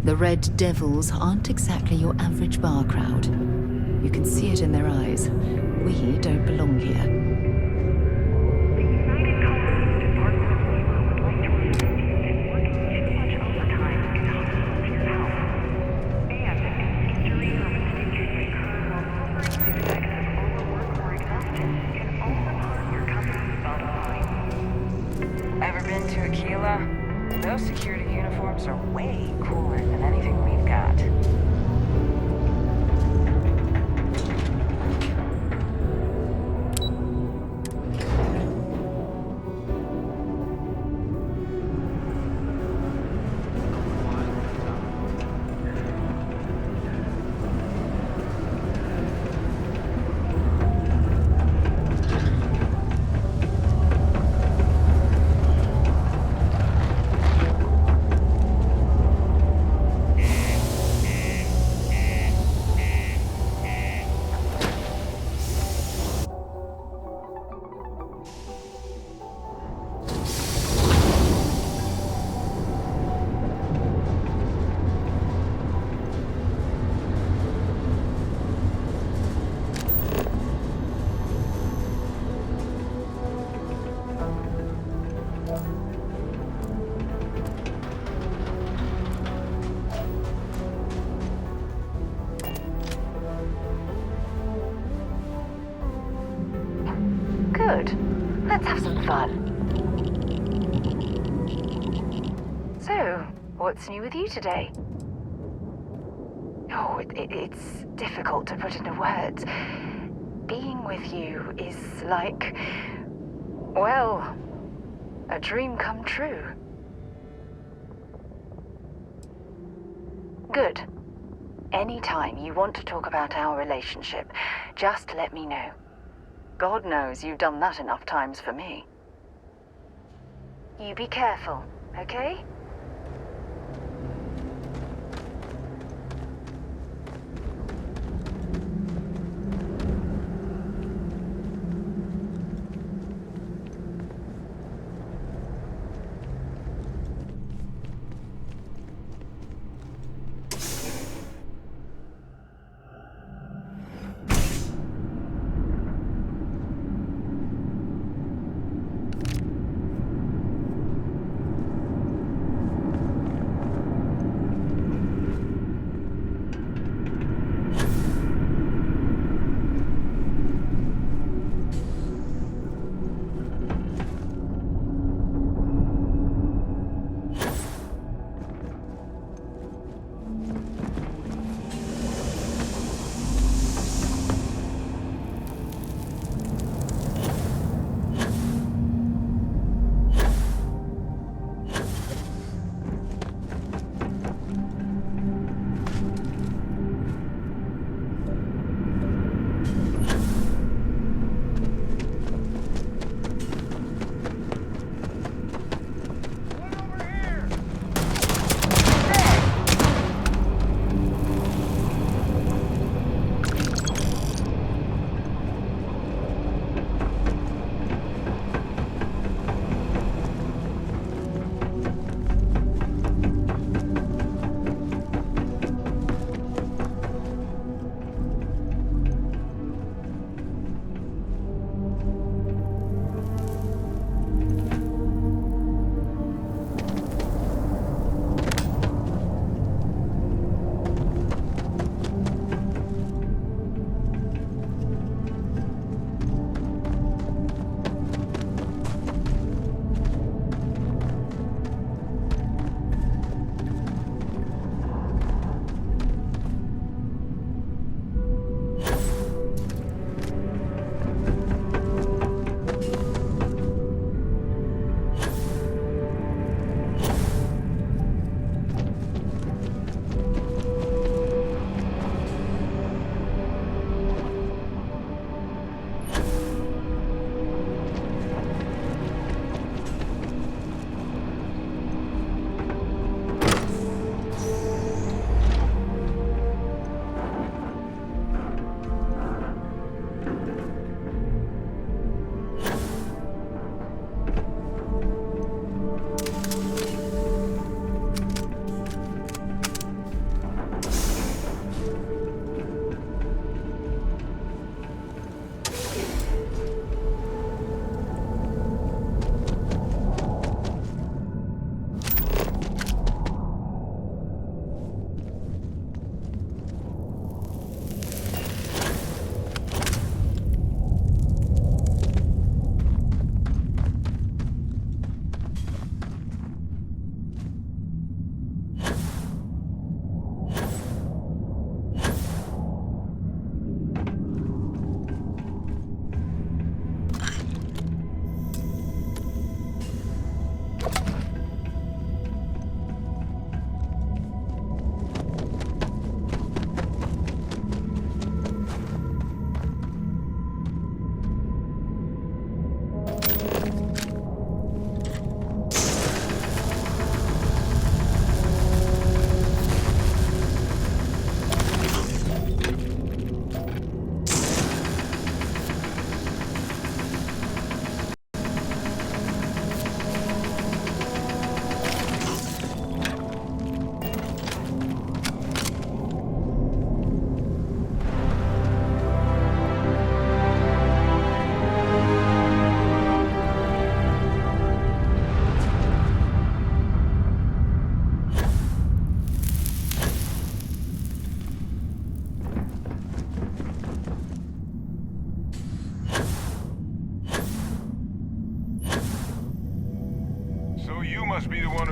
The Red Devils aren't exactly your average bar crowd. You can see it in their eyes. We don't belong here. Ever been to Aquila? Those security uniforms are way cooler than anything we've got. Good. Let's have some fun. So, what's new with you today? Oh, it's difficult to put into words. Being with you is like, well, a dream come true. Good. Anytime you want to talk about our relationship, just let me know. God knows you've done that enough times for me. You be careful, okay?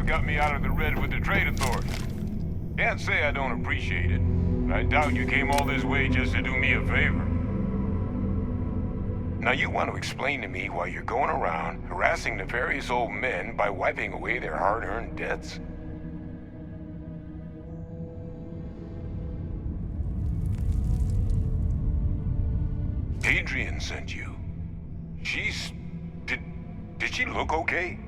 got me out of the red with the trade authority. Can't say I don't appreciate it, but I doubt you came all this way just to do me a favor. Now you want to explain to me why you're going around harassing nefarious old men by wiping away their hard-earned debts? Adrian sent you. Did she look okay?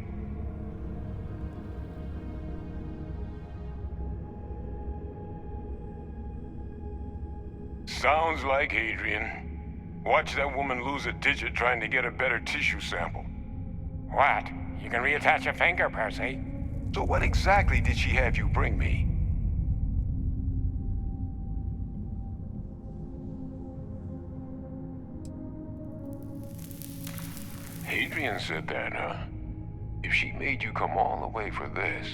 Sounds like Adrian. Watch that woman lose a digit trying to get a better tissue sample. What? You can reattach a finger, Percy. So what exactly did she have you bring me? Adrian said that, huh? If she made you come all the way for this...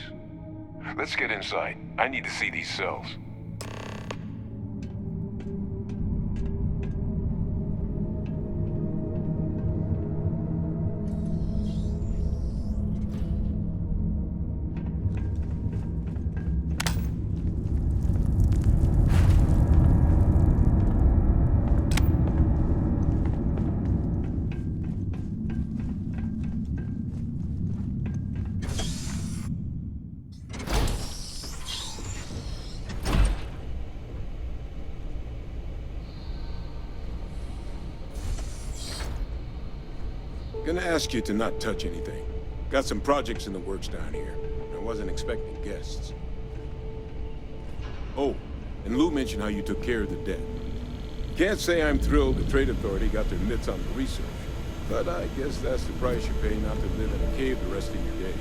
Let's get inside. I need to see these cells. Gonna ask you to not touch anything. Got some projects in the works down here. I wasn't expecting guests. Oh, and Lou mentioned how you took care of the debt. Can't say I'm thrilled the Trade Authority got their mitts on the research, but I guess that's the price you pay not to live in a cave the rest of your days.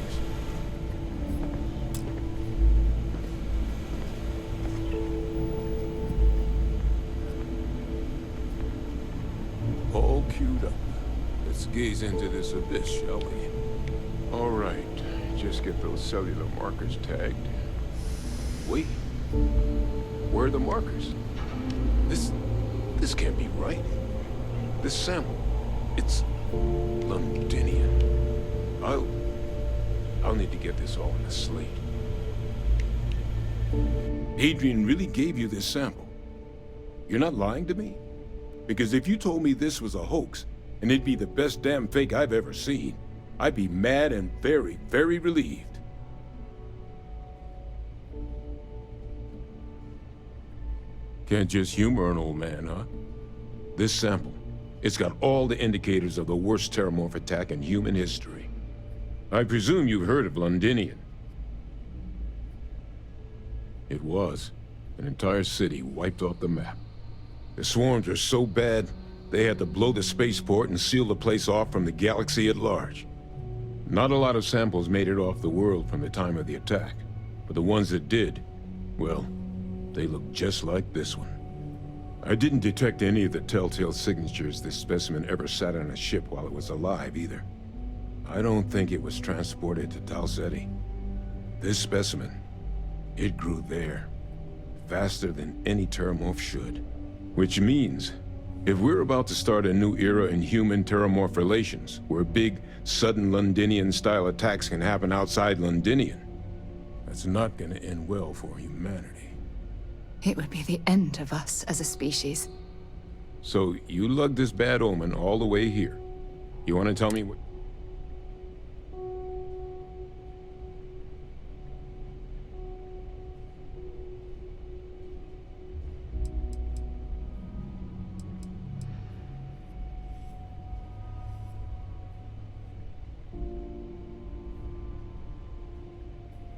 All queued up. Let's gaze into this abyss, shall we? All right, just get those cellular markers tagged. Wait, where are the markers? This can't be right. This sample, it's Londinian. I'll need to get this all in a slate. Adrian really gave you this sample. You're not lying to me? Because if you told me this was a hoax, and it'd be the best damn fake I've ever seen, I'd be mad and very, very relieved. Can't just humor an old man, huh? This sample, it's got all the indicators of the worst terramorph attack in human history. I presume you've heard of Londinian. It was. An entire city wiped off the map. The swarms were so bad, they had to blow the spaceport and seal the place off from the galaxy at large. Not a lot of samples made it off the world from the time of the attack, but the ones that did, well, they look just like this one. I didn't detect any of the telltale signatures this specimen ever sat on a ship while it was alive, either. I don't think it was transported to Tal Ceti. This specimen, it grew there, faster than any terramorph should. Which means, if we're about to start a new era in human-terramorph relations, where big, sudden Londinian-style attacks can happen outside Londinian, that's not gonna end well for humanity. It would be the end of us as a species. So, you lugged this bad omen all the way here. You wanna tell me what...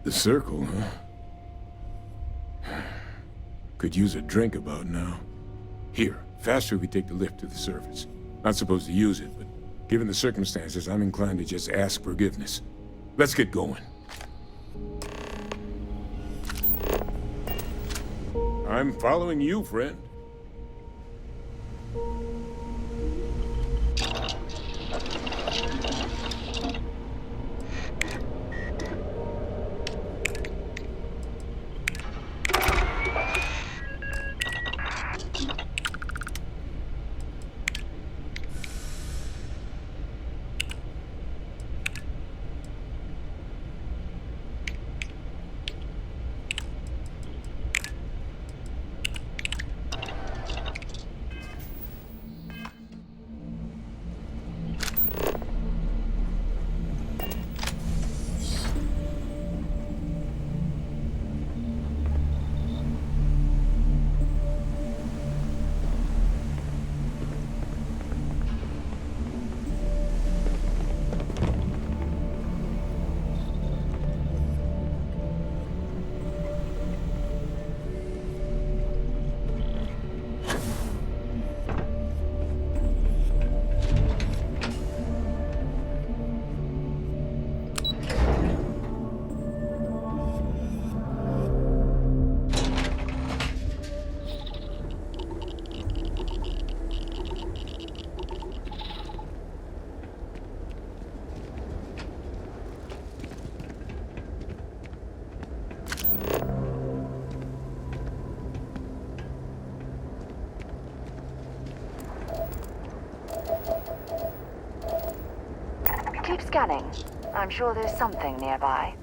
The circle, huh? Could use a drink about now. Here, faster we take the lift to the surface. Not supposed to use it, but given the circumstances, I'm inclined to just ask forgiveness. Let's get going. I'm following you, friend. Keep scanning. I'm sure there's something nearby.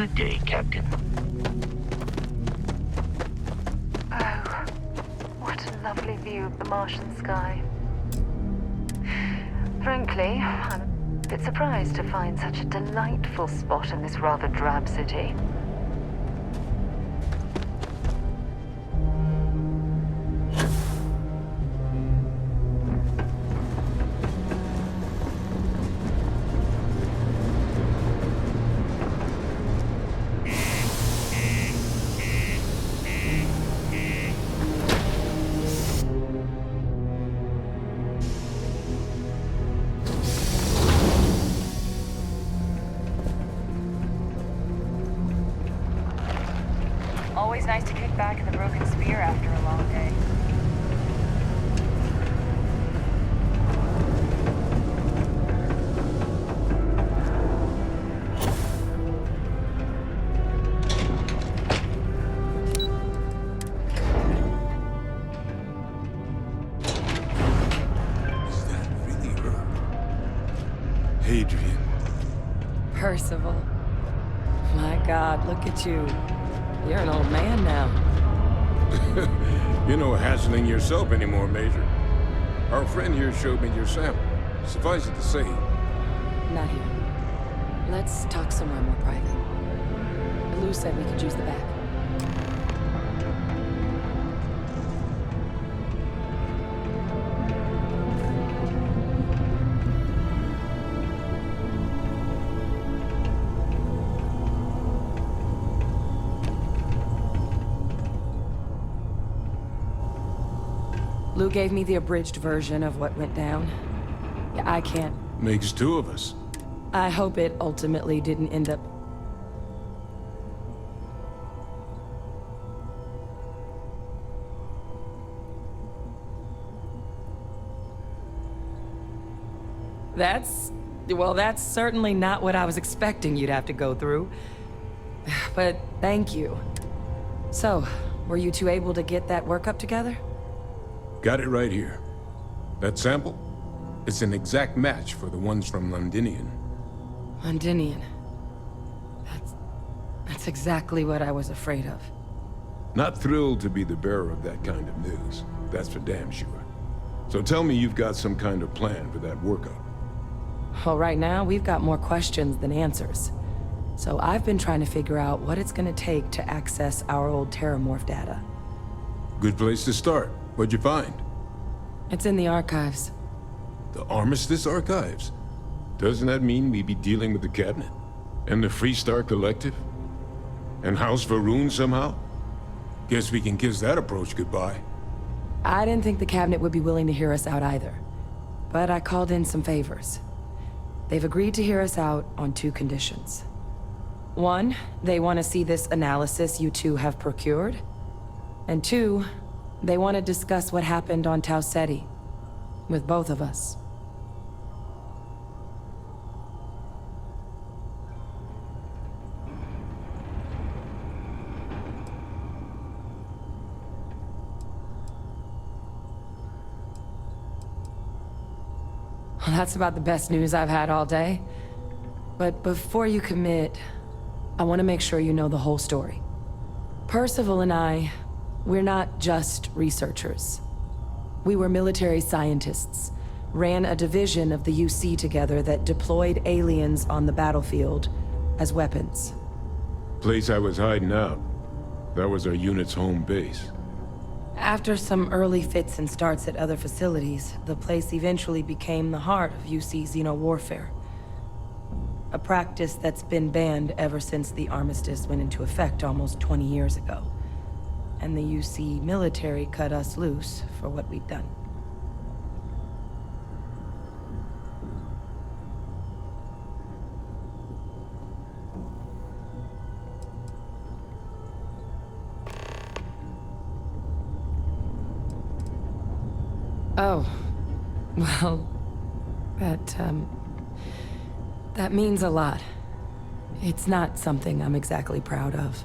Good day, Captain. Oh, what a lovely view of the Martian sky. Frankly, I'm a bit surprised to find such a delightful spot in this rather drab city. Always nice to kick back in the broken spear after a long day. Is that really her? Adrian. Percival. My God, look at you. You're an old man now. You're no hassling yourself anymore, Major. Our friend here showed me your sample. Suffice it to say, Not here. Let's talk somewhere more private. Lou said we could use the back. Lou gave me the abridged version of what went down. I can't. makes two of us. I hope it ultimately didn't end up... Well, that's certainly not what I was expecting you'd have to go through. But thank you. So, were you two able to get that workup together? Got it right here. That sample? It's an exact match for the ones from Londinian. Londinian. That's exactly what I was afraid of. Not thrilled to be the bearer of that kind of news. That's for damn sure. So tell me you've got some kind of plan for that workup. Well, right now, we've got more questions than answers. So I've been trying to figure out what it's gonna take to access our old Terramorph data. Good place to start. What'd you find? It's in the archives. The Armistice Archives? Doesn't that mean we'd be dealing with the Cabinet? And the Freestar Collective? And House Varun somehow? Guess we can kiss that approach goodbye. I didn't think the Cabinet would be willing to hear us out either. But I called in some favors. They've agreed to hear us out on two conditions. One, they want to see this analysis you two have procured. And two, they want to discuss what happened on Tau Ceti. With both of us. Well, that's about the best news I've had all day. But before you commit, I want to make sure you know the whole story. Percival and I, we're not just researchers. We were military scientists, ran a division of the UC together that deployed aliens on the battlefield as weapons. Place I was hiding out. That was our unit's home base. After some early fits and starts at other facilities, the place eventually became the heart of UC xeno-warfare. A practice that's been banned ever since the armistice went into effect almost 20 years ago. And the UC military cut us loose for what we'd done. Oh, well, that means a lot. It's not something I'm exactly proud of.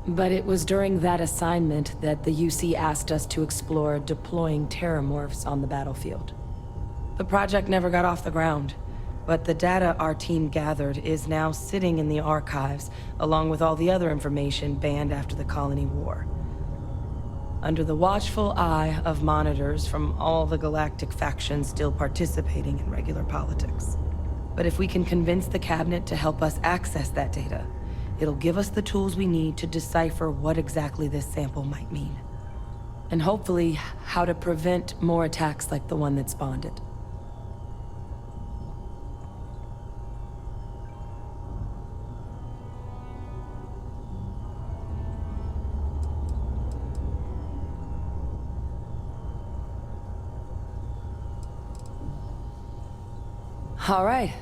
But it was during that assignment that the UC asked us to explore deploying terramorphs on the battlefield. The project never got off the ground, but the data our team gathered is now sitting in the archives, along with all the other information banned after the Colony War. Under the watchful eye of monitors from all the galactic factions still participating in regular politics. But if we can convince the cabinet to help us access that data, it'll give us the tools we need to decipher what exactly this sample might mean. And hopefully, how to prevent more attacks like the one that spawned it. All right.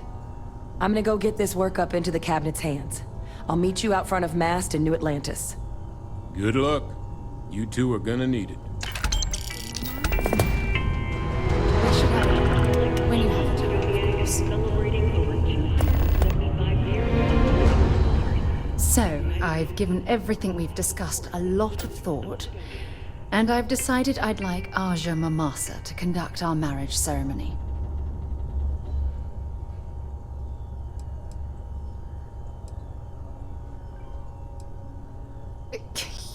I'm gonna go get this work up into the cabinet's hands. I'll meet you out front of Mast in New Atlantis. Good luck. You two are gonna need it. I should have it. When you have it, of course. So, I've given everything we've discussed a lot of thought, and I've decided I'd like Aja Mamasa to conduct our marriage ceremony.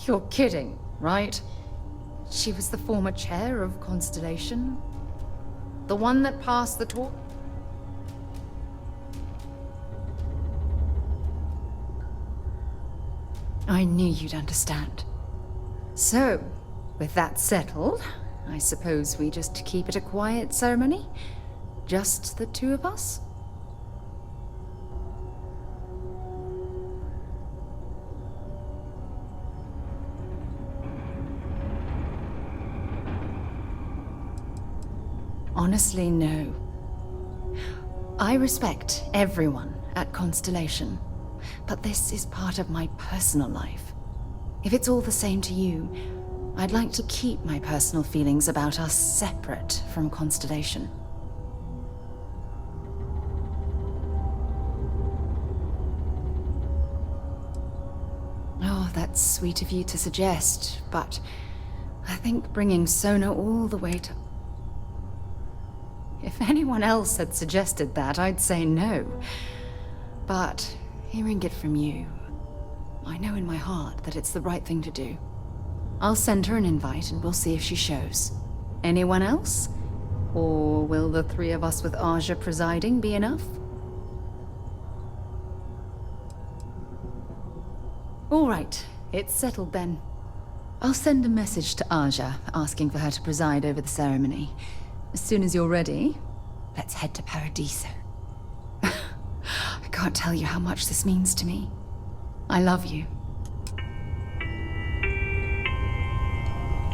You're kidding, right? She was the former chair of Constellation? The one that passed the torch? I knew you'd understand. So, with that settled, I suppose we just keep it a quiet ceremony? Just the two of us? Honestly, no. I respect everyone at Constellation, but this is part of my personal life. If it's all the same to you, I'd like to keep my personal feelings about us separate from Constellation. Oh, that's sweet of you to suggest, but I think bringing Sona all the way to... If anyone else had suggested that, I'd say no. But hearing it from you, I know in my heart that it's the right thing to do. I'll send her an invite and we'll see if she shows. Anyone else? Or will the three of us with Aja presiding be enough? All right, it's settled then. I'll send a message to Aja asking for her to preside over the ceremony. As soon as you're ready, let's head to Paradiso. I can't tell you how much this means to me. I love you.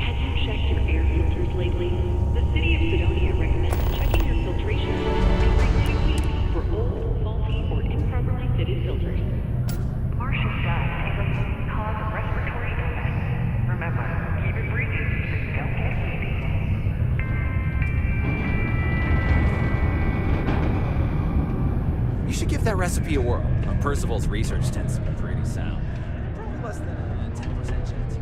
Have you checked your air filters lately? The city of Sidonia recommends checking your filtration every 2 weeks for old, faulty, or improperly fitted filters. Martian dust can cause respiratory illness. Remember, keep it breathing so you don't get wheezy. You should give that recipe a whirl. Percival's research tends to be pretty sound. Probably less than a 10% chance.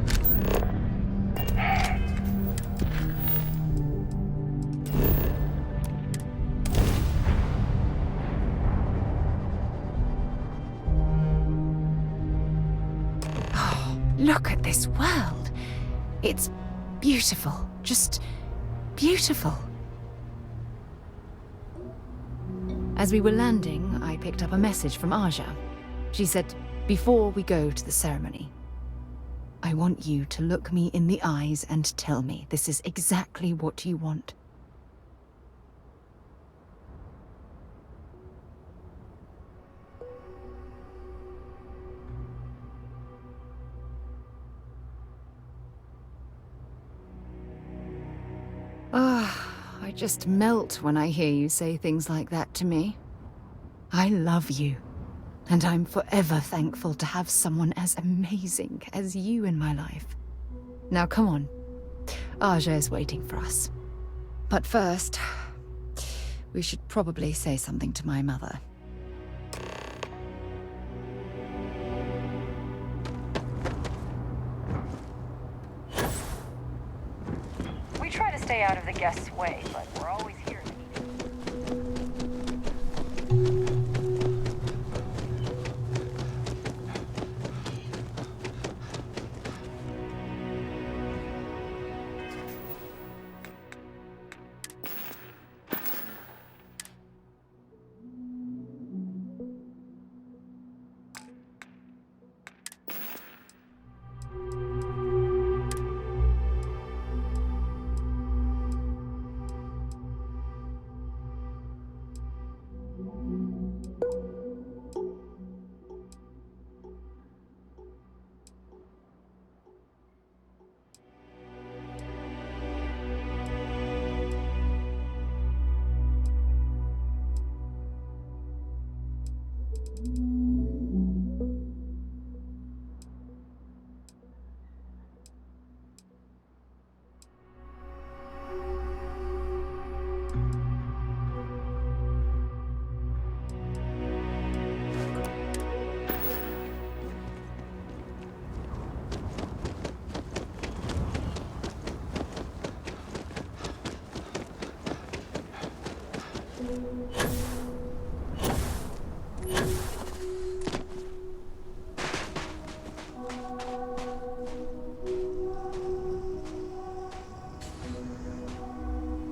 Oh, look at this world. It's beautiful. Just beautiful. As we were landing, I picked up a message from Aja. She said, before we go to the ceremony, I want you to look me in the eyes and tell me this is exactly what you want. I just melt when I hear you say things like that to me. I love you, and I'm forever thankful to have someone as amazing as you in my life. Now come on, Aja is waiting for us. But first, we should probably say something to my mother. We try to stay out of the guests' way, but we're always here.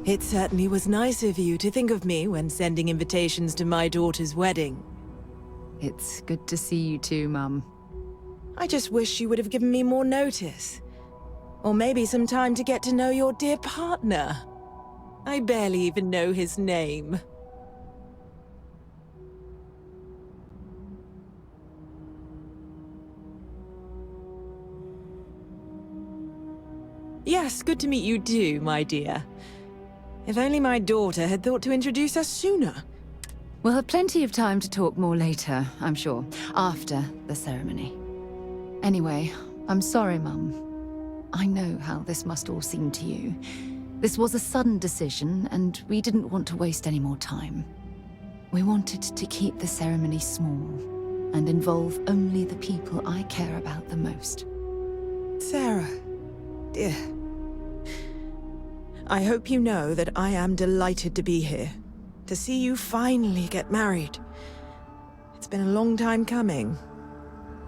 It certainly was nice of you to think of me when sending invitations to my daughter's wedding. It's good to see you too, Mum. I just wish you would have given me more notice. Or maybe some time to get to know your dear partner. I barely even know his name. Yes, good to meet you too, my dear. If only my daughter had thought to introduce us sooner. We'll have plenty of time to talk more later, I'm sure, after the ceremony. Anyway, I'm sorry, Mum. I know how this must all seem to you. This was a sudden decision, and we didn't want to waste any more time. We wanted to keep the ceremony small, and involve only the people I care about the most. Sarah, dear. I hope you know that I am delighted to be here, to see you finally get married. It's been a long time coming,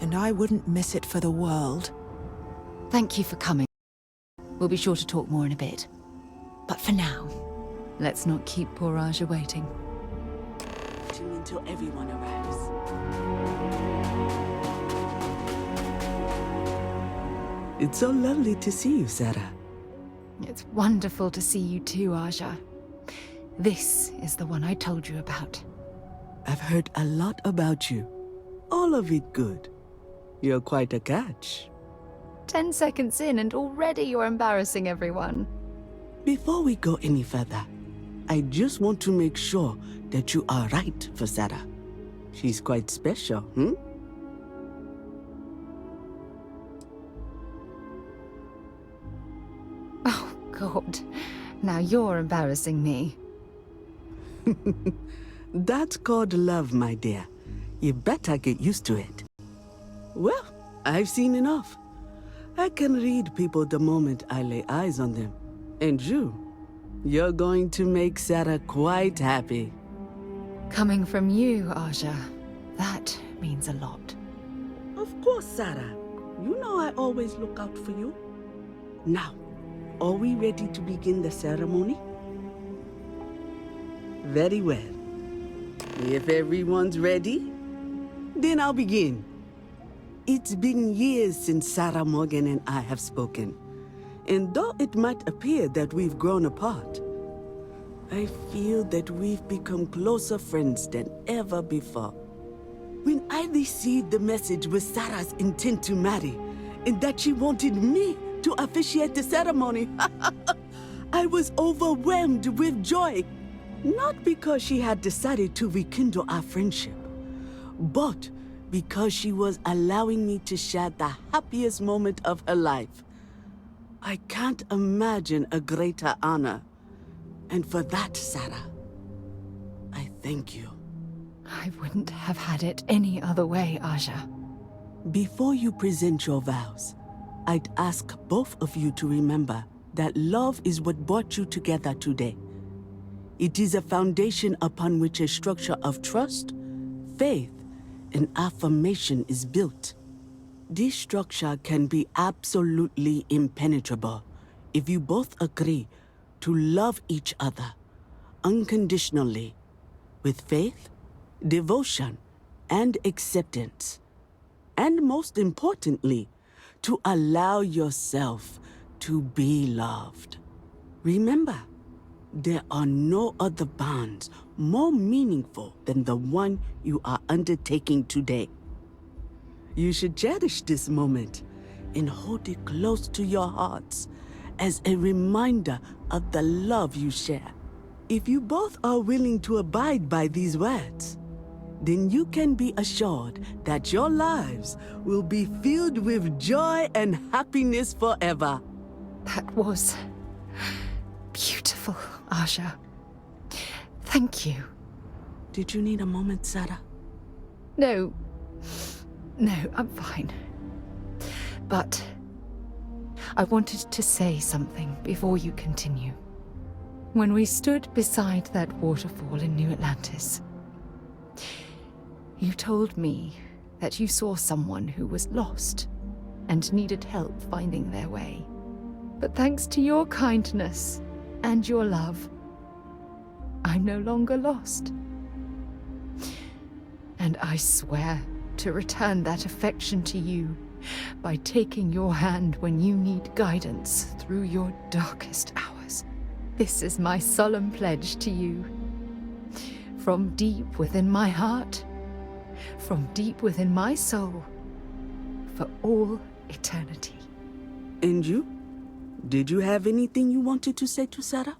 and I wouldn't miss it for the world. Thank you for coming. We'll be sure to talk more in a bit. But for now, let's not keep poor Aja waiting. Until everyone arrives. It's so lovely to see you, Sarah. It's wonderful to see you too, Aja. This is the one I told you about. I've heard a lot about you. All of it good. You're quite a catch. 10 seconds in and already you're embarrassing everyone. Before we go any further, I just want to make sure that you are right for Sarah. She's quite special, Oh, God. Now you're embarrassing me. That's called love, my dear. You better get used to it. Well, I've seen enough. I can read people the moment I lay eyes on them. And you're going to make Sarah quite happy. Coming from you, Aja, that means a lot. Of course, Sarah. You know I always look out for you. Now, are we ready to begin the ceremony? Very well. If everyone's ready, then I'll begin. It's been years since Sarah Morgan and I have spoken. And though it might appear that we've grown apart, I feel that we've become closer friends than ever before. When I received the message with Sarah's intent to marry, and that she wanted me to officiate the ceremony, I was overwhelmed with joy. Not because she had decided to rekindle our friendship, but because she was allowing me to share the happiest moment of her life. I can't imagine a greater honor. And for that, Sarah, I thank you. I wouldn't have had it any other way, Aja. Before you present your vows, I'd ask both of you to remember that love is what brought you together today. It is a foundation upon which a structure of trust, faith, and affirmation is built. This structure can be absolutely impenetrable if you both agree to love each other unconditionally, with faith, devotion, and acceptance. And most importantly, to allow yourself to be loved. Remember, there are no other bonds more meaningful than the one you are undertaking today. You should cherish this moment and hold it close to your hearts as a reminder of the love you share. If you both are willing to abide by these words, then you can be assured that your lives will be filled with joy and happiness forever. That was beautiful, Aja. Thank you. Did you need a moment, Sarah? No, I'm fine. But I wanted to say something before you continue. When we stood beside that waterfall in New Atlantis, you told me that you saw someone who was lost and needed help finding their way. But thanks to your kindness and your love, I'm no longer lost. And I swear to return that affection to you by taking your hand when you need guidance through your darkest hours. This is my solemn pledge to you. From deep within my heart, from deep within my soul, for all eternity. And you? Did you have anything you wanted to say to Sarah?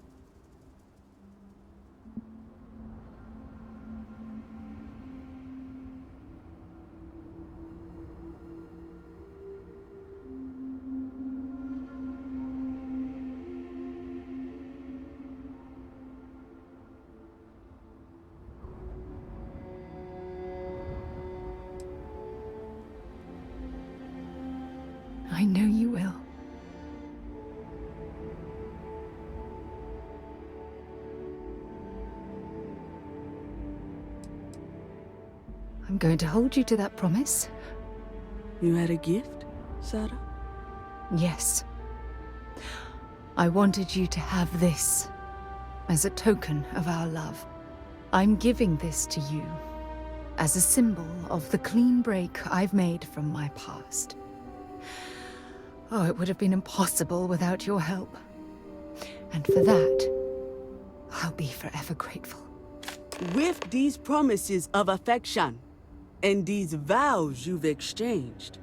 I know you will. I'm going to hold you to that promise. You had a gift, Sarah? Yes. I wanted you to have this as a token of our love. I'm giving this to you as a symbol of the clean break I've made from my past. Oh, it would have been impossible without your help. And for that, I'll be forever grateful. With these promises of affection and these vows you've exchanged,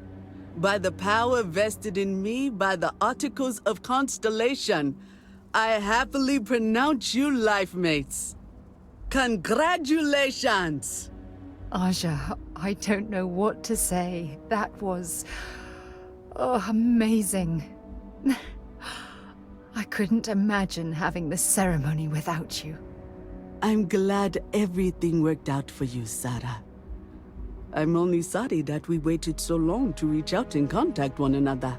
by the power vested in me by the Articles of Constellation, I happily pronounce you life mates. Congratulations! Aja, I don't know what to say. That was... oh, amazing. I couldn't imagine having the ceremony without you. I'm glad everything worked out for you, Sarah. I'm only sorry that we waited so long to reach out and contact one another.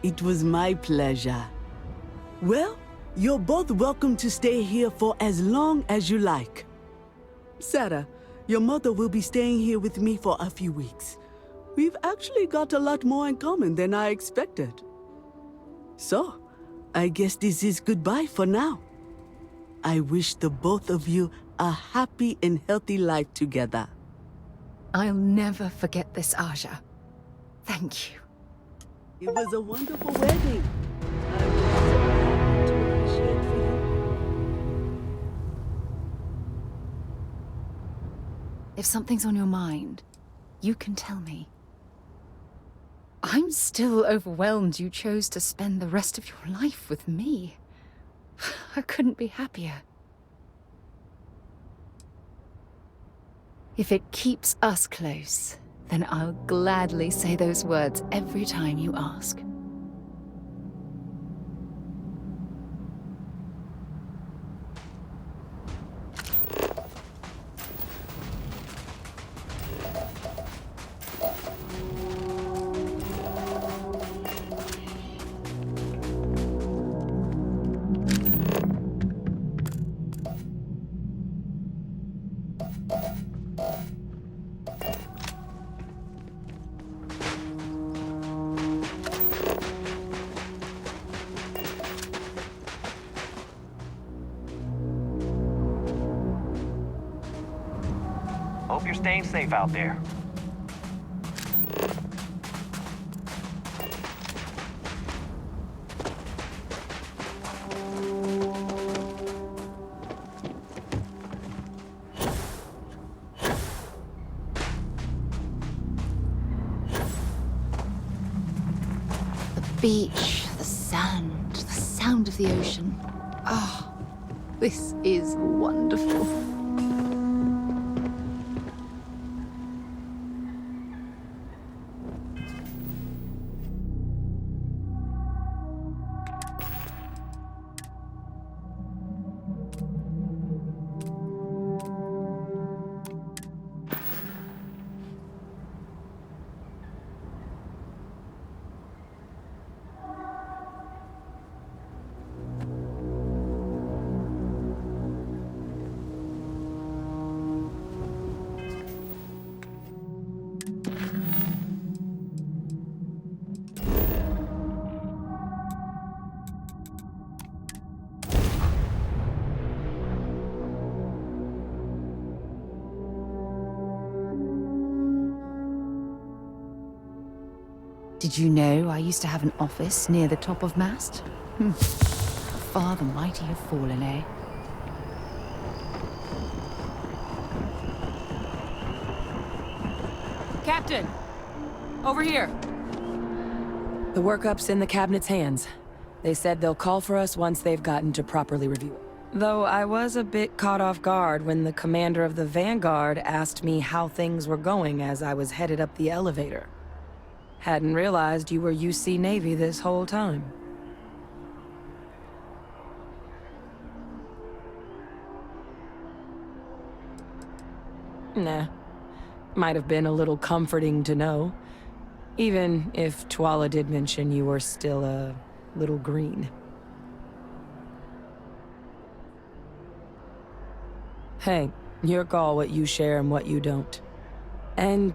It was my pleasure. Well, you're both welcome to stay here for as long as you like. Sarah, your mother will be staying here with me for a few weeks. We've actually got a lot more in common than I expected. So, I guess this is goodbye for now. I wish the both of you a happy and healthy life together. I'll never forget this, Aja. Thank you. It was a wonderful wedding. I was so happy to officiate for you. If something's on your mind, you can tell me. I'm still overwhelmed you chose to spend the rest of your life with me. I couldn't be happier. If it keeps us close, then I'll gladly say those words every time you ask. Hope you're staying safe out there. The beach, the sand, the sound of the ocean. Ah, this is wonderful. Did you know I used to have an office near the top of mast? How far the mighty have fallen, eh? Captain! Over here! The workup's in the cabinet's hands. They said they'll call for us once they've gotten to properly review it. Though I was a bit caught off guard when the commander of the Vanguard asked me how things were going as I was headed up the elevator. Hadn't realized you were UC Navy this whole time. Nah. Might have been a little comforting to know. Even if Tuala did mention you were still a little green. Hey, your call what you share and what you don't. And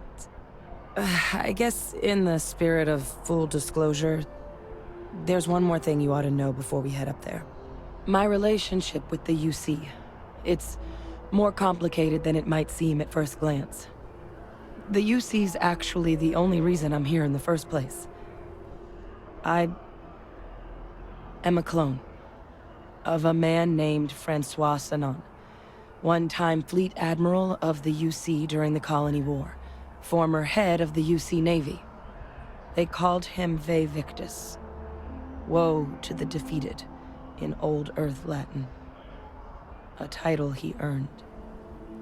I guess in the spirit of full disclosure, there's one more thing you ought to know before we head up there. My relationship with the UC. It's more complicated than it might seem at first glance. The UC's actually the only reason I'm here in the first place. I am a clone of a man named Francois Sanon, one-time fleet admiral of the UC during the Colony War, former head of the UC Navy. They called him Ve Victus, woe to the defeated, in Old Earth Latin, a title he earned.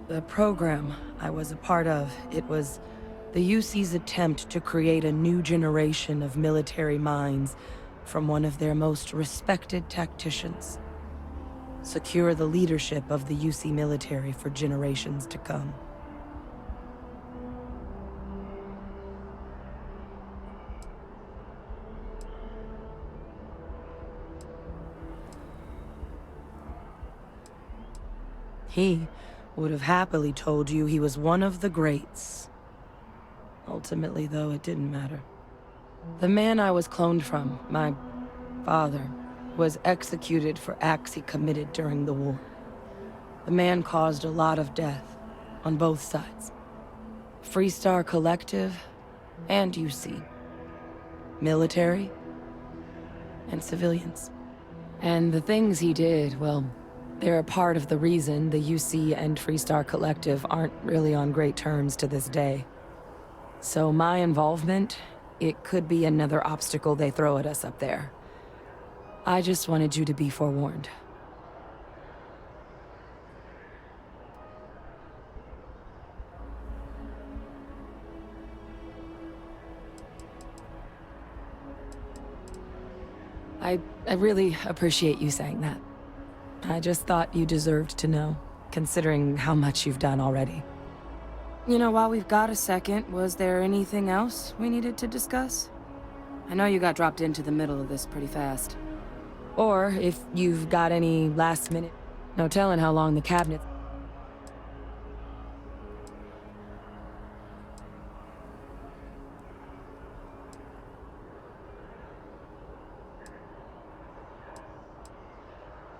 The program I was a part of, it was the UC's attempt to create a new generation of military minds from one of their most respected tacticians. Secure the leadership of the UC military for generations to come. He would have happily told you he was one of the greats. Ultimately, though, it didn't matter. The man I was cloned from, my father, was executed for acts he committed during the war. The man caused a lot of death, on both sides. Freestar Collective and UC. Military and civilians. And the things he did, well, they're a part of the reason the UC and Freestar Collective aren't really on great terms to this day. So my involvement, it could be another obstacle they throw at us up there. I just wanted you to be forewarned. I really appreciate you saying that. I just thought you deserved to know, considering how much you've done already. You know, while we've got a second, was there anything else we needed to discuss? I know you got dropped into the middle of this pretty fast. Or if you've got any last minute... No telling how long the cabinet...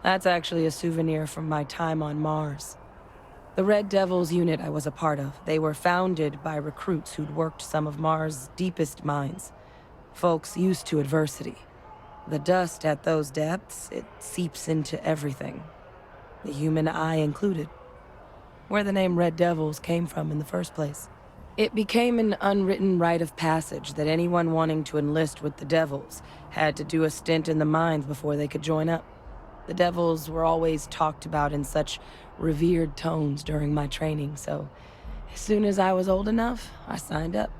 That's actually a souvenir from my time on Mars. The Red Devils unit I was a part of, they were founded by recruits who'd worked some of Mars' deepest mines. Folks used to adversity. The dust at those depths, it seeps into everything. The human eye included. Where the name Red Devils came from in the first place. It became an unwritten rite of passage that anyone wanting to enlist with the Devils had to do a stint in the mines before they could join up. The Devils were always talked about in such revered tones during my training, so as soon as I was old enough, I signed up.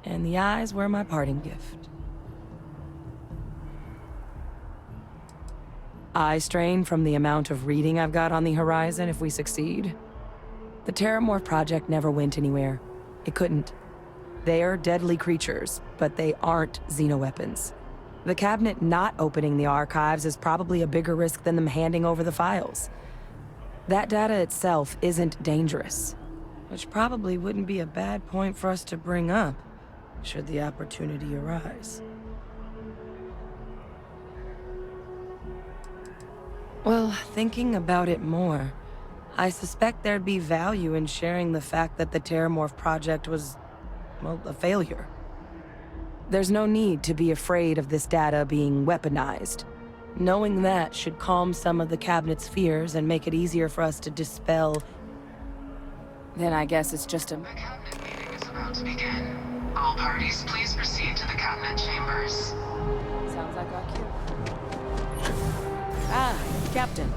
And the eyes were my parting gift. Eye strain from the amount of reading I've got on the horizon if we succeed. The Terramorph project never went anywhere. It couldn't. They're deadly creatures, but they aren't xenoweapons. The cabinet not opening the archives is probably a bigger risk than them handing over the files. That data itself isn't dangerous, which probably wouldn't be a bad point for us to bring up, should the opportunity arise. Well, thinking about it more, I suspect there'd be value in sharing the fact that the Terramorph project was, well, a failure. There's no need to be afraid of this data being weaponized. Knowing that should calm some of the Cabinet's fears and make it easier for us to dispel... Then I guess it's just a... The Cabinet meeting is about to begin. All parties, please proceed to the Cabinet chambers. Sounds like our cue. Ah, Captain.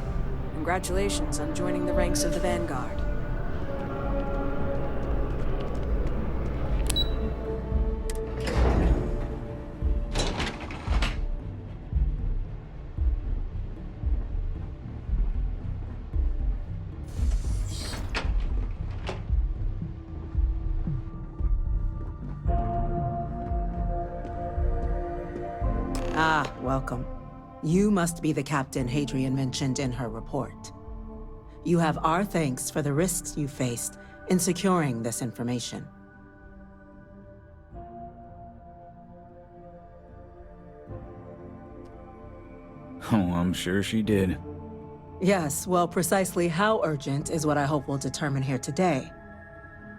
Congratulations on joining the ranks of the Vanguard. Ah, welcome. You must be the captain Hadrian mentioned in her report. You have our thanks for the risks you faced in securing this information. Oh, I'm sure she did. Yes, well, precisely how urgent is what I hope we'll determine here today.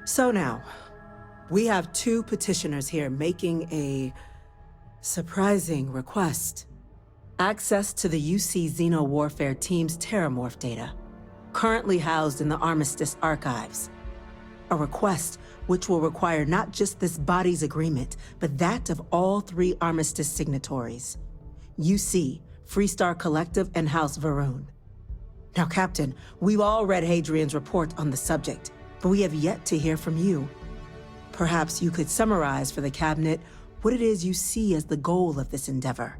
So now, we have two petitioners here making a surprising request. Access to the UC Xeno Warfare Team's Terramorph data, currently housed in the Armistice archives. A request which will require not just this body's agreement, but that of all three Armistice signatories. UC, Freestar Collective, and House Varun. Now, Captain, we've all read Hadrian's report on the subject, but we have yet to hear from you. Perhaps you could summarize for the Cabinet what it is you see as the goal of this endeavor.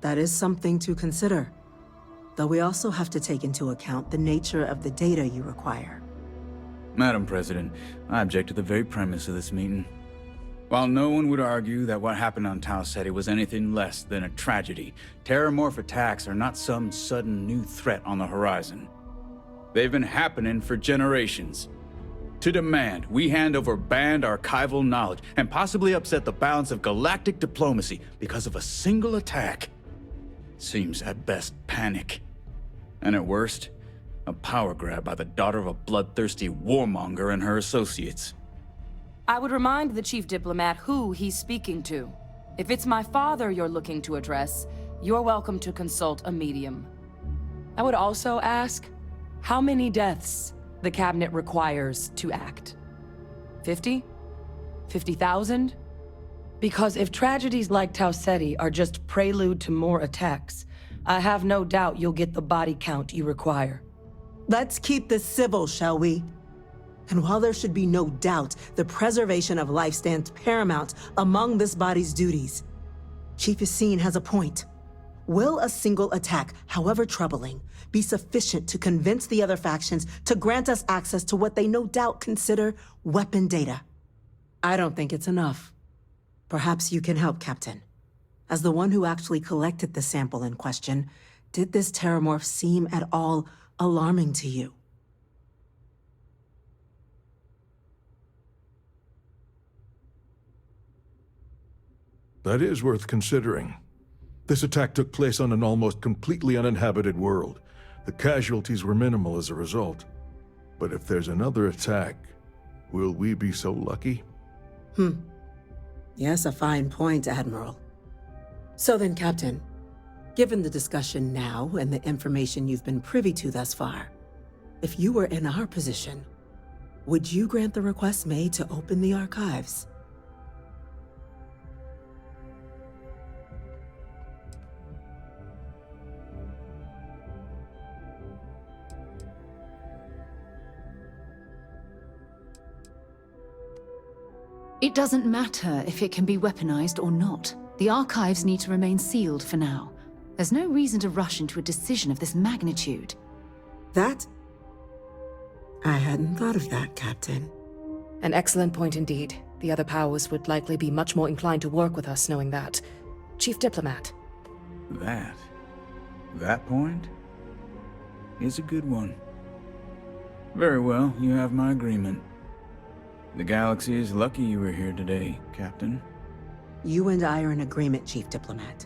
That is something to consider. Though we also have to take into account the nature of the data you require. Madam President, I object to the very premise of this meeting. While no one would argue that what happened on Tau Ceti was anything less than a tragedy, Terramorph attacks are not some sudden new threat on the horizon. They've been happening for generations. To demand we hand over banned archival knowledge and possibly upset the balance of galactic diplomacy because of a single attack seems at best panic. And at worst, a power grab by the daughter of a bloodthirsty warmonger and her associates. I would remind the Chief Diplomat who he's speaking to. If it's my father you're looking to address, you're welcome to consult a medium. I would also ask, how many deaths the Cabinet requires to act? 50? 50,000? Because if tragedies like Tau Ceti are just prelude to more attacks, I have no doubt you'll get the body count you require. Let's keep this civil, shall we? And while there should be no doubt the preservation of life stands paramount among this body's duties, Chief Yassine has a point. Will a single attack, however troubling, be sufficient to convince the other factions to grant us access to what they no doubt consider weapon data? I don't think it's enough. Perhaps you can help, Captain. As the one who actually collected the sample in question, did this Terramorph seem at all alarming to you? That is worth considering. This attack took place on an almost completely uninhabited world. The casualties were minimal as a result. But if there's another attack, will we be so lucky? Yes, a fine point, Admiral. So then, Captain, given the discussion now and the information you've been privy to thus far, if you were in our position, would you grant the request made to open the archives? It doesn't matter if it can be weaponized or not. The archives need to remain sealed for now. There's no reason to rush into a decision of this magnitude. That? I hadn't thought of that, Captain. An excellent point indeed. The other powers would likely be much more inclined to work with us knowing that. Chief Diplomat. That point is a good one. Very well, you have my agreement. The galaxy is lucky you were here today, Captain. You and I are in agreement, Chief Diplomat.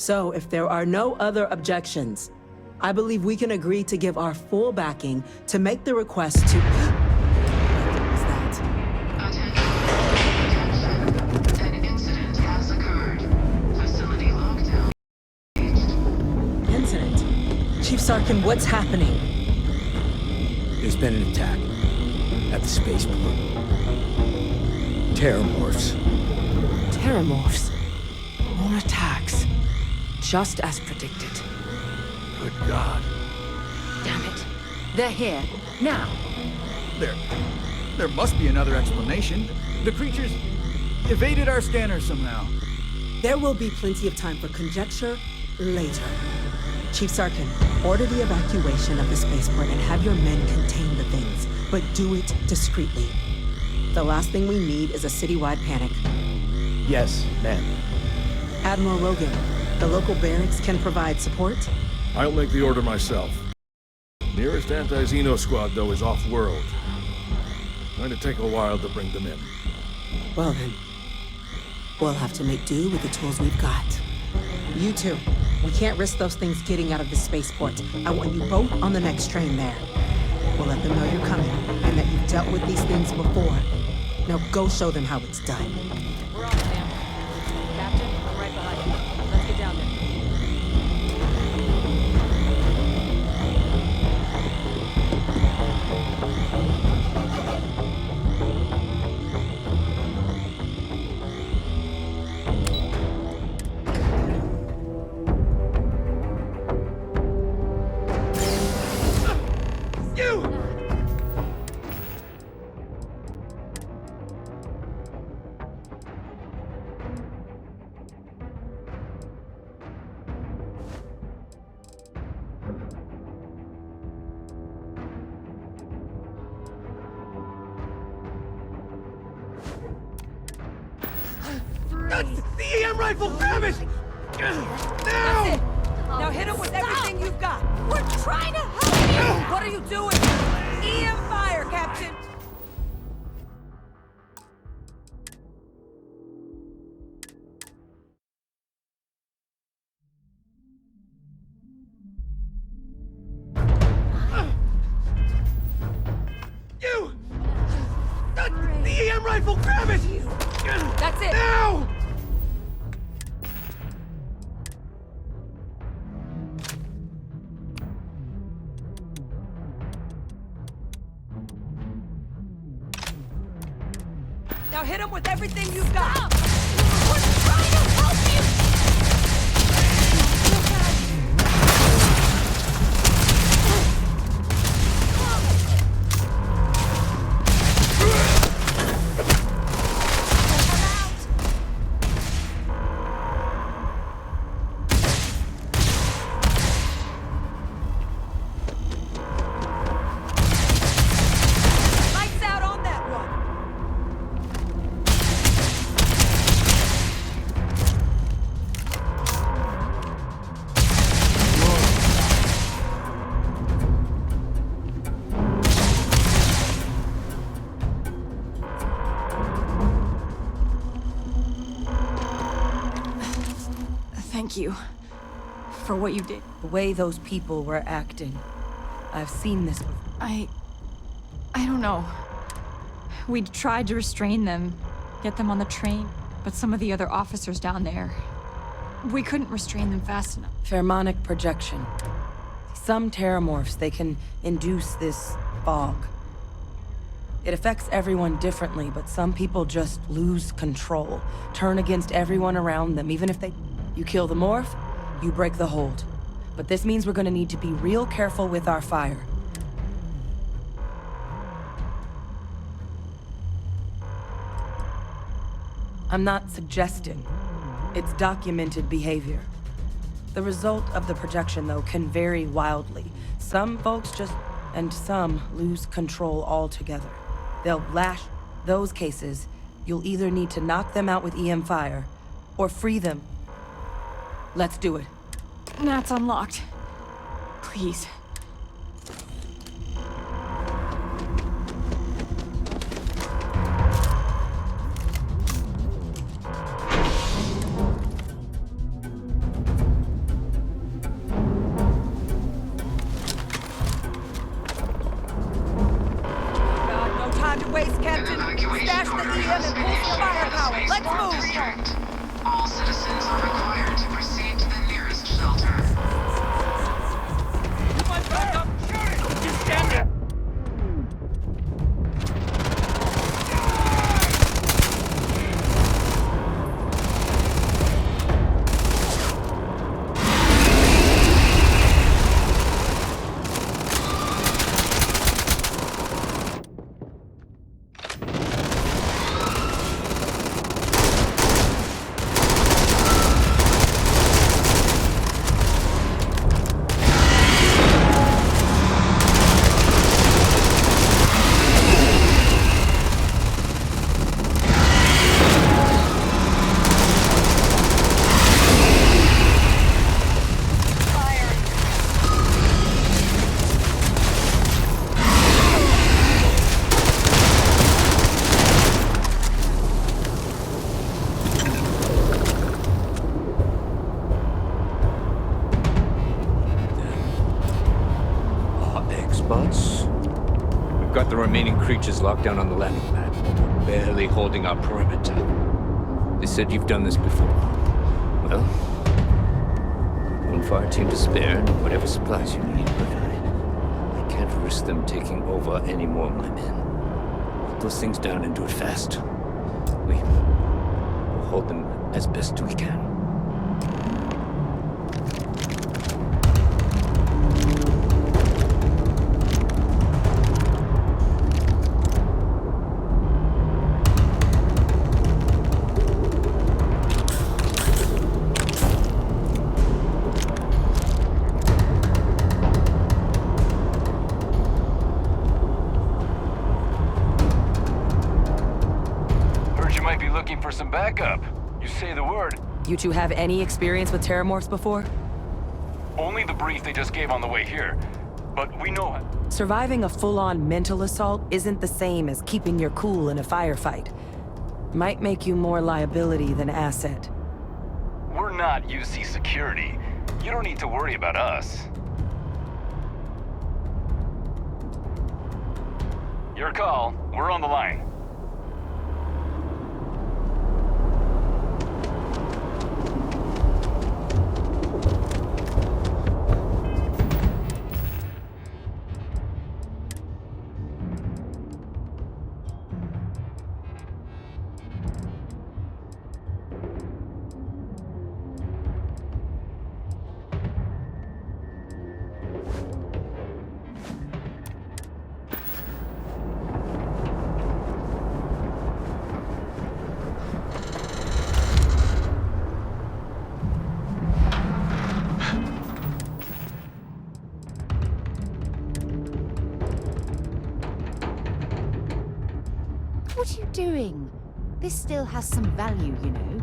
So if there are no other objections, I believe we can agree to give our full backing to make the request to... What was that? Attention. An incident has occurred. Facility lockdown. Incident? Chief Sarkin, what's happening? There's been an attack at the spaceport. Terramorphs. Terramorphs. More attacks. Just as predicted. Good God. Damn it. They're here. Now. There must be another explanation. The creatures evaded our scanners somehow. There will be plenty of time for conjecture later. Chief Sarkin, order the evacuation of the spaceport and have your men contain the things, but do it discreetly. The last thing we need is a citywide panic. Yes, ma'am. Admiral Rogan, the local barracks can provide support? I'll make the order myself. Nearest anti-Xeno squad, though, is off-world. Going to take a while to bring them in. Well then, we'll have to make do with the tools we've got. You two, we can't risk those things getting out of the spaceport. I want you both on the next train there. We'll let them know you're coming and that you've dealt with these things before. Now go show them how it's done. We're on, Sam. Captain, I'm right behind you. Let's get down there. The EM rifle, grab it! Now! Now hit him with everything you've got. We're trying to help you! What are you doing? EM fire, Captain! You! The EM rifle, grab it! That's it! Now! Now hit him with everything you've got. Stop! We're trying to help you! Lights out on that one. Thank you for what you did. The way those people were acting. I've seen this before. I don't know. We tried to restrain them, get them on the train, but some of the other officers down there, we couldn't restrain them fast enough. Pheromonic projection. Some terramorphs, they can induce this fog. It affects everyone differently, but some people just lose control, turn against everyone around them, even if they... You kill the morph, you break the hold. But this means we're gonna need to be real careful with our fire. I'm not suggesting. It's documented behavior. The result of the projection, though, can vary wildly. Some folks just... and some lose control altogether. They'll lash. Those cases, you'll either need to knock them out with EM fire, or free them. Let's do it. That's unlocked. Please. the EM and pull some firepower. Let's move! All citizens are required to proceed to the nearest shelter. Back up! Shoot it! Just stand there! We've got the remaining creatures locked down on the landing pad. We're barely holding our perimeter. They said you've done this before. Well, one fire team to spare and whatever supplies you need, but I can't risk them taking over any more of my men. Put those things down and do it fast. We'll hold them as best we can. For some backup. You say the word. You two have any experience with terramorphs before? Only the brief they just gave on the way here. But we know it. Surviving a full-on mental assault isn't the same as keeping your cool in a firefight. Might make you more liability than asset. We're not UC security. You don't need to worry about us. Your call. We're on the line. What are you doing? This still has some value, you know.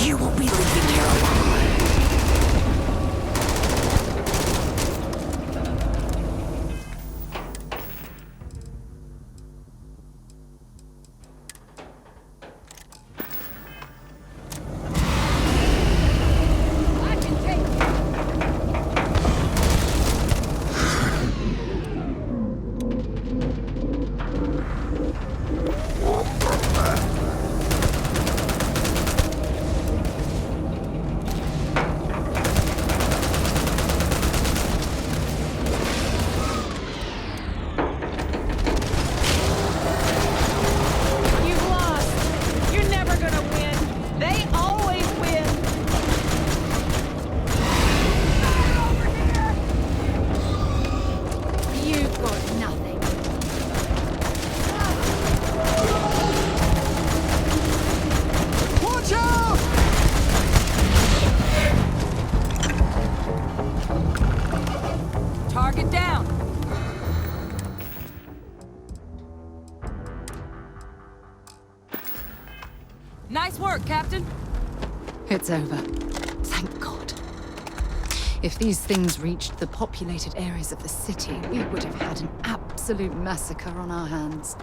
You won't be leaving here alone. Target down! Nice work, Captain. It's over. Thank God. If these things reached the populated areas of the city, we would have had an absolute massacre on our hands.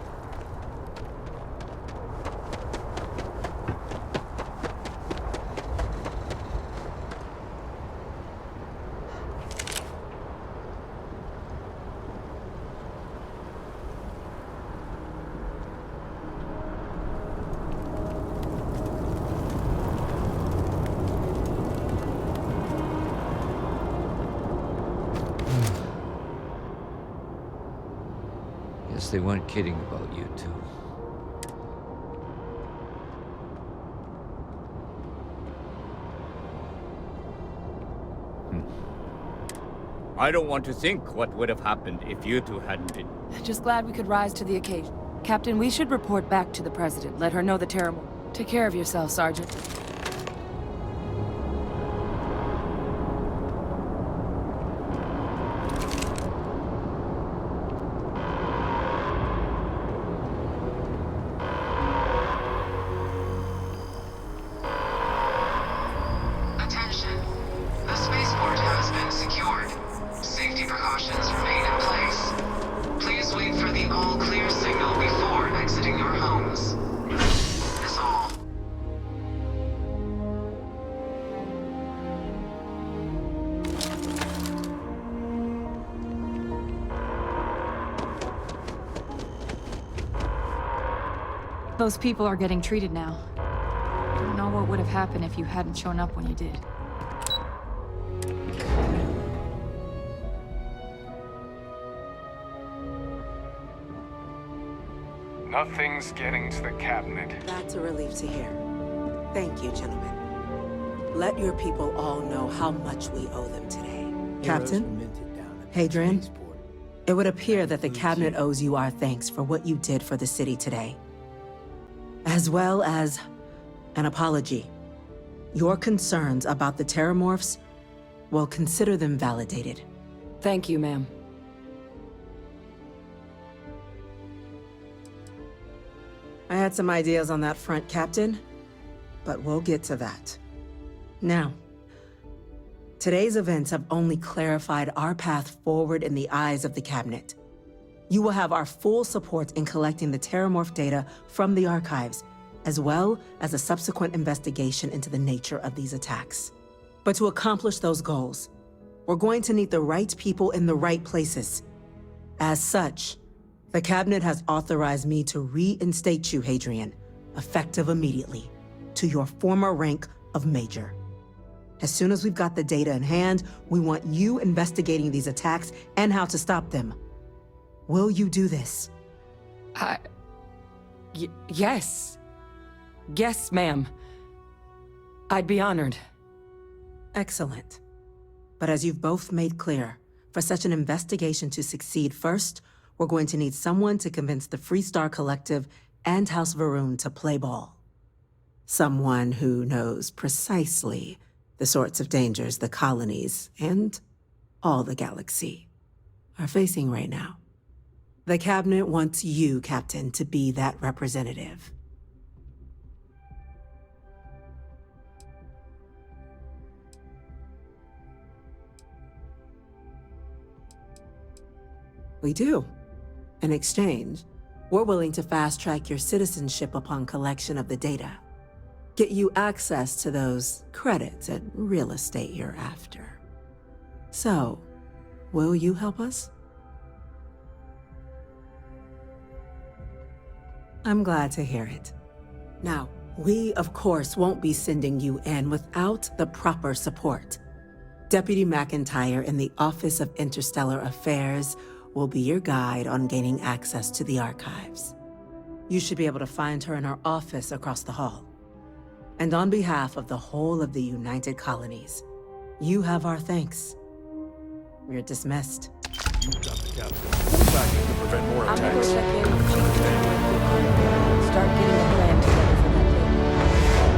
Guess they weren't kidding about you two. I don't want to think what would have happened if you two hadn't been. Just glad we could rise to the occasion. Captain, we should report back to the President. Let her know the terrible. Take care of yourself, Sergeant. Attention. The spaceport has been secured. Safety precautions remain in place. Please wait for the all-clear signal before exiting your homes. Is all. Those people are getting treated now. I don't know what would have happened if you hadn't shown up when you did. Nothing's getting to the cabinet. That's a relief to hear. Thank you, gentlemen. Let your people all know how much we owe them today. Captain, Hadrian, it would appear that the cabinet owes you our thanks for what you did for the city today, as well as an apology. Your concerns about the Terramorphs, well, consider them validated. Thank you, ma'am. I had some ideas on that front, Captain, but we'll get to that. Now, today's events have only clarified our path forward in the eyes of the Cabinet. You will have our full support in collecting the Terramorph data from the archives, as well as a subsequent investigation into the nature of these attacks. But to accomplish those goals, we're going to need the right people in the right places. As such, the Cabinet has authorized me to reinstate you, Hadrian, effective immediately, to your former rank of Major. As soon as we've got the data in hand, we want you investigating these attacks and how to stop them. Will you do this? Yes. Yes, ma'am. I'd be honored. Excellent. But as you've both made clear, for such an investigation to succeed, first, we're going to need someone to convince the Freestar Collective and House Varun to play ball. Someone who knows precisely the sorts of dangers the colonies and all the galaxy are facing right now. The Cabinet wants you, Captain, to be that representative. We do. In exchange, we're willing to fast-track your citizenship upon collection of the data. Get you access to those credits and real estate you're after. So, will you help us? I'm glad to hear it. Now, we, of course, won't be sending you in without the proper support. Deputy McIntyre in the Office of Interstellar Affairs will be your guide on gaining access to the archives. You should be able to find her in her office across the hall. And on behalf of the whole of the United Colonies, you have our thanks. You're dismissed. You got the captain. Pull back in to prevent more I'm gonna attacks. go check in. Start getting a plan together for that day.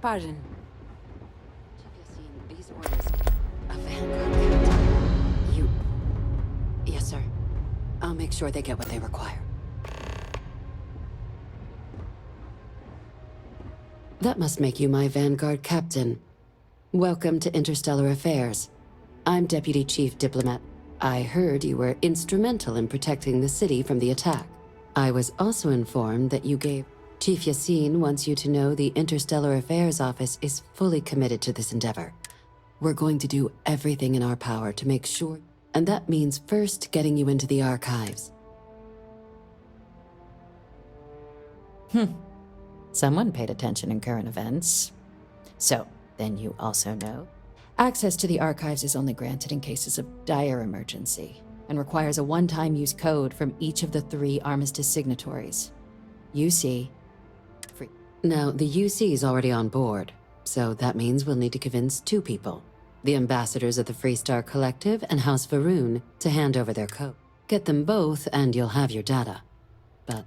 Pardon. Have you seen these orders? A vanguard. You... Yes, sir. I'll make sure they get what they require. That must make you my Vanguard captain. Welcome to Interstellar Affairs. I'm Deputy Chief Diplomat. I heard you were instrumental in protecting the city from the attack. I was also informed that you gave... Chief Yassine wants you to know the Interstellar Affairs Office is fully committed to this endeavor. We're going to do everything in our power to make sure... And that means first getting you into the archives. Someone paid attention in current events. So, then you also know. Access to the archives is only granted in cases of dire emergency, and requires a one-time use code from each of the 3 armistice signatories. UC. Free. Now, the UC is already on board, so that means we'll need to convince 2 people. The ambassadors of the Freestar Collective and House Varun to hand over their code. Get them both and you'll have your data. But...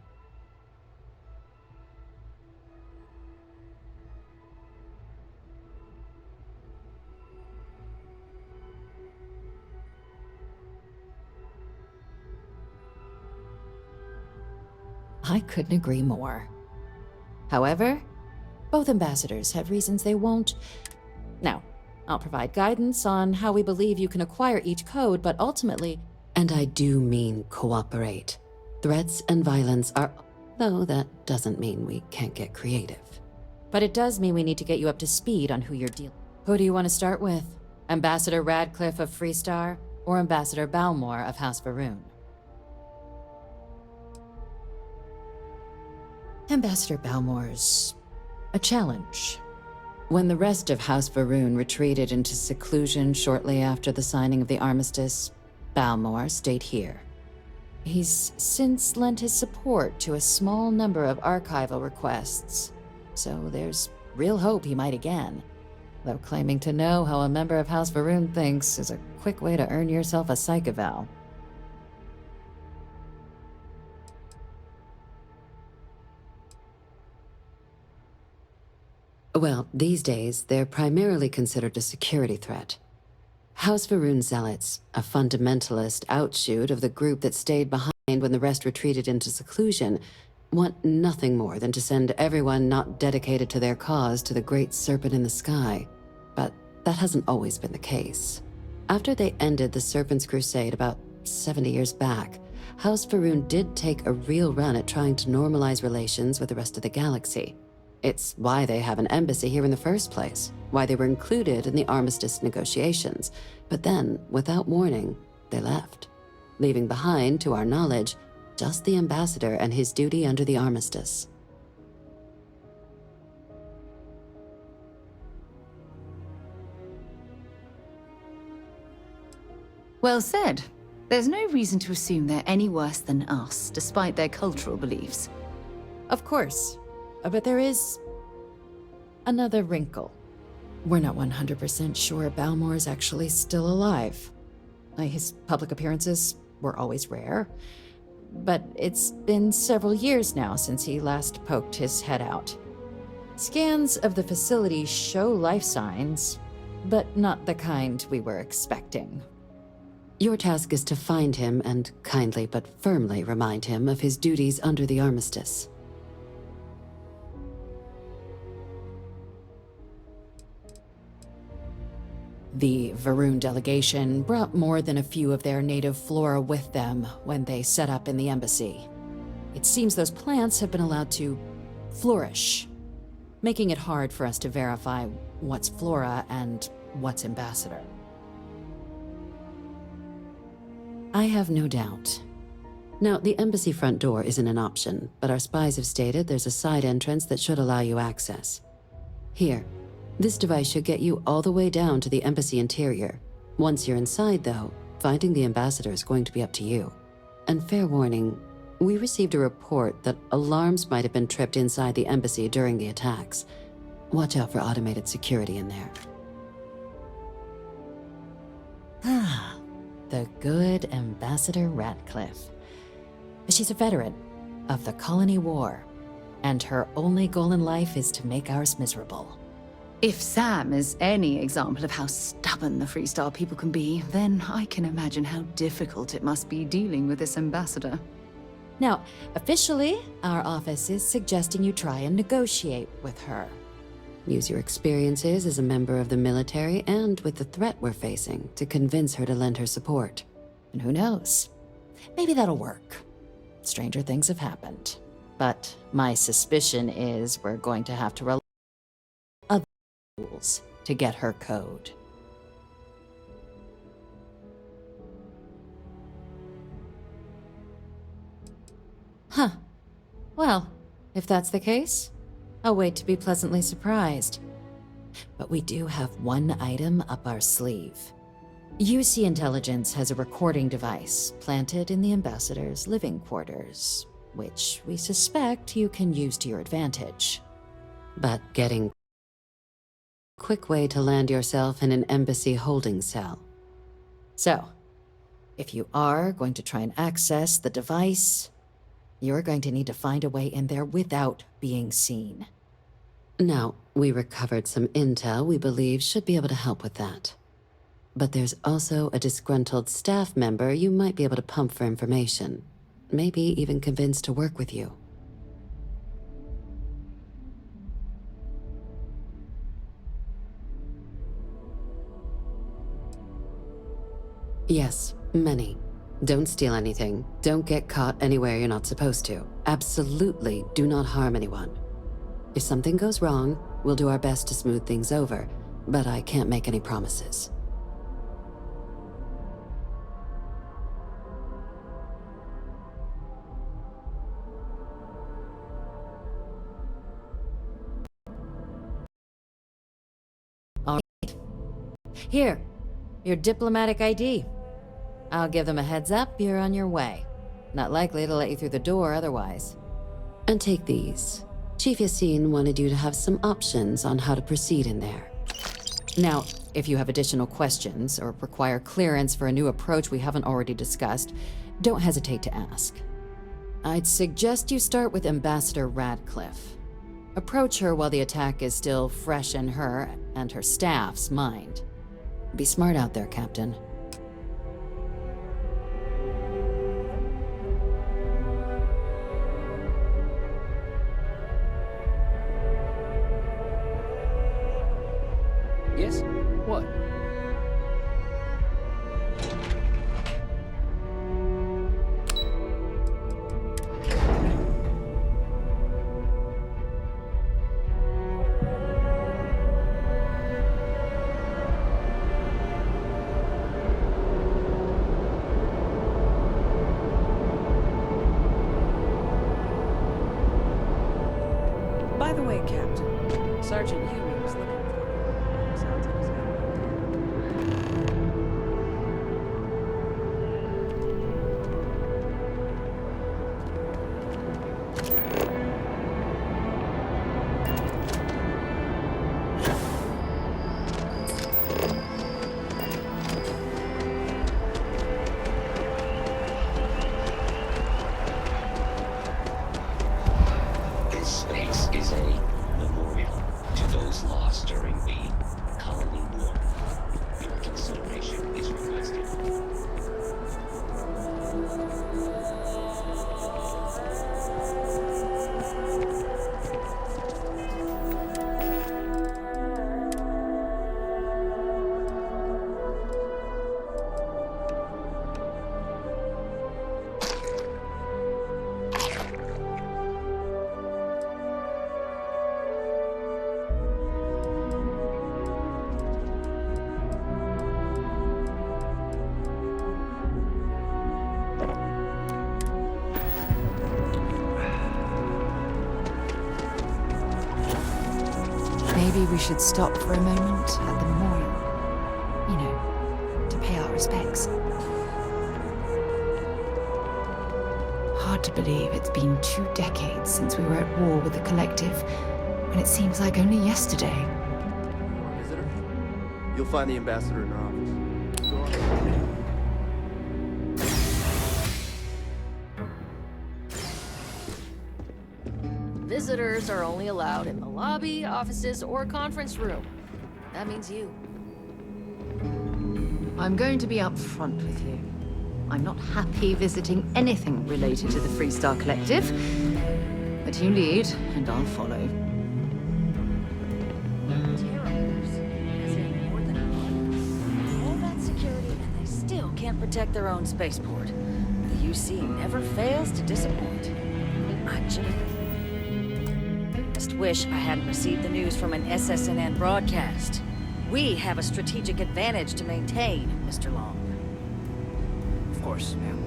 I couldn't agree more. However, both ambassadors have reasons they won't. Now, I'll provide guidance on how we believe you can acquire each code, but ultimately... And I do mean cooperate. Threats and violence are... Though that doesn't mean we can't get creative. But it does mean we need to get you up to speed on who you're dealing with. Who do you want to start with? Ambassador Radcliffe of Freestar, or Ambassador Balmore of House Varun? Ambassador Balmore's a challenge. When the rest of House Varun retreated into seclusion shortly after the signing of the armistice, Balmore stayed here. He's since lent his support to a small number of archival requests, so there's real hope he might again. Though claiming to know how a member of House Varun thinks is a quick way to earn yourself a psych eval. Well, these days, they're primarily considered a security threat. House Varun Zealots, a fundamentalist outshoot of the group that stayed behind when the rest retreated into seclusion, want nothing more than to send everyone not dedicated to their cause to the great serpent in the sky. But that hasn't always been the case. After they ended the Serpent's Crusade about 70 years back, House Varun did take a real run at trying to normalize relations with the rest of the galaxy. It's why they have an embassy here in the first place, why they were included in the armistice negotiations. But then, without warning, they left, leaving behind, to our knowledge, just the ambassador and his duty under the armistice. Well said. There's no reason to assume they're any worse than us, despite their cultural beliefs. Of course. But there is another wrinkle. We're not 100% sure Balmore's actually still alive. His public appearances were always rare, but it's been several years now since he last poked his head out. Scans of the facility show life signs, but not the kind we were expecting. Your task is to find him and kindly but firmly remind him of his duties under the armistice. The Varun delegation brought more than a few of their native flora with them when they set up in the embassy. It seems those plants have been allowed to flourish, making it hard for us to verify what's flora and what's ambassador. I have no doubt. Now, the embassy front door isn't an option, but our spies have stated there's a side entrance that should allow you access. Here, this device should get you all the way down to the embassy interior. Once you're inside, though, finding the ambassador is going to be up to you. And fair warning, we received a report that alarms might have been tripped inside the embassy during the attacks. Watch out for automated security in there. Ah, the good Ambassador Ratcliffe. She's a veteran of the Colony War, and her only goal in life is to make ours miserable. If Sam is any example of how stubborn the Freestar people can be, then I can imagine how difficult it must be dealing with this ambassador. Now, officially, our office is suggesting you try and negotiate with her. Use your experiences as a member of the military and with the threat we're facing to convince her to lend her support. And who knows? Maybe that'll work. Stranger things have happened. But my suspicion is we're going to have to rely on other tools to get her code. Huh. Well, if that's the case, I'll wait to be pleasantly surprised. But we do have one item up our sleeve. UC Intelligence has a recording device planted in the ambassador's living quarters, which we suspect you can use to your advantage. But getting a quick way to land yourself in an embassy holding cell. So, if you are going to try and access the device, you're going to need to find a way in there without being seen. Now, we recovered some intel we believe should be able to help with that. But there's also a disgruntled staff member you might be able to pump for information. Maybe even convince to work with you. Yes, many. Don't steal anything. Don't get caught anywhere you're not supposed to. Absolutely do not harm anyone. If something goes wrong, we'll do our best to smooth things over, but I can't make any promises. All right. Here, your diplomatic ID. I'll give them a heads up, you're on your way. Not likely to let you through the door otherwise. And take these. Chief Yassine wanted you to have some options on how to proceed in there. Now, if you have additional questions or require clearance for a new approach we haven't already discussed, don't hesitate to ask. I'd suggest you start with Ambassador Radcliffe. Approach her while the attack is still fresh in her and her staff's mind. Be smart out there, Captain. Yes? What? By the way, Captain, Sergeant Huey was looking for you. Sounds like he's got This space is a memorial to those lost during the Colony War. Your consideration is requested. Maybe we should stop for a moment at the memorial. You know, to pay our respects. Hard to believe it's been 2 decades since we were at war with the Collective, when it seems like only yesterday. Visitor? You'll find the ambassador in her office. Go on. Visitors are only allowed in the lobby, offices, or conference room. That means you. I'm going to be upfront with you. I'm not happy visiting anything related to the Freestar Collective. But you lead, and I'll follow. All that security, and they still can't protect their own spaceport. The UC never fails to disappoint. I just wish I hadn't received the news from an SSNN broadcast. We have a strategic advantage to maintain, Mr. Long. Of course, ma'am.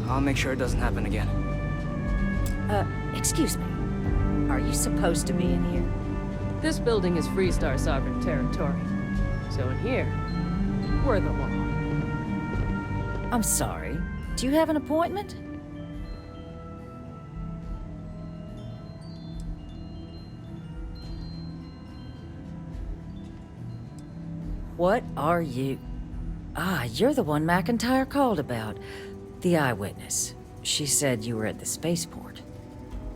I'll make sure it doesn't happen again. Excuse me. Are you supposed to be in here? This building is Freestar sovereign territory. So in here, we're the law. I'm sorry. Do you have an appointment? What are you? Ah, you're the one McIntyre called about. The eyewitness. She said you were at the spaceport.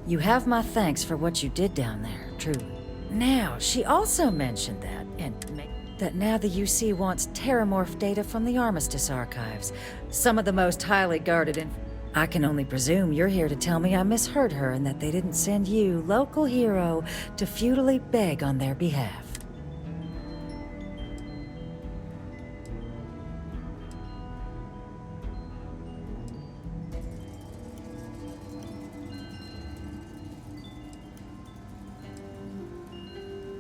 You have my thanks for what you did down there, truly. Now, she also mentioned that now the UC wants terramorph data from the Armistice archives. Some of the most highly guarded I can only presume you're here to tell me I misheard her and that they didn't send you, local hero, to futilely beg on their behalf.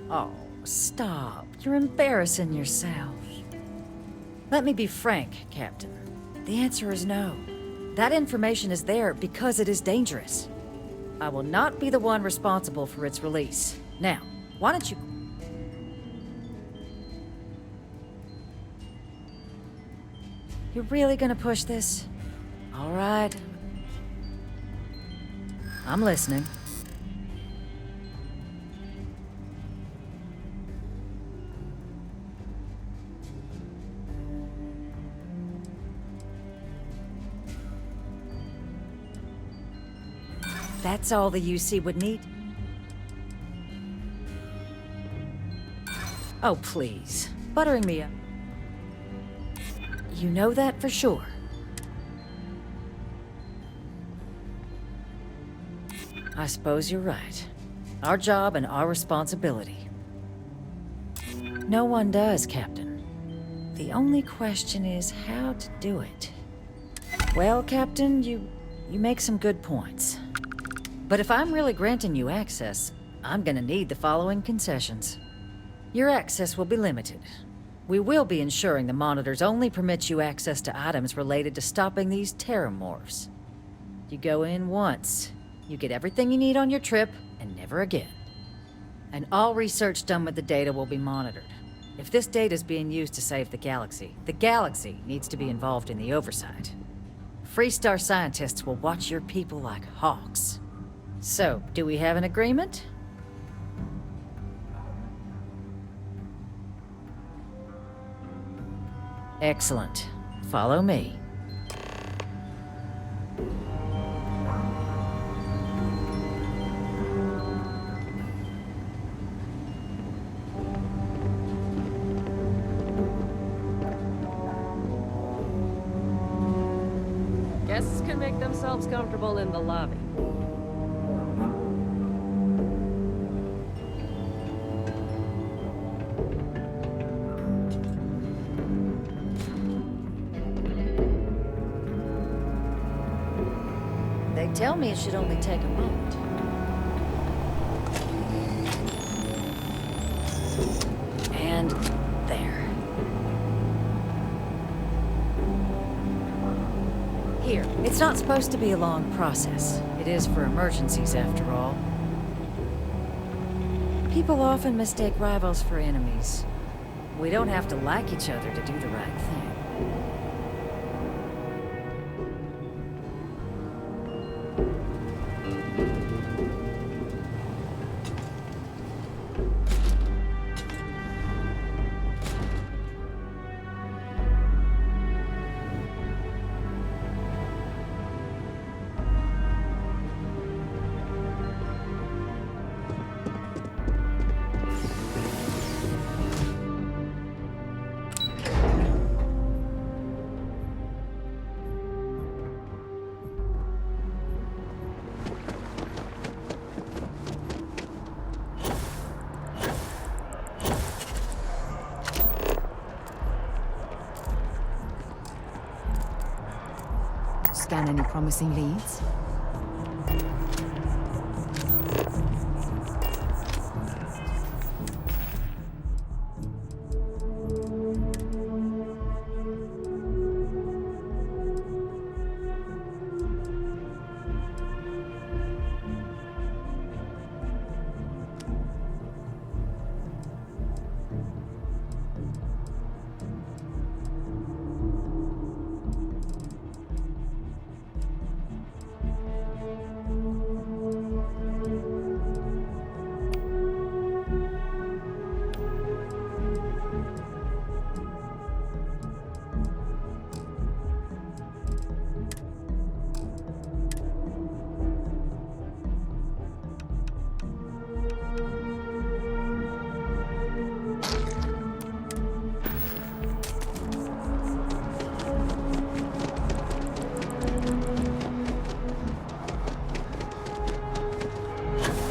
Oh, stop. You're embarrassing yourself. Let me be frank, Captain. The answer is no. That information is there because it is dangerous. I will not be the one responsible for its release. Now, why don't you... You're really gonna push this? All right. I'm listening. That's all the UC would need. Oh, please. Buttering me up. You know that for sure. I suppose you're right. Our job and our responsibility. No one does, Captain. The only question is how to do it. Well, Captain, you make some good points. But if I'm really granting you access, I'm gonna need the following concessions. Your access will be limited. We will be ensuring the monitors only permit you access to items related to stopping these terramorphs. You go in once, you get everything you need on your trip, and never again. And all research done with the data will be monitored. If this data is being used to save the galaxy needs to be involved in the oversight. Freestar scientists will watch your people like hawks. So, do we have an agreement? Excellent. Follow me. Guests can make themselves comfortable in the lobby. They tell me it should only take a moment. And there. Here, it's not supposed to be a long process. It is for emergencies, after all. People often mistake rivals for enemies. We don't have to like each other to do the right thing. Scan any promising leads?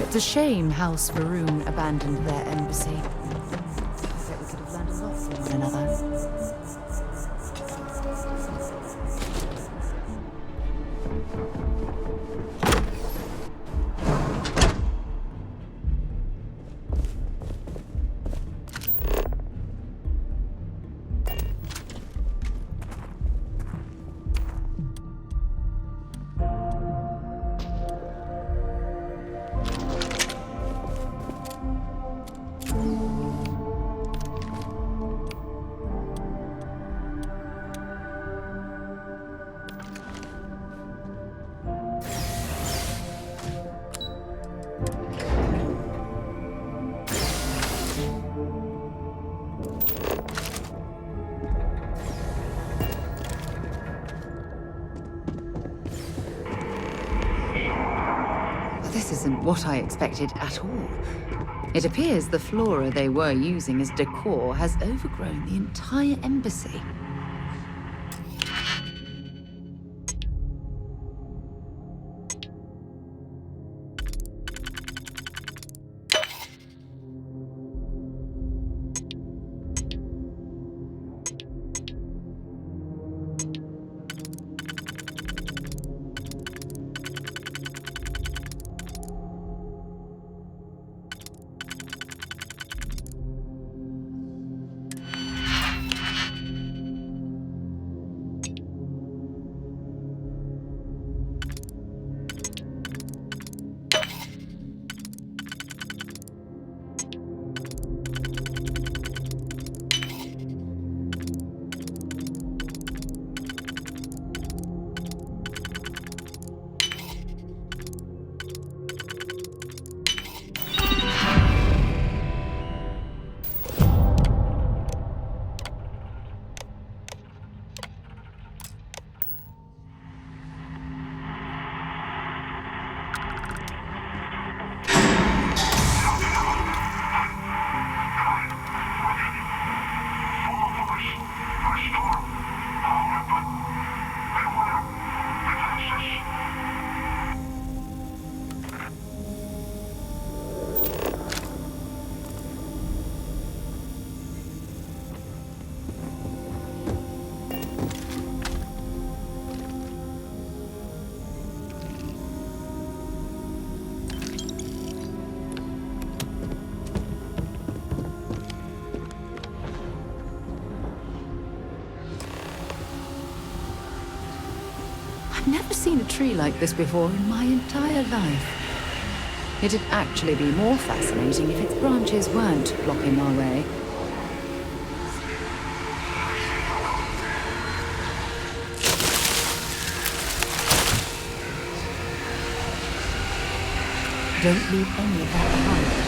It's a shame House Varun abandoned their embassy. I bet we could have learned a lot from one another. This isn't what I expected at all. It appears the flora they were using as decor has overgrown the entire embassy. I've never seen a tree like this before in my entire life. It'd actually be more fascinating if its branches weren't blocking our way. Don't leave any of that behind.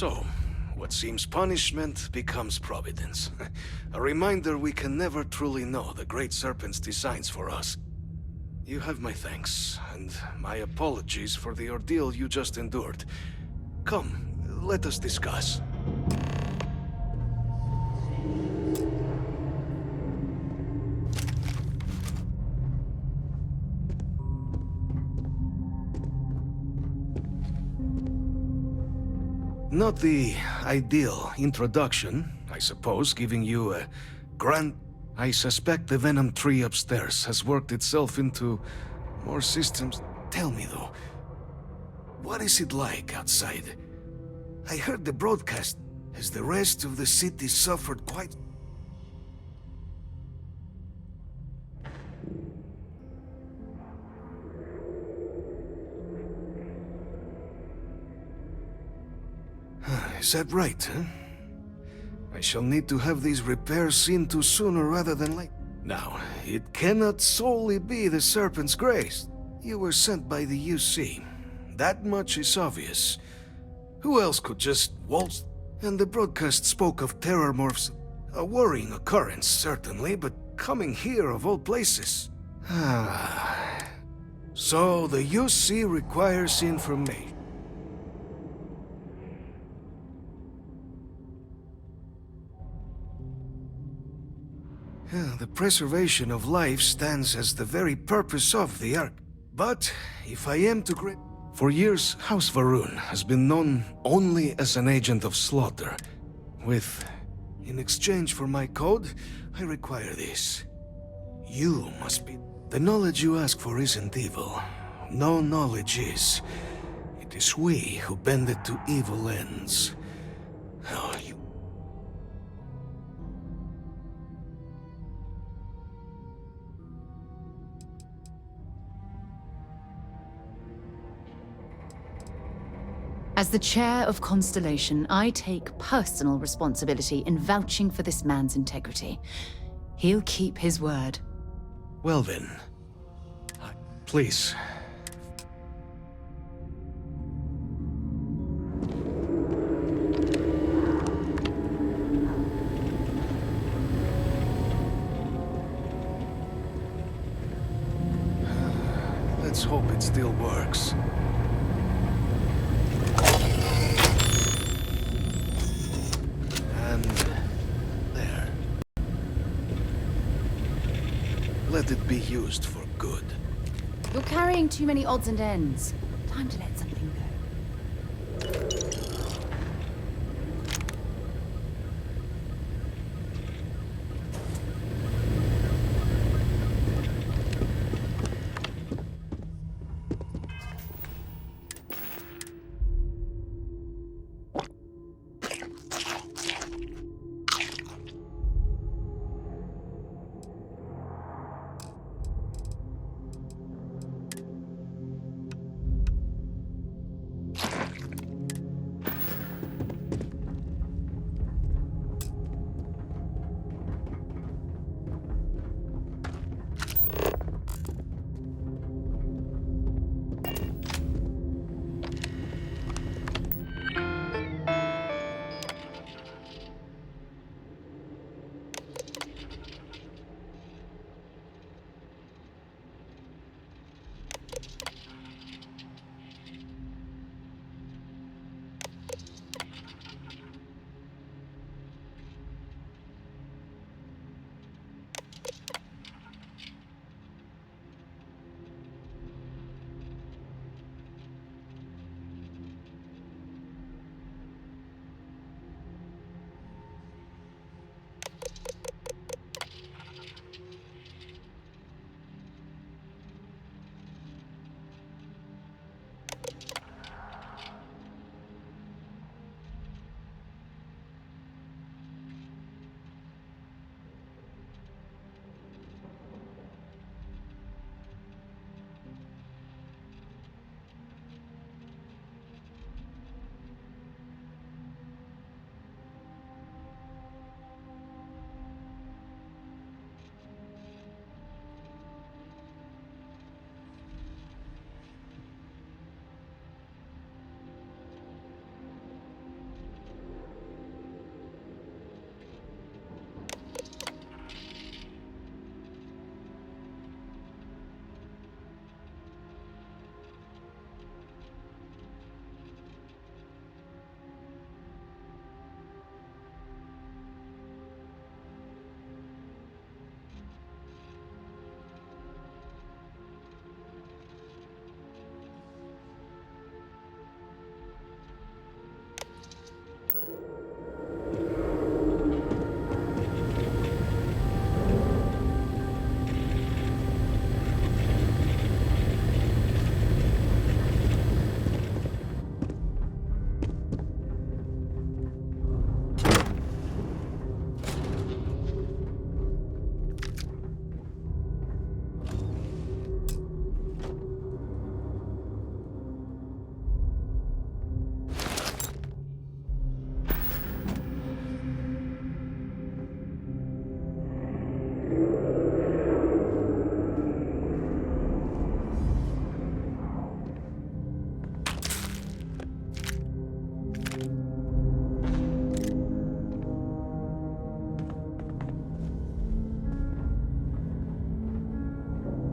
So, what seems punishment becomes providence. A reminder we can never truly know the Great Serpent's designs for us. You have my thanks, and my apologies for the ordeal you just endured. Come, let us discuss. Not the ideal introduction, I suppose, giving you a grand... I suspect the Venom tree upstairs has worked itself into more systems. Tell me, though, what is it like outside? I heard the broadcast. Has the rest of the city suffered quite... Is that right, huh? I shall need to have these repairs seen to sooner rather than later. Now, it cannot solely be the Serpent's grace. You were sent by the UC. That much is obvious. Who else could just waltz? And the broadcast spoke of terror morphs. A worrying occurrence, certainly, but coming here of all places. So the UC requires information. The preservation of life stands as the very purpose of the Ark. But, if I am to grant... For years, House Varun has been known only as an agent of slaughter. In exchange for my code, I require this. You must be... The knowledge you ask for isn't evil. No knowledge is. It is we who bend it to evil ends. Oh, you... As the chair of Constellation, I take personal responsibility in vouching for this man's integrity. He'll keep his word. Well then, please. Let's hope it still works. And there. Let it be used for good. You're carrying too many odds and ends. Time to let something go.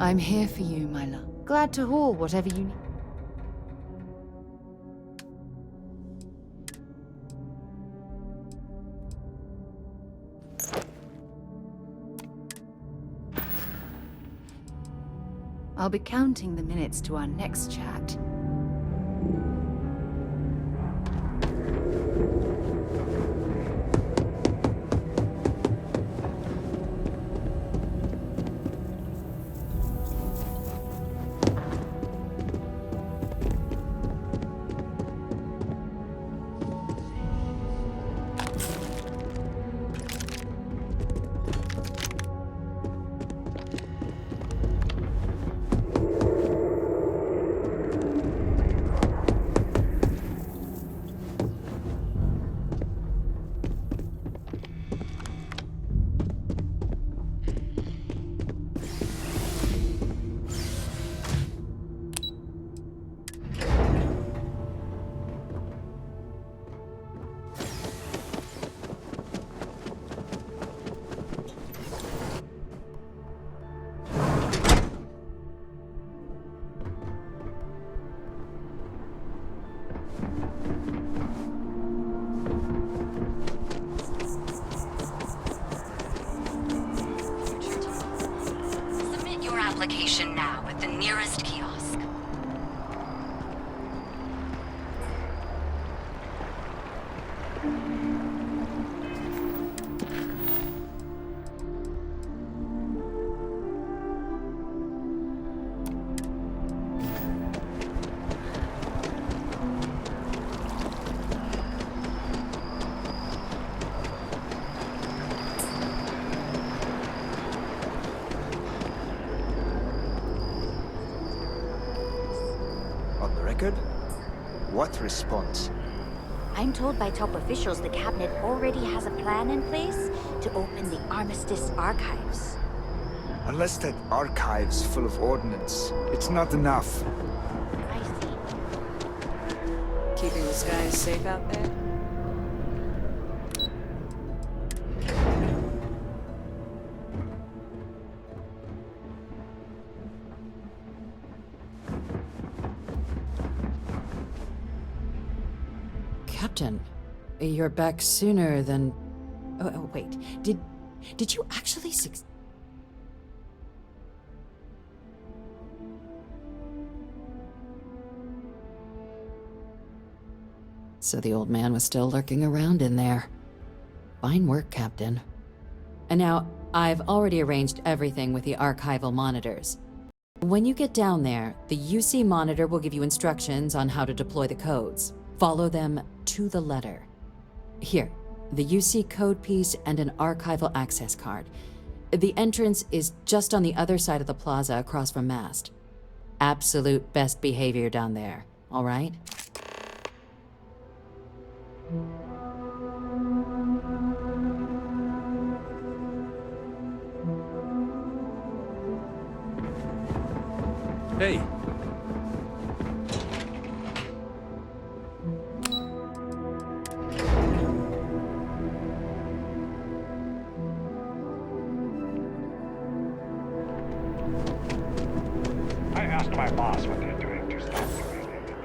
I'm here for you, my love. Glad to haul whatever you need. I'll be counting the minutes to our next chat. Application now at the nearest kiosk. What response? I'm told by top officials the cabinet already has a plan in place to open the Armistice archives. Unless that archive's full of ordnance, it's not enough. I see. Keeping the skies safe out there? Captain, you're back sooner than... Oh, wait. Did you actually So the old man was still lurking around in there. Fine work, Captain. And now, I've already arranged everything with the archival monitors. When you get down there, the UC monitor will give you instructions on how to deploy the codes. Follow them to the letter. Here, the UC code piece and an archival access card. The entrance is just on the other side of the plaza across from Mast. Absolute best behavior down there, all right? Hey. I asked my boss what they're doing to stop doing anything.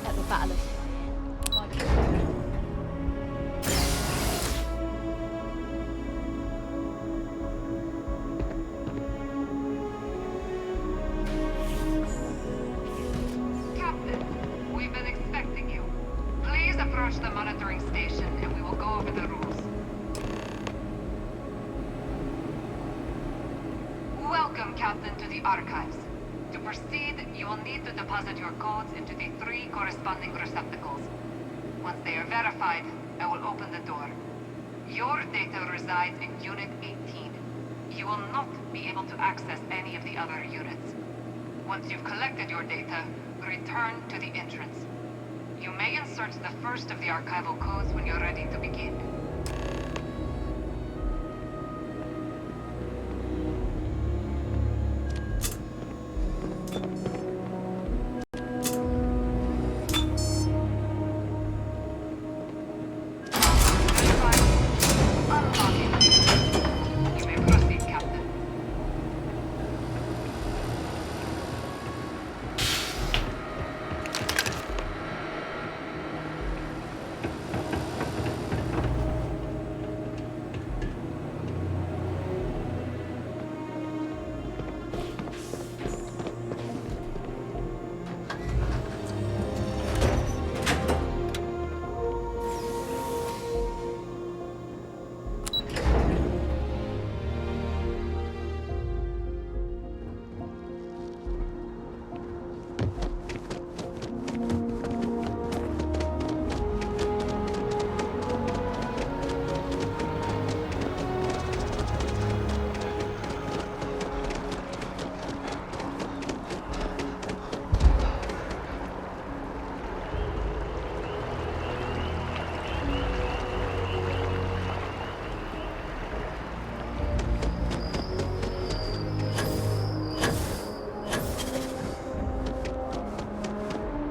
At the Battle of... Captain, we've been expecting you. Please approach the monitoring station and we will go over the rules. Welcome, Captain, to the archives. To proceed, you will need to deposit your codes into the 3 corresponding receptacles. Once they are verified, I will open the door. Your data resides in Unit 18. You will not be able to access any of the other units. Once you've collected your data, return to the entrance. You may insert the first of the archival codes when you're ready to begin. You may proceed, Captain.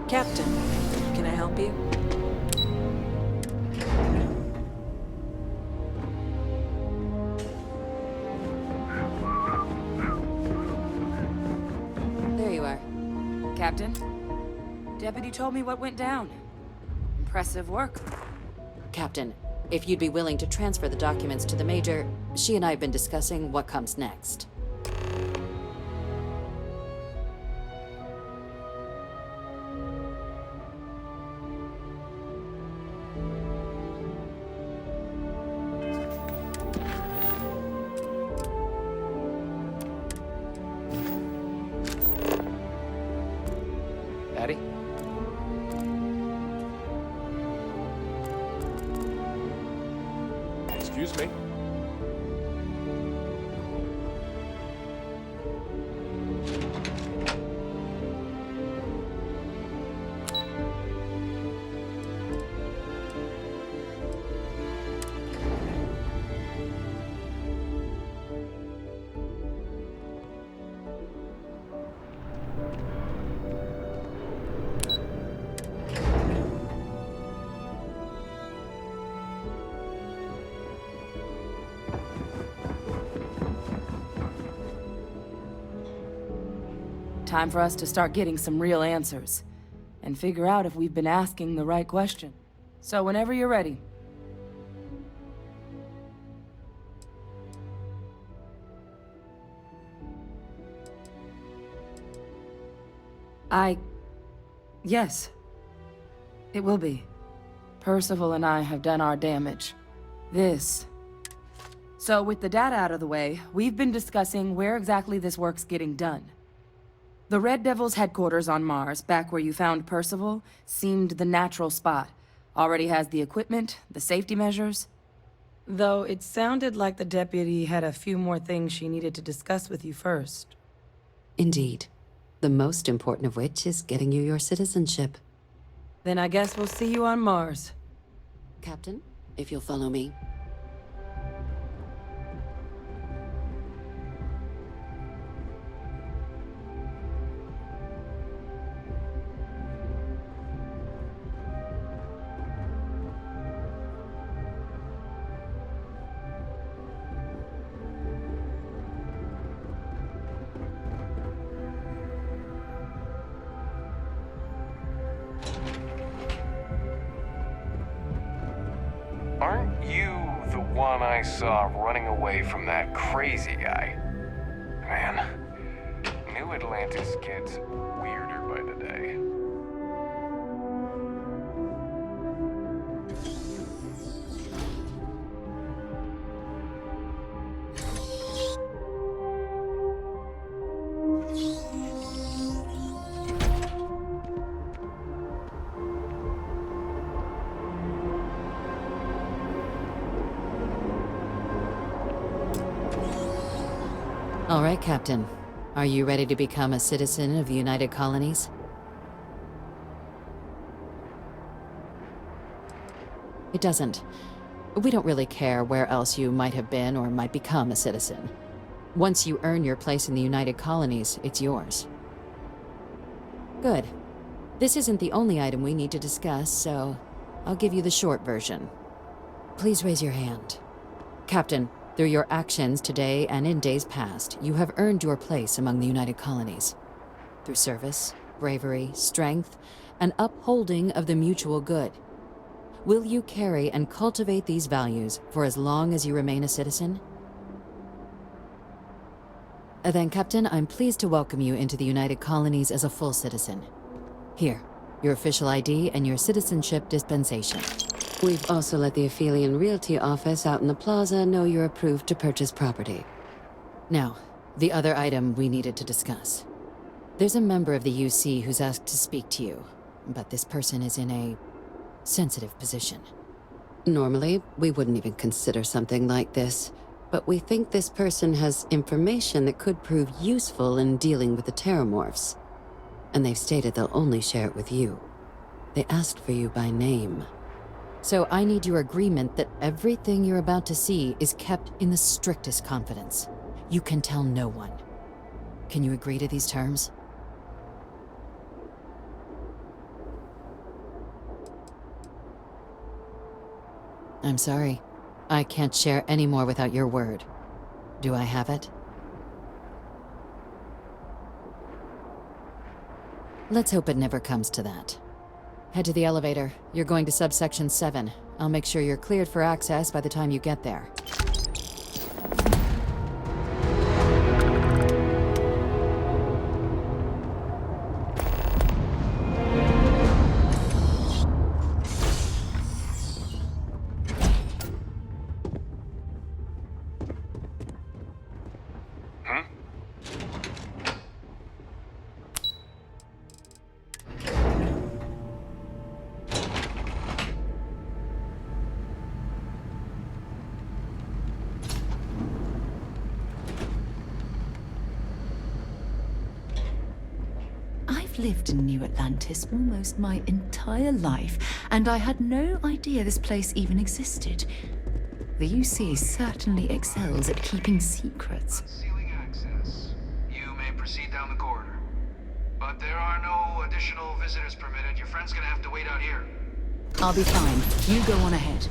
Captain, can I help you? There you are. Captain, Deputy told me what went down. Impressive work. Captain, if you'd be willing to transfer the documents to the Major, she and I have been discussing what comes next. Daddy? Excuse me. Time for us to start getting some real answers. And figure out if we've been asking the right question. So whenever you're ready. Yes. It will be. Percival and I have done our damage. So with the data out of the way, we've been discussing where exactly this work's getting done. The Red Devil's headquarters on Mars, back where you found Percival, seemed the natural spot. Already has the equipment, the safety measures. Though it sounded like the deputy had a few more things she needed to discuss with you first. Indeed. The most important of which is getting you your citizenship. Then I guess we'll see you on Mars. Captain, if you'll follow me. Aren't you the one I saw running away from that crazy guy? Man, New Atlantis gets weirder by the day. All right, Captain. Are you ready to become a citizen of the United Colonies? It doesn't. We don't really care where else you might have been or might become a citizen. Once you earn your place in the United Colonies, it's yours. Good. This isn't the only item we need to discuss, so I'll give you the short version. Please raise your hand. Captain, through your actions today and in days past, you have earned your place among the United Colonies. Through service, bravery, strength, and upholding of the mutual good. Will you carry and cultivate these values for as long as you remain a citizen? Then, Captain, I'm pleased to welcome you into the United Colonies as a full citizen. Here, your official ID and your citizenship dispensation. We've also let the Aphelion Realty office out in the plaza know you're approved to purchase property. Now, the other item we needed to discuss. There's a member of the UC who's asked to speak to you, but this person is in a sensitive position. Normally, we wouldn't even consider something like this, but we think this person has information that could prove useful in dealing with the Terramorphs. And they've stated they'll only share it with you. They asked for you by name. So I need your agreement that everything you're about to see is kept in the strictest confidence. You can tell no one. Can you agree to these terms? I'm sorry. I can't share any more without your word. Do I have it? Let's hope it never comes to that. Head to the elevator. You're going to subsection 7. I'll make sure you're cleared for access by the time you get there. Lived in New Atlantis almost my entire life, and I had no idea this place even existed. The UC certainly excels at keeping secrets. Unsealing access. You may proceed down the corridor. But there are no additional visitors permitted. Your friend's gonna have to wait out here. I'll be fine. You go on ahead.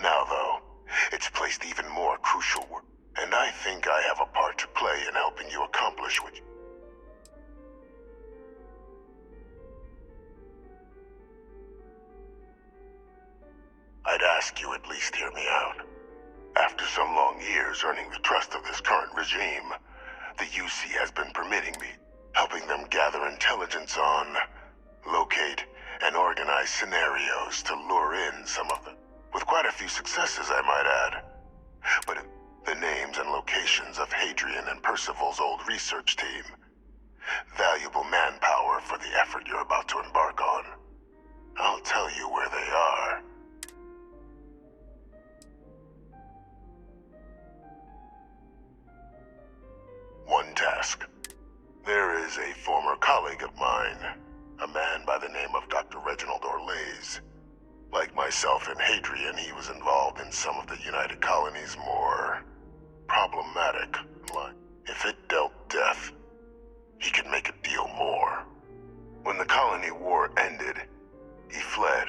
Now, though, it's placed even more crucial work. And I think I have a part to play in helping you accomplish what you... I'd ask you at least hear me out. After some long years earning the trust of this current regime, the UC has been permitting me, helping them gather intelligence on, locate, and organize scenarios to lure in some of them. With quite a few successes, I might add. But the names and locations of Hadrian and Percival's old research team. Valuable manpower for the effort you're about to embark on. I'll tell you where they are. One task. There is a former colleague of mine, a man by the name of Dr. Reginald Orlaise. Like myself and Hadrian, he was involved in some of the United Colony's more problematic line. If it dealt death, he could make a deal more. When the colony war ended, he fled,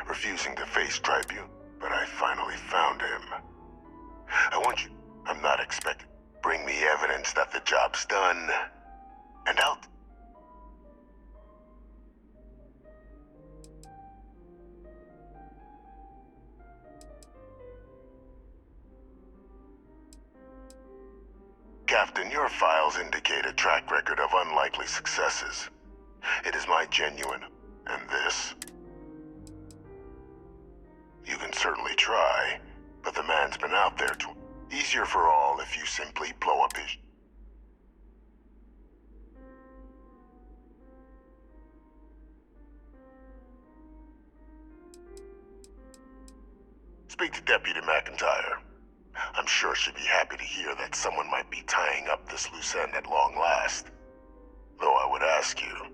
refusing to face tribunal, but I finally found him. I want you, I'm not expecting, bring me evidence that the job's done, and I'll... Captain, your files indicate a track record of unlikely successes. It is my genuine, and this? You can certainly try, but the man's been out there to... Easier for all if you simply blow up his... Speak to Deputy McIntyre. I'm sure she'd be happy to hear that someone might be tying up this loose end at long last. Though I would ask you,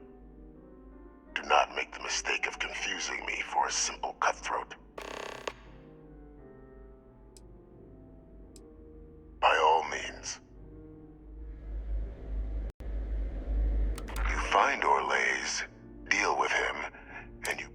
do not make the mistake of confusing me for a simple cutthroat. By all means. You find Orlaise, deal with him, and you...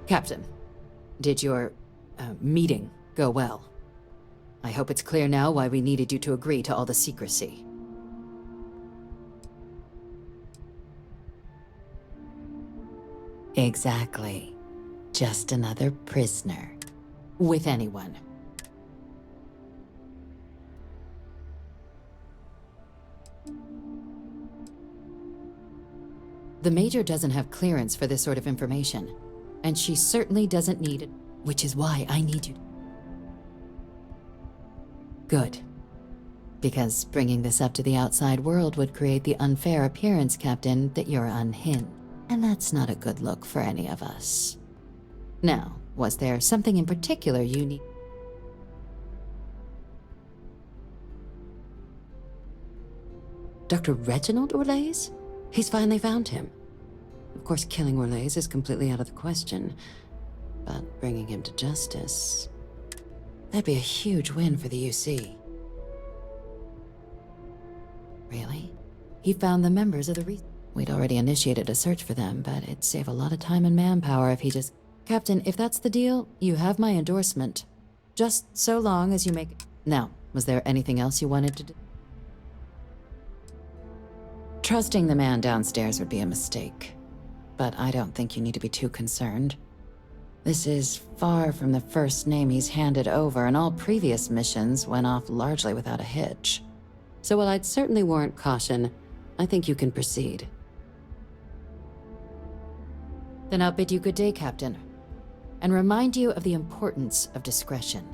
Captain, did your meeting go well? I hope it's clear now why we needed you to agree to all the secrecy. Exactly. Just another prisoner. With anyone. The Major doesn't have clearance for this sort of information. And she certainly doesn't need it, which is why I need you. Good. Because bringing this up to the outside world would create the unfair appearance, Captain, that you're unhinged. And that's not a good look for any of us. Now, was there something in particular you need? Dr. Reginald Orlaise? He's finally found him. Of course, killing Orlaise is completely out of the question, but bringing him to justice... That'd be a huge win for the UC. Really? He found the members of the We'd already initiated a search for them, but it'd save a lot of time and manpower if he just... Captain, if that's the deal, you have my endorsement. Just so long as you make it... Now, was there anything else you wanted to do? Trusting the man downstairs would be a mistake. But I don't think you need to be too concerned. This is far from the first name he's handed over, and all previous missions went off largely without a hitch. So while I'd certainly warrant caution, I think you can proceed. Then I'll bid you good day, Captain, and remind you of the importance of discretion.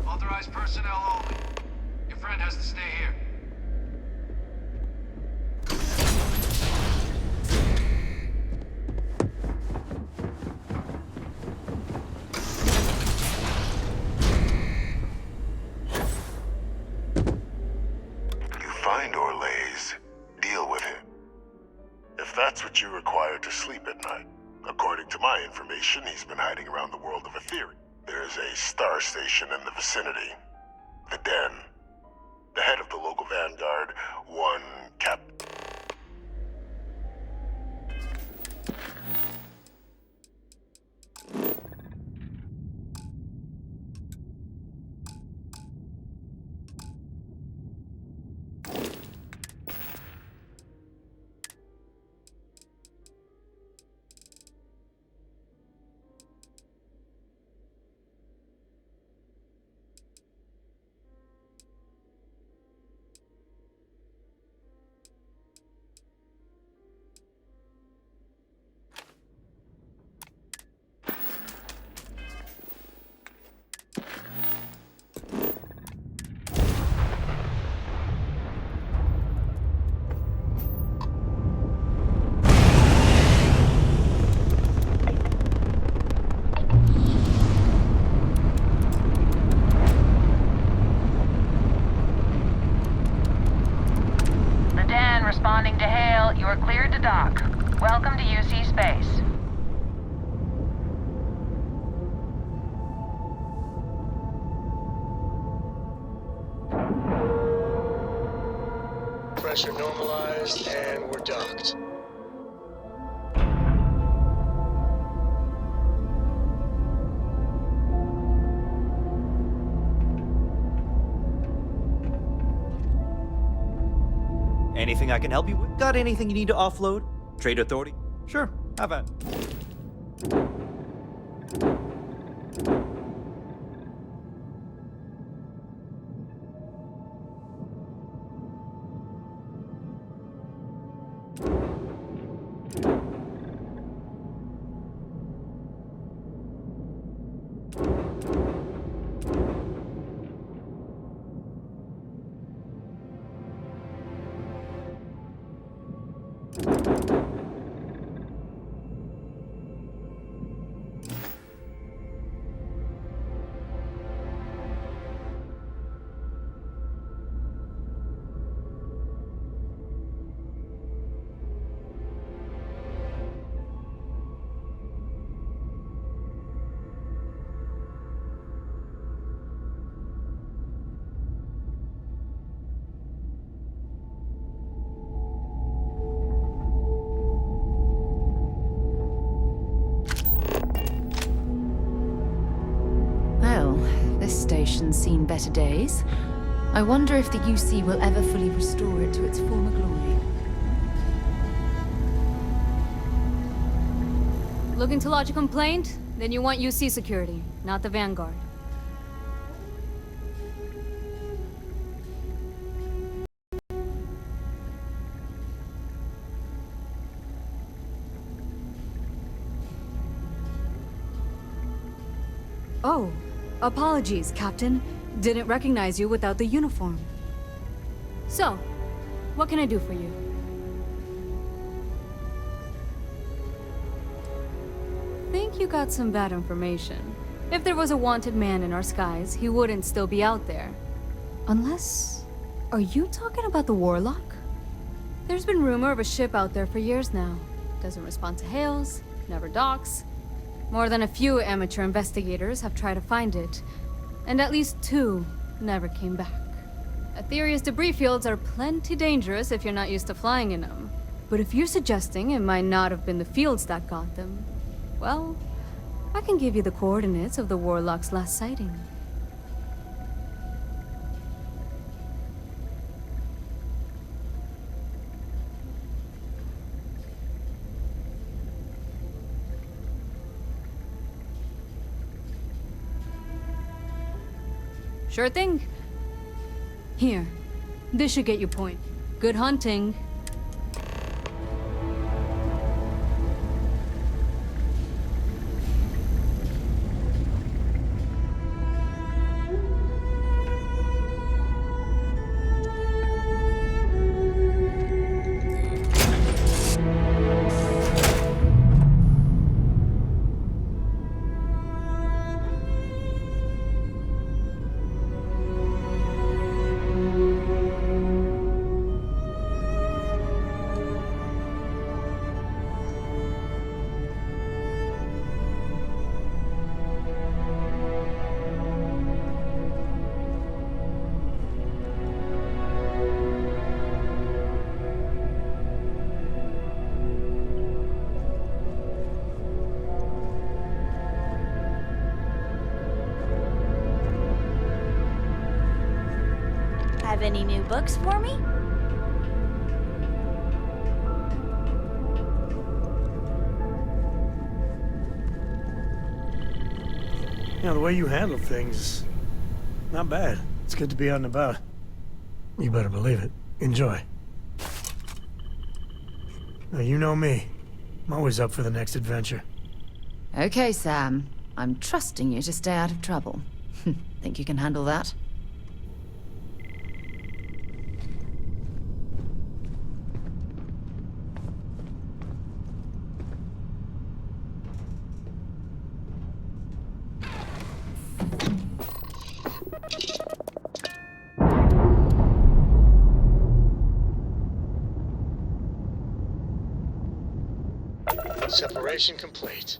Authorized personnel only. Your friend has to stay here. You find Orlays, deal with him. If that's what you require to sleep at night. According to my information, he's been hiding around the world of Ethereum. There's a star station in the vicinity. The Den. The head of the local vanguard, one Cap... Responding to hail, you are cleared to dock. Welcome to UC Space. Pressure normalized, and we're docked. Anything I can help you with? Got anything you need to offload? Trade Authority? Sure, have at it. This station's seen better days. I wonder if the UC will ever fully restore it to its former glory. Looking to lodge a complaint? Then you want UC security, not the Vanguard. Oh, apologies, Captain. Didn't recognize you without the uniform. So, what can I do for you? Think you got some bad information. If there was a wanted man in our skies, he wouldn't still be out there. Unless... Are you talking about the Warlock? There's been rumor of a ship out there for years now. Doesn't respond to hails, never docks. More than a few amateur investigators have tried to find it, and at least 2 never came back. Aetherius debris fields are plenty dangerous if you're not used to flying in them. But if you're suggesting it might not have been the fields that got them, well, I can give you the coordinates of the Warlock's last sighting. Sure thing. Here, this should get you point. Good hunting. Have any new books for me? You know, the way you handle things, not bad. It's good to be out and about. You better believe it. Enjoy. Now, you know me. I'm always up for the next adventure. Okay, Sam. I'm trusting you to stay out of trouble. Think you can handle that? Separation complete.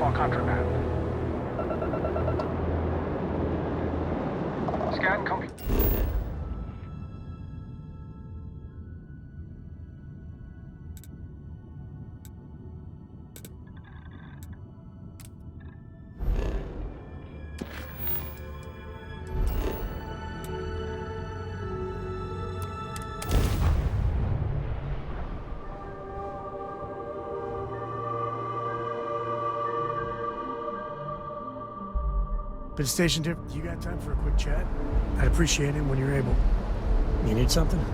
more contraband. Scan complete. Been stationed here. You got time for a quick chat? I'd appreciate it when you're able. You need something?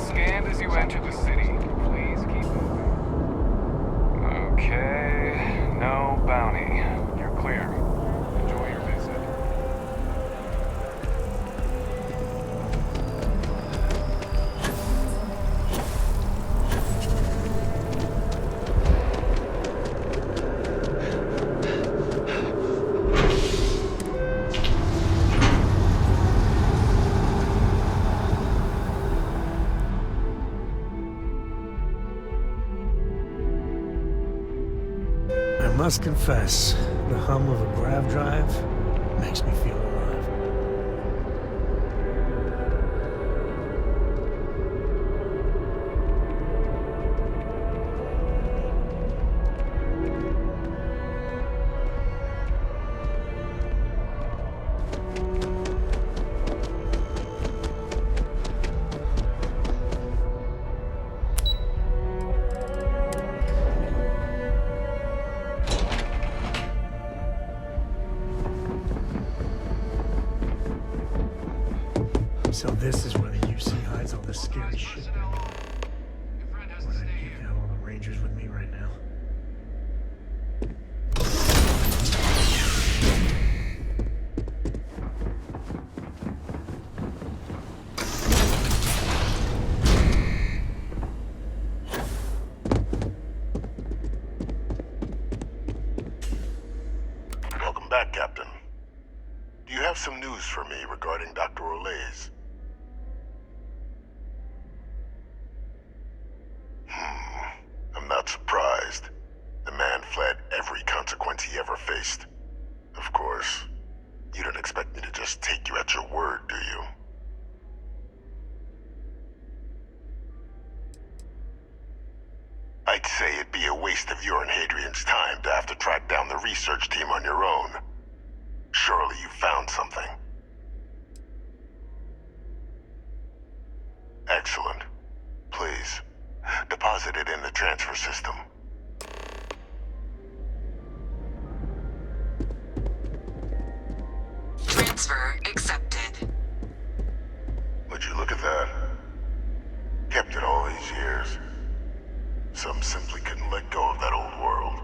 Scanned as you enter the city. Please keep moving. Okay, no bounty. You're clear. Enjoy your visit. I must confess, the hum of a grav drive makes me feel alive. So this is where the UC hides all this scary shit. What I need to have all the Rangers with me right now. Welcome back, Captain. Do you have some news for me regarding Dr. Olays? I'm not surprised. The man fled every consequence he ever faced. Of course, you don't expect me to just take you at your word, do you? I'd say it'd be a waste of your and Hadrian's time to have to track down the research team on your own. Surely you found something. Excellent. Please, deposit it in the transfer system. Transfer accepted. Would you look at that? Kept it all these years. Some simply couldn't let go of that old world.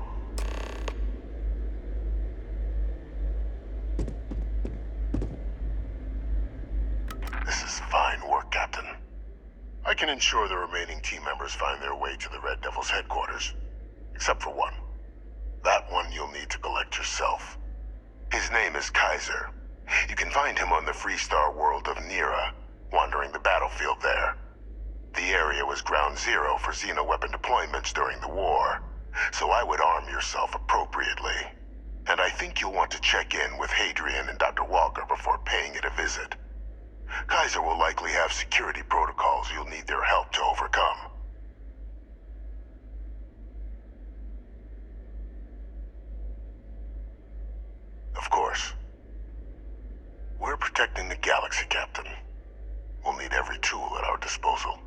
This is fine work, Captain. I can ensure the remaining team members find their way to the Red Devil's headquarters. Except for one. That one you'll need to collect yourself. His name is Kaiser. You can find him on the Freestar world of Nira, wandering the battlefield there. The area was ground zero for xeno-weapon deployments during the war, so I would arm yourself appropriately. And I think you'll want to check in with Hadrian and Dr. Walker before paying it a visit. Kaiser will likely have security protocols you'll need their help to overcome. Of course. We're protecting the galaxy, Captain. We'll need every tool at our disposal.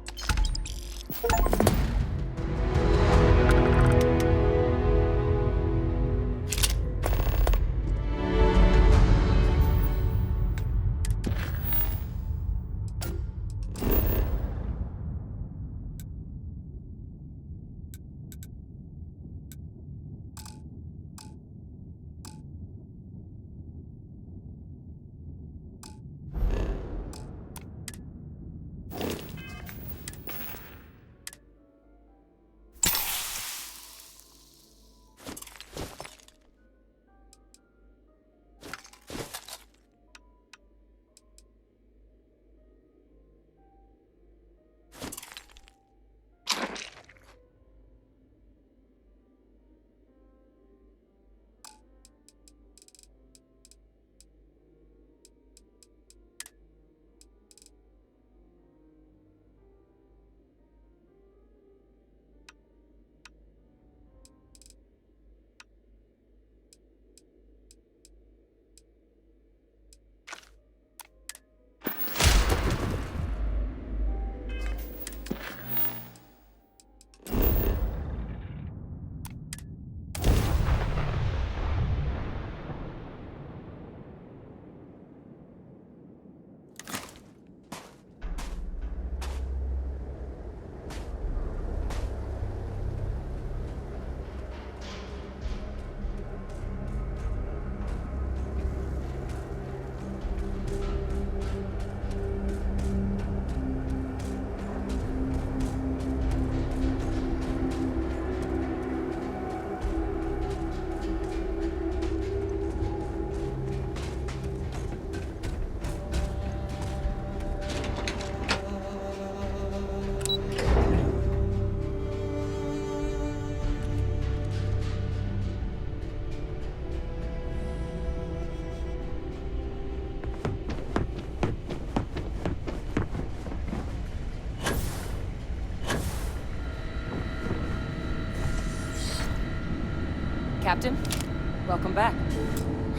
Captain, welcome back.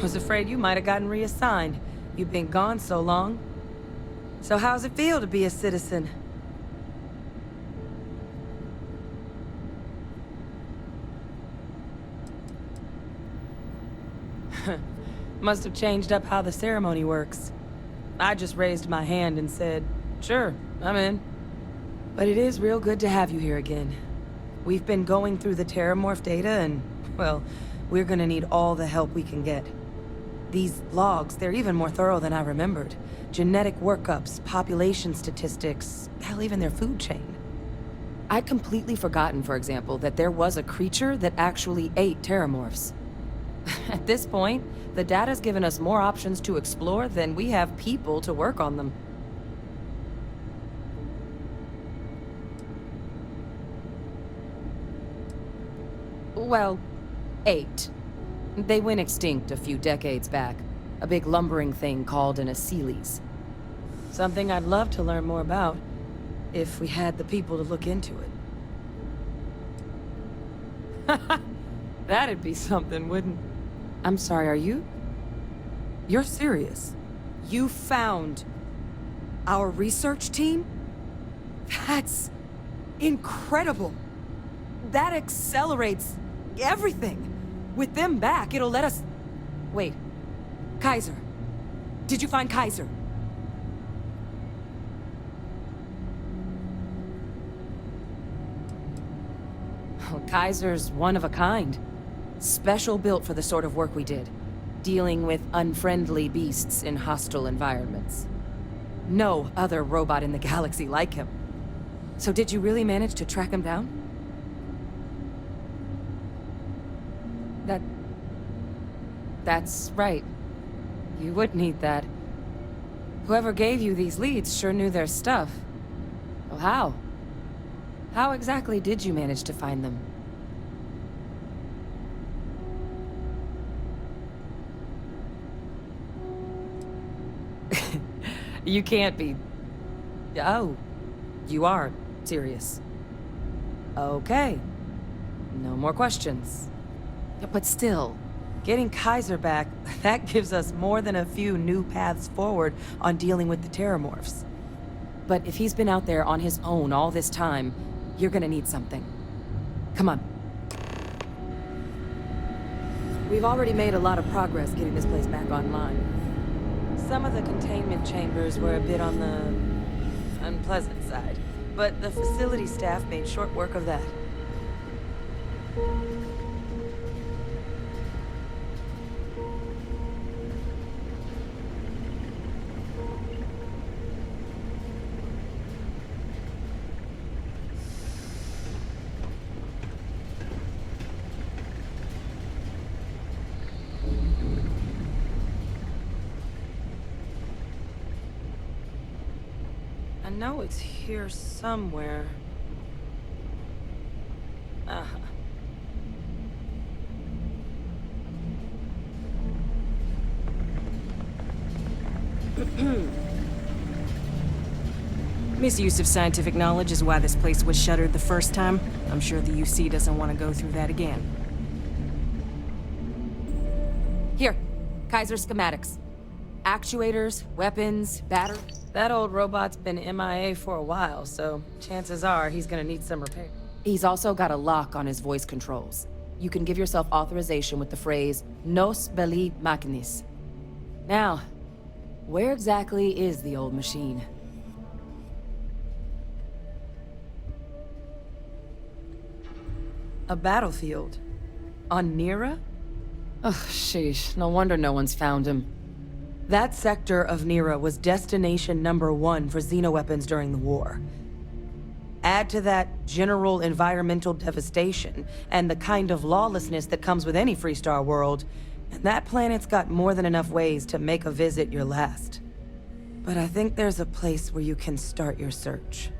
Was afraid you might have gotten reassigned. You've been gone so long. So how's it feel to be a citizen? Must have changed up how the ceremony works. I just raised my hand and said, sure, I'm in. But it is real good to have you here again. We've been going through the Terramorph data and, well, we're gonna need all the help we can get. These logs, they're even more thorough than I remembered. Genetic workups, population statistics, hell, even their food chain. I'd completely forgotten, for example, that there was a creature that actually ate Terramorphs. At this point, the data's given us more options to explore than we have people to work on them. Well, 8. They went extinct a few decades back. A big lumbering thing called an Aceles. Something I'd love to learn more about, if we had the people to look into it. That'd be something, wouldn't... I'm sorry, are you? You're serious? You found our research team? That's incredible. That accelerates everything. With them back, it'll let us... Wait. Kaiser. Did you find Kaiser? Well, Kaiser's one of a kind. Special built for the sort of work we did. Dealing with unfriendly beasts in hostile environments. No other robot in the galaxy like him. So did you really manage to track him down? That's right. You would need that. Whoever gave you these leads sure knew their stuff. Well, how? How exactly did you manage to find them? You can't be... Oh, you are serious. Okay. No more questions. But still, getting Kaiser back, that gives us more than a few new paths forward on dealing with the Terramorphs. But if he's been out there on his own all this time, you're gonna need something. Come on. We've already made a lot of progress getting this place back online. Some of the containment chambers were a bit on the unpleasant side, but the facility staff made short work of that. I know it's here somewhere. Uh-huh. Misuse of scientific knowledge is why this place was shuttered the first time. I'm sure the UC doesn't want to go through that again. Here, Kaiser schematics. Actuators, weapons, batteries. That old robot's been MIA for a while, so chances are he's gonna need some repair. He's also got a lock on his voice controls. You can give yourself authorization with the phrase, Nos belli machinis. Now, where exactly is the old machine? A battlefield. On Nira? Ugh, sheesh. No wonder no one's found him. That sector of Nira was destination #1 for xenoweapons during the war. Add to that general environmental devastation and the kind of lawlessness that comes with any Freestar world, and that planet's got more than enough ways to make a visit your last. But I think there's a place where you can start your search.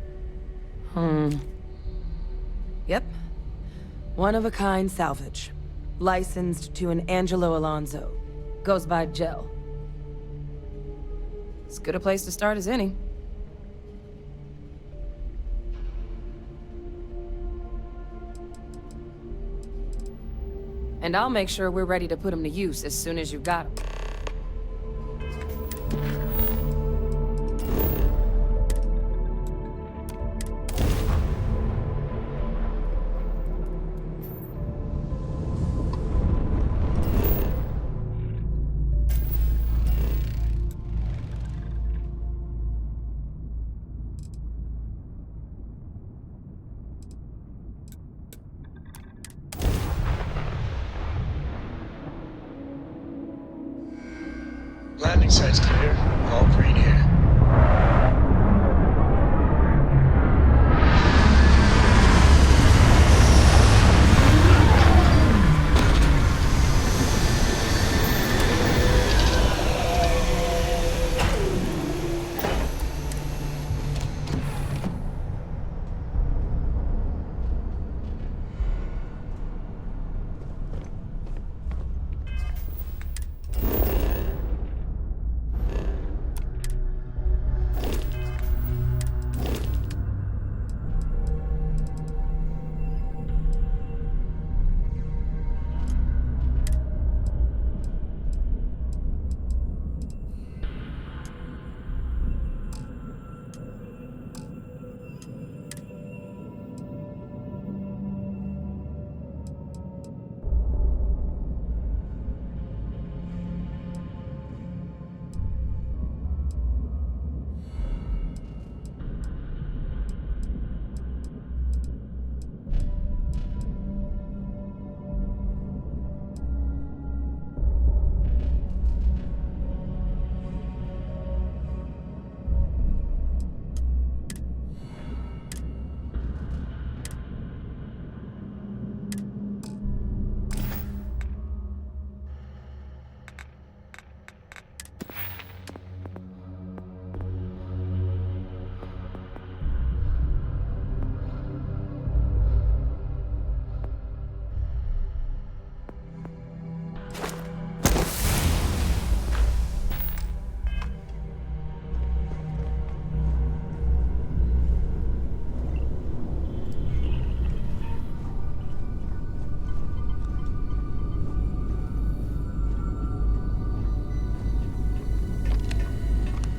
Yep. One-of-a-kind salvage. Licensed to an Angelo Alonso. Goes by Gel. As good a place to start as any. And I'll make sure we're ready to put them to use as soon as you've got them. Landing site's clear. All green here.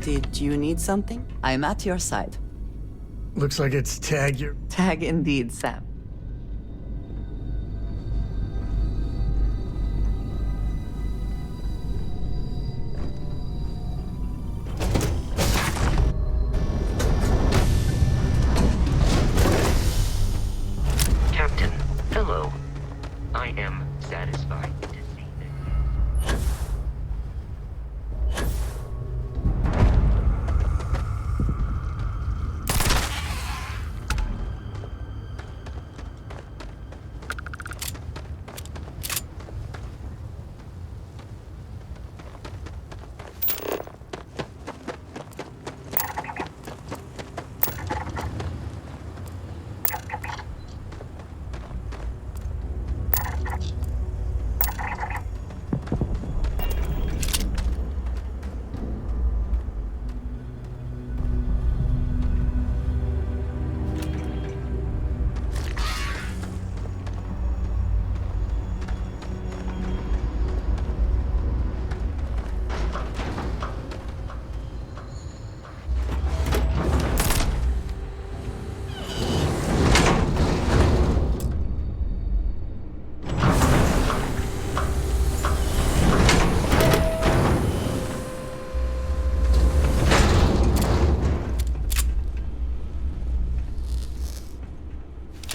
Did you need something? I'm at your side. Looks like it's tag your... Tag indeed, Sam. Captain, hello. I am satisfied to see that.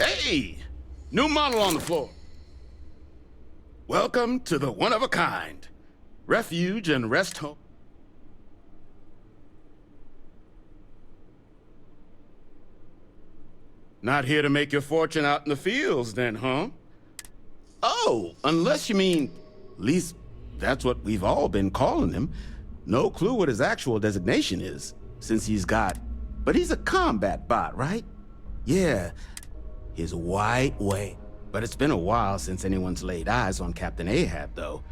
Hey! New model on the floor. Welcome to the one-of-a-kind. Refuge and rest home. Not here to make your fortune out in the fields, then, huh? Oh, unless you mean... At least, that's what we've all been calling him. No clue what his actual designation is, since he's got... But he's a combat bot, right? Yeah, his white way. But it's been a while since anyone's laid eyes on Captain Ahab, though.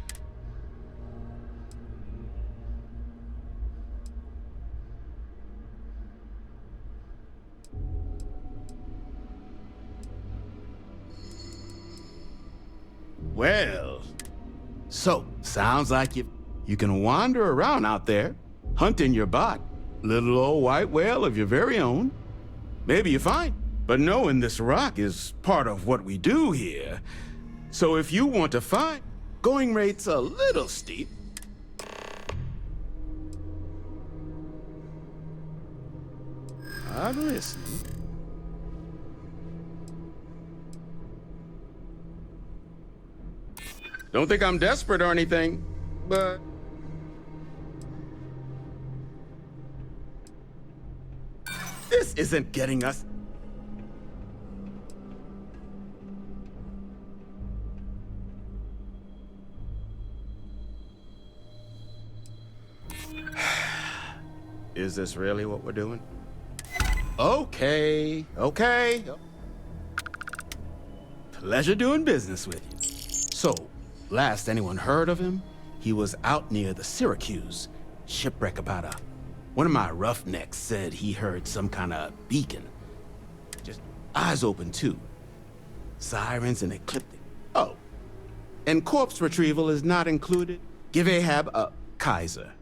Well, So, sounds like you can wander around out there, hunting your bot, little old white whale of your very own. Maybe you find. But knowing this rock is part of what we do here. So if you want to find, going rate's a little steep. I'm listening. Don't think I'm desperate or anything, but... This isn't getting us... Is this really what we're doing? Okay. Pleasure doing business with you. So, last anyone heard of him, he was out near the Syracuse. Shipwreck about one of my roughnecks said he heard some kind of beacon. Just eyes open too. Sirens and ecliptic. Oh, and corpse retrieval is not included. Give Ahab a Kaiser.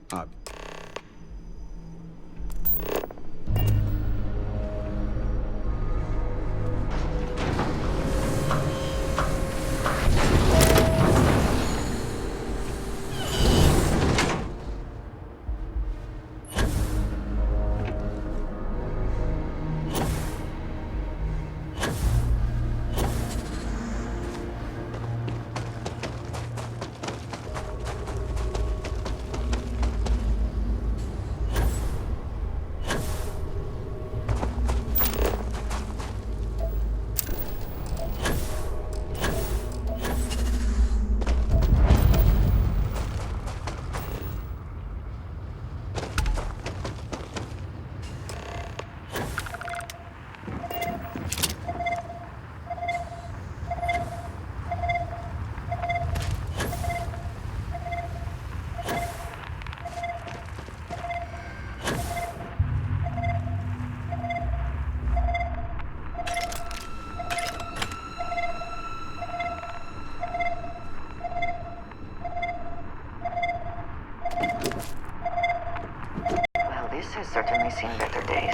Has certainly seen better days.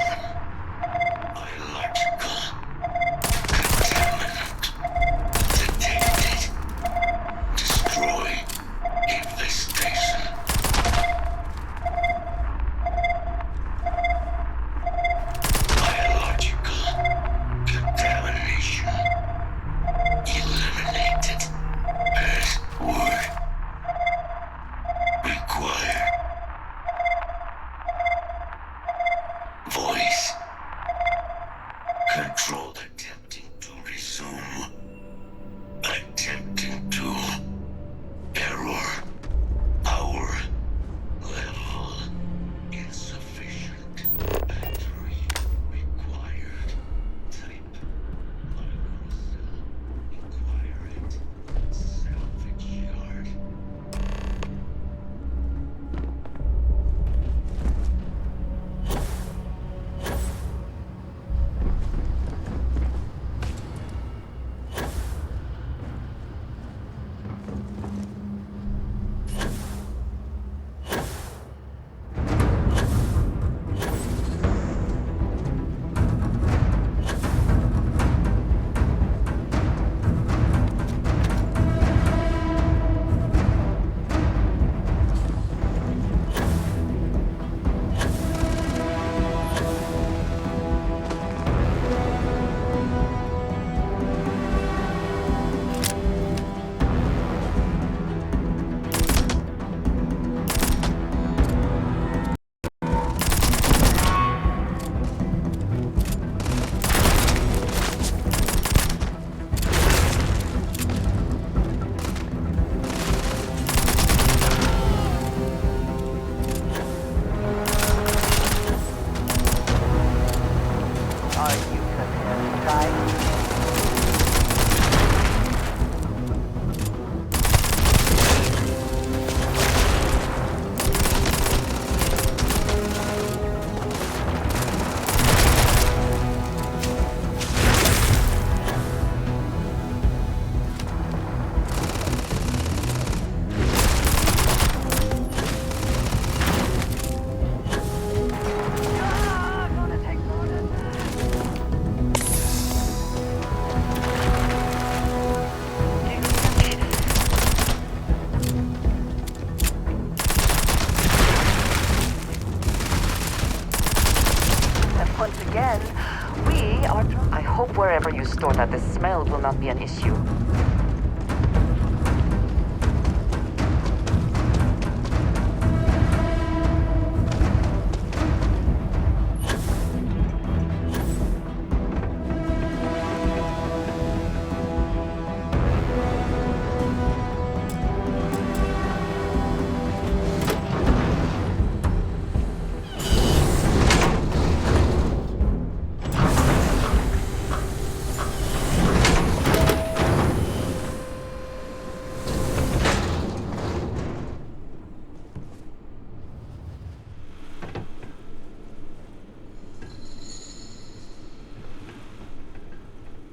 Biological contaminant detected. Destroy infestation. Biological contamination eliminated as word required. Voice once again, we are... I hope wherever you store that the smell will not be an issue.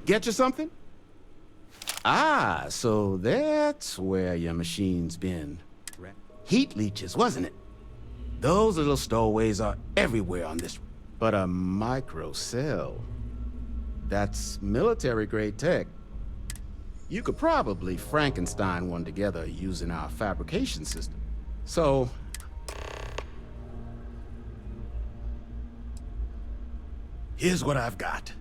Get you something? Ah, so that's where your machine's been. Heat leeches, wasn't it? Those little stowaways are everywhere on this. But a microcell, that's military-grade tech. You could probably Frankenstein one together using our fabrication system. So... here's what I've got.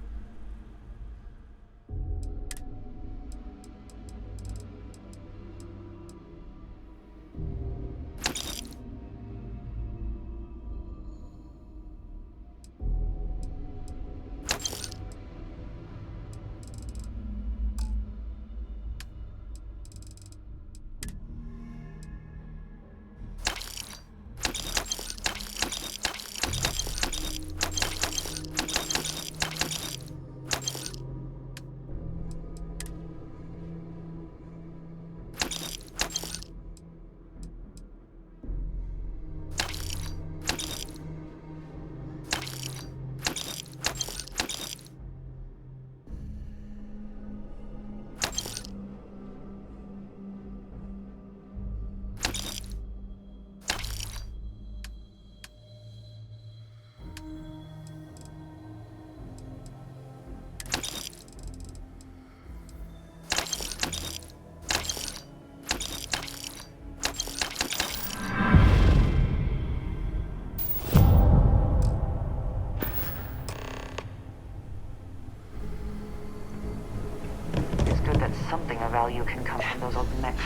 Something of value can come from those old necks.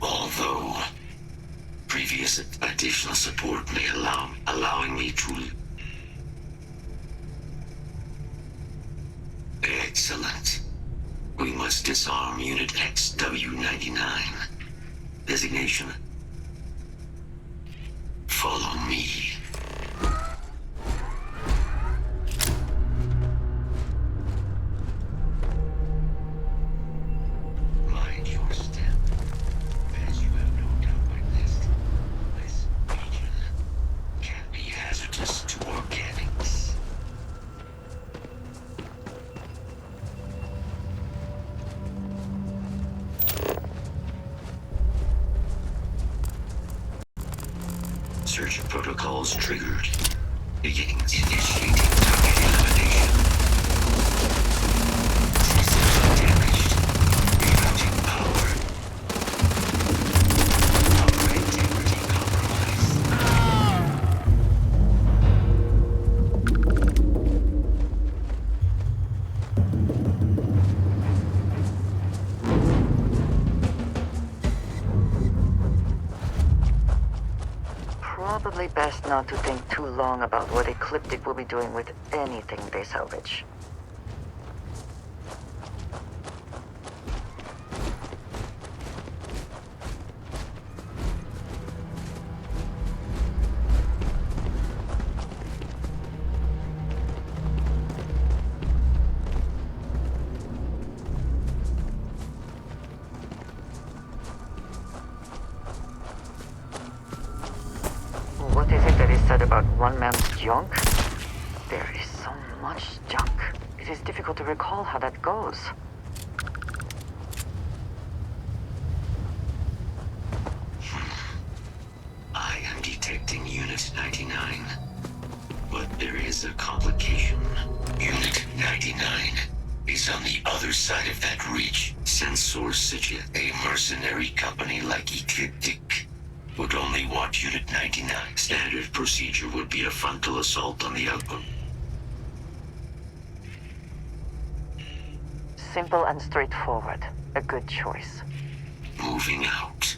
Although previous additional support may allowing me to... Excellent. We must disarm Unit XW-99. Designation. Follow me. Search protocols triggered. Beginning initiating target elimination. Systems damaged. Rerouting power. Power integrity compromised. Probably best not to think too long about what Ecliptic will be doing with anything they salvage. What is it that is said about one man's junk? There is so much junk. It is difficult to recall how that goes. I am detecting Unit 99. But there is a complication. Unit 99 is on the other side of that ridge. Sensor Sigil, a mercenary company like Ecliptic, would only want Unit 99. Standard procedure would be a frontal assault on the outpost. Simple and straightforward. A good choice. Moving out.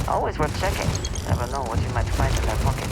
Always worth checking. Never know what you might find in their pocket.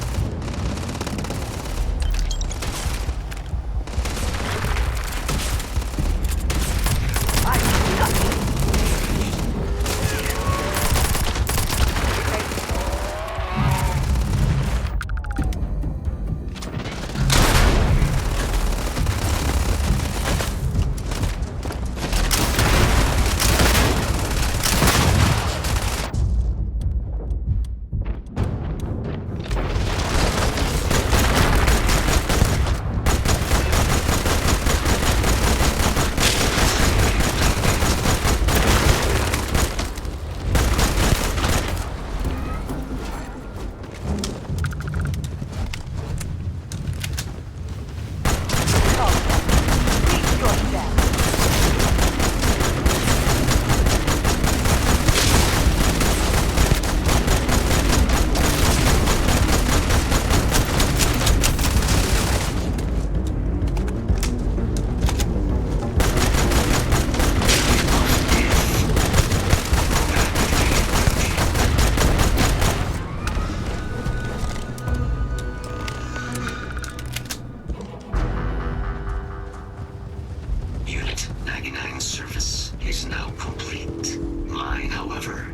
Service is now complete. Mine, however,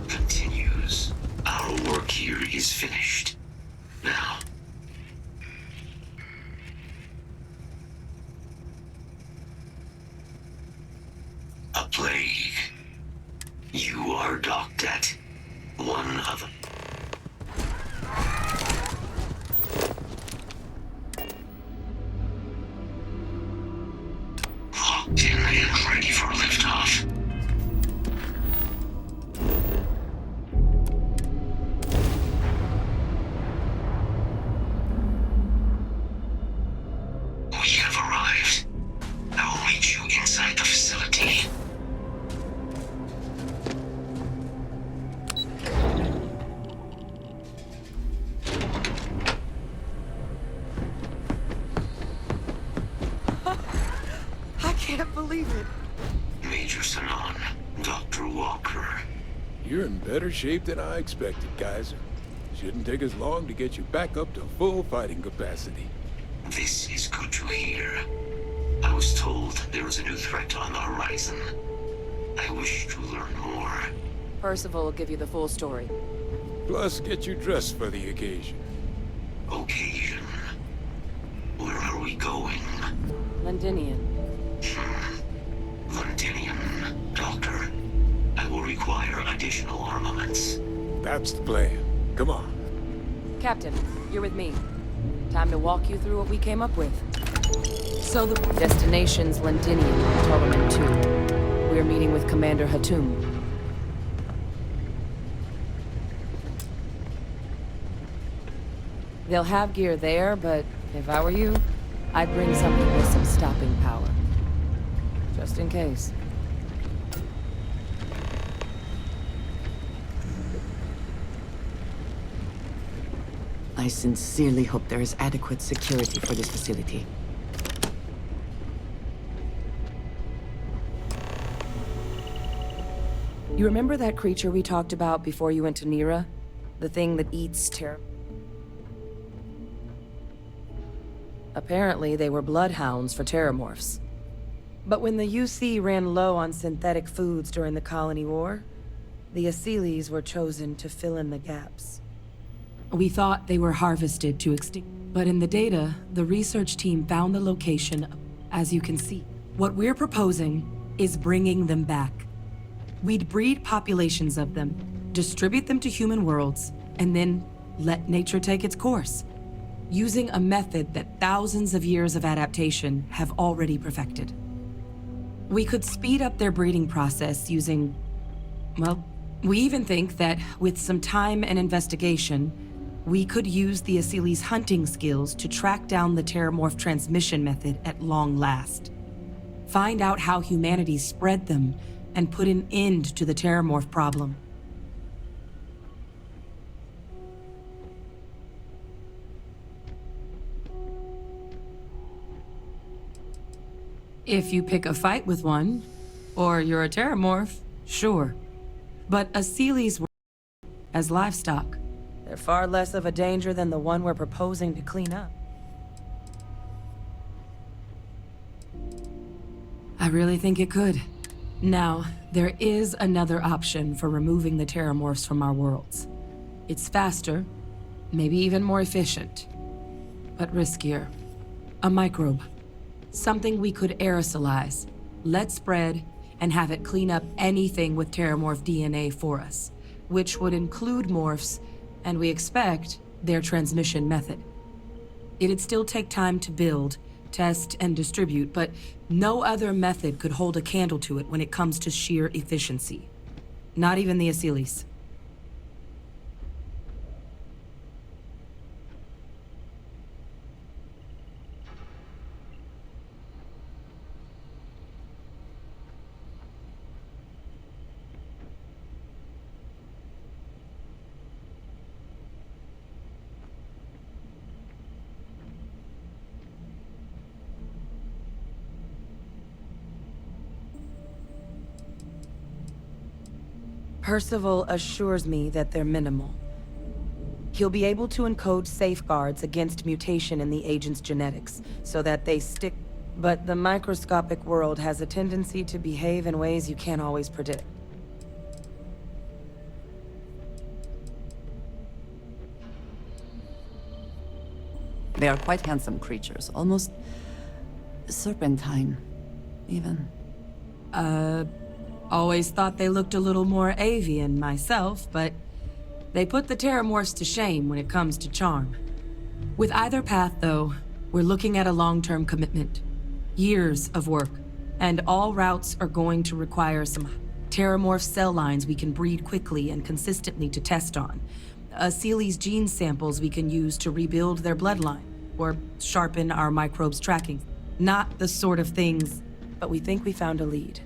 continues. work here is finished. Now, a plague. You are docked at one of them. Locked in and ready for liftoff. We have arrived. I will meet you inside the facility. I can't believe it. Major Sanon, Dr. Walker. You're in better shape than I expected, Kaiser. Shouldn't take us long to get you back up to full fighting capacity. This is good to hear. I was told there was a new threat on the horizon. I wish to learn more. Percival will give you the full story. Plus, get you dressed for the occasion. Occasion? Where are we going? Londinian. Londinian, Doctor. I will require additional armaments. That's the plan. Come on. Captain, you're with me. Time to walk you through what we came up with. So the destination's Londinian, Ptolemy 2. We're meeting with Commander Hatum. They'll have gear there, but if I were you, I'd bring something with some stopping power. Just in case. I sincerely hope there is adequate security for this facility. You remember that creature we talked about before you went to Nira? The thing that eats Apparently, they were bloodhounds for terramorphs. But when the UC ran low on synthetic foods during the Colony War, the Asylees were chosen to fill in the gaps. We thought they were harvested to extinct, but in the data, the research team found the location, as you can see. What we're proposing is bringing them back. We'd breed populations of them, distribute them to human worlds, and then let nature take its course, using a method that thousands of years of adaptation have already perfected. We could speed up their breeding process using, well, we even think that with some time and investigation, we could use the Asylees' hunting skills to track down the terramorph transmission method at long last. Find out how humanity spread them and put an end to the terramorph problem. If you pick a fight with one, or you're a terramorph, sure. But Asylees were as livestock. They're far less of a danger than the one we're proposing to clean up. I really think it could. Now, there is another option for removing the terramorphs from our worlds. It's faster, maybe even more efficient, but riskier. A microbe. Something we could aerosolize, let spread, and have it clean up anything with terramorph DNA for us, which would include morphs, and we expect their transmission method. It'd still take time to build, test, and distribute, but no other method could hold a candle to it when it comes to sheer efficiency. Not even the Asylees. Percival assures me that they're minimal. He'll be able to encode safeguards against mutation in the agent's genetics, so that they stick. But the microscopic world has a tendency to behave in ways you can't always predict. They are quite handsome creatures, almost serpentine, even. Always thought they looked a little more avian myself, but they put the Terramorphs to shame when it comes to charm. With either path, though, we're looking at a long-term commitment. Years of work, and all routes are going to require some Terramorph cell lines we can breed quickly and consistently to test on. Seely's gene samples we can use to rebuild their bloodline, or sharpen our microbes tracking. Not the sort of things, but we think we found a lead.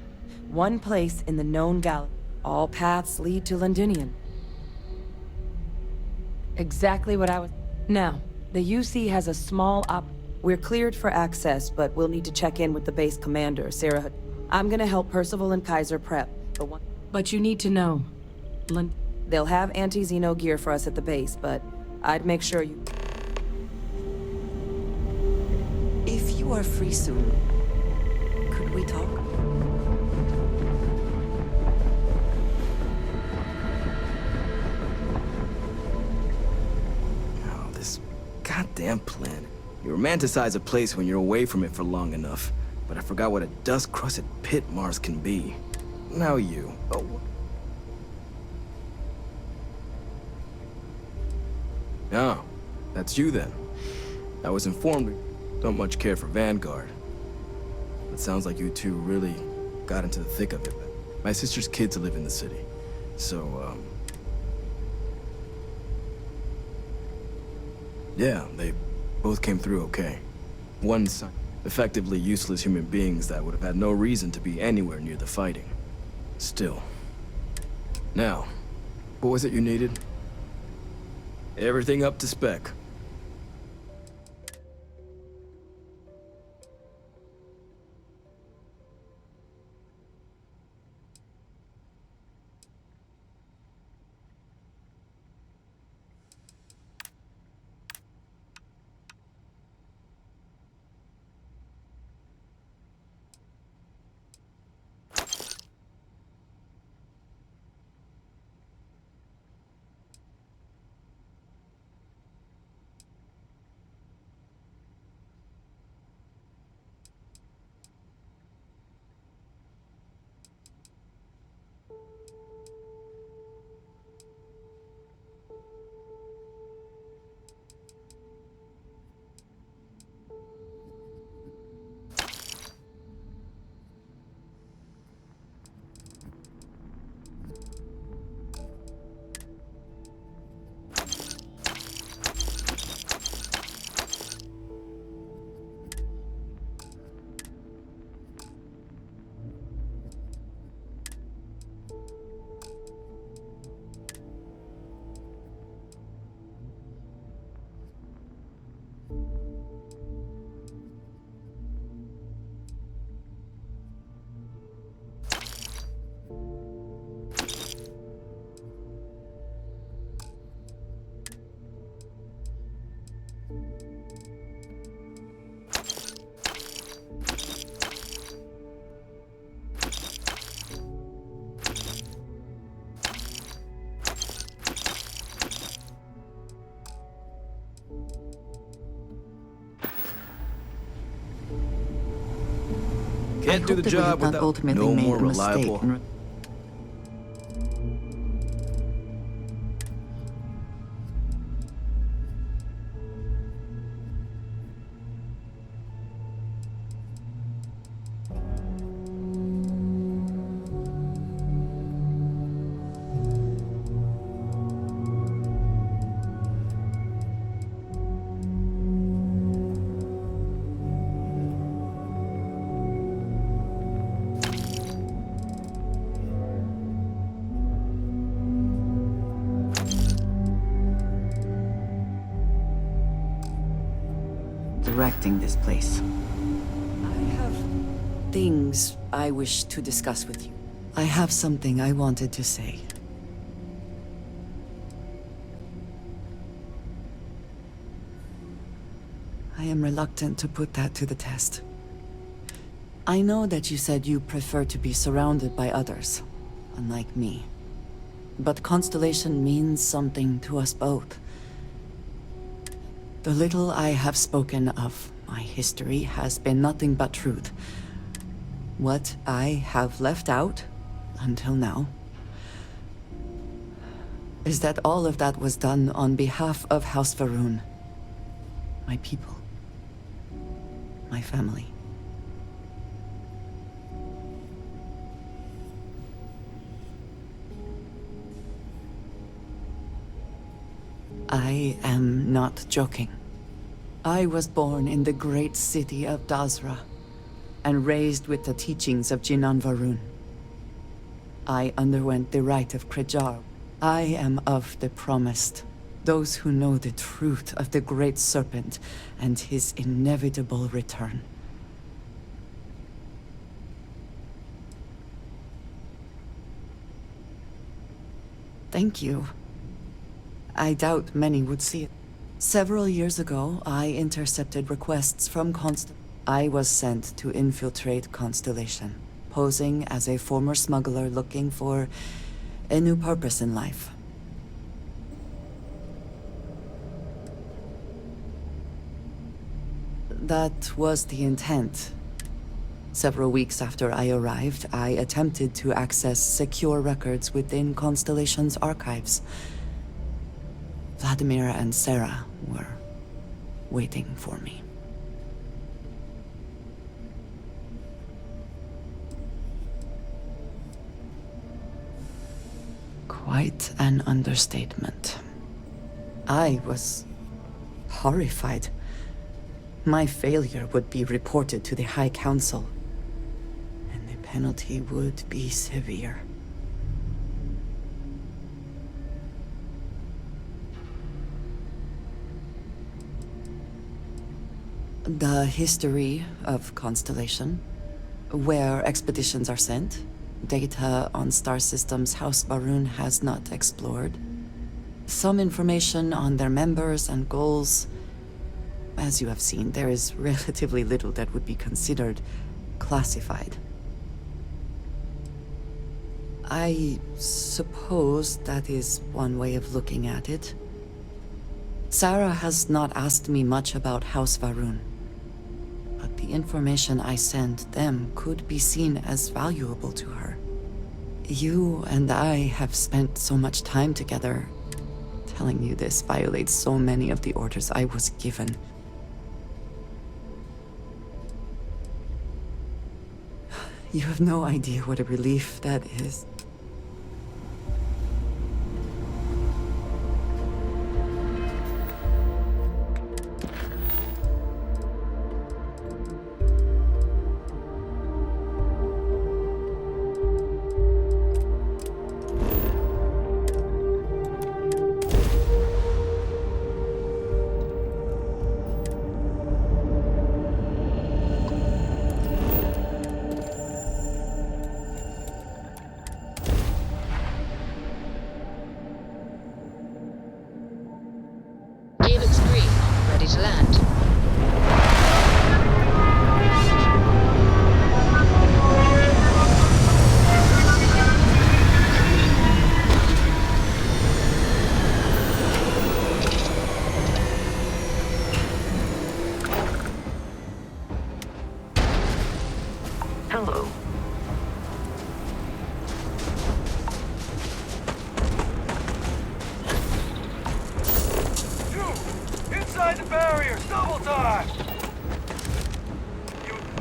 One place in the known galaxy. All paths lead to Londinium. Exactly what I was... Now, the UC has a small We're cleared for access, but we'll need to check in with the base commander, Sarah. I'm gonna help Percival and Kaiser prep. But you need to know. They'll have anti-Xeno gear for us at the base, but I'd make sure you... If you are free soon, could we talk? Oh, this goddamn planet. You romanticize a place when you're away from it for long enough, but I forgot what a dust-crusted pit Mars can be. Now you. Oh. Oh, that's you then. I was informed you don't much care for Vanguard. It sounds like you two really got into the thick of it. My sister's kids live in the city, so, yeah, they both came through okay. One son, effectively useless human beings that would have had no reason to be anywhere near the fighting. Still. Now, what was it you needed? Everything up to spec. Can't do the job without no more reliable. Directing this place. I have things I wish to discuss with you. I have something I wanted to say. I am reluctant to put that to the test. I know that you said you prefer to be surrounded by others, unlike me. But Constellation means something to us both. The little I have spoken of my history has been nothing but truth. What I have left out, until now, is that all of that was done on behalf of House Va'ruun. My people. My family. I am not joking. I was born in the great city of Dazra, and raised with the teachings of Jinan Va'ruun. I underwent the rite of Krejar. I am of the promised, those who know the truth of the Great Serpent and his inevitable return. Thank you. I doubt many would see it. Several years ago, I intercepted requests from I was sent to infiltrate Constellation, posing as a former smuggler looking for a new purpose in life. That was the intent. Several weeks after I arrived, I attempted to access secure records within Constellation's archives. Vladimir and Sarah were waiting for me. Quite an understatement. I was horrified. My failure would be reported to the High Council, and the penalty would be severe. The history of Constellation, where expeditions are sent, data on star systems House Va'ruun has not explored, some information on their members and goals. As you have seen, there is relatively little that would be considered classified. I suppose that is one way of looking at it. Sarah has not asked me much about House Va'ruun, but the information I sent them could be seen as valuable to her. You and I have spent so much time together. Telling you this violates so many of the orders I was given. You have no idea what a relief that is. To land. Hello. Inside the barriers, double time!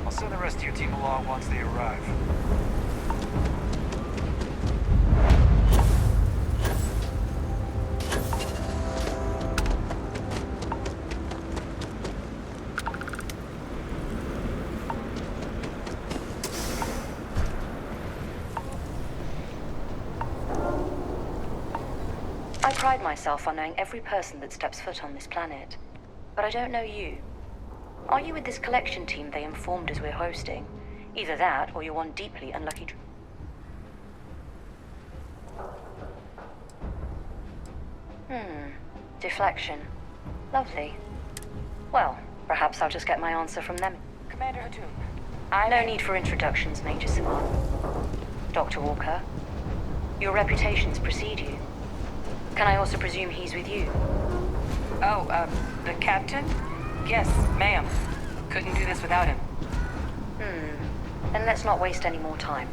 I'll send the rest of your team along once they arrive. I pride myself on knowing every person that steps foot on this planet. But I don't know you. Are you with this collection team they informed us we're hosting? Either that, or you're one deeply unlucky... Deflection. Lovely. Well, perhaps I'll just get my answer from them. Commander Hatum. No need for introductions, Major Simon. Dr. Walker, your reputations precede you. Can I also presume he's with you? Oh, the captain? Yes, ma'am. Couldn't do this without him. Then let's not waste any more time.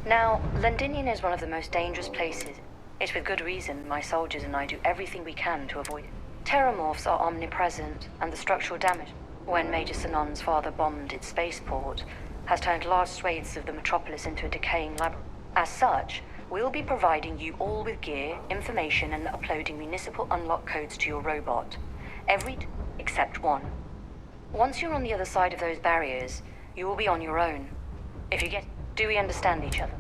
Now, Londinium is one of the most dangerous places. It's with good reason my soldiers and I do everything we can to avoid it. Terramorphs are omnipresent, and the structural damage, when Major Sinon's father bombed its spaceport, has turned large swathes of the metropolis into a decaying labyrinth. As such, we'll be providing you all with gear, information, and uploading municipal unlock codes to your robot. Except one. Once you're on the other side of those barriers, you will be on your own. If you get... Do we understand each other?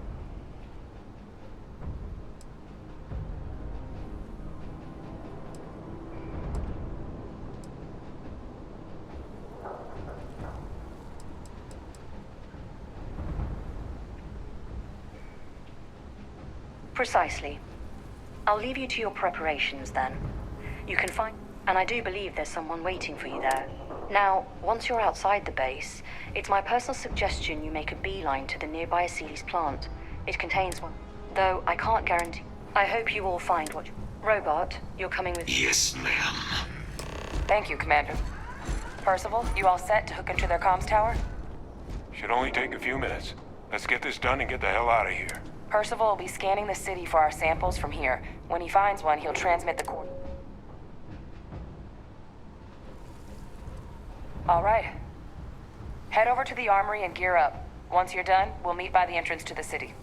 Precisely. I'll leave you to your preparations then. You can find... And I do believe there's someone waiting for you there. Now, once you're outside the base, it's my personal suggestion you make a beeline to the nearby Aceles plant. It contains one. Though I can't guarantee... I hope you all find what... Robot, you're coming with... Yes, ma'am. Thank you, Commander. Percival, you all set to hook into their comms tower? Should only take a few minutes. Let's get this done and get the hell out of here. Percival will be scanning the city for our samples from here. When he finds one, he'll transmit the coordinates. All right. Head over to the armory and gear up. Once you're done, we'll meet by the entrance to the city.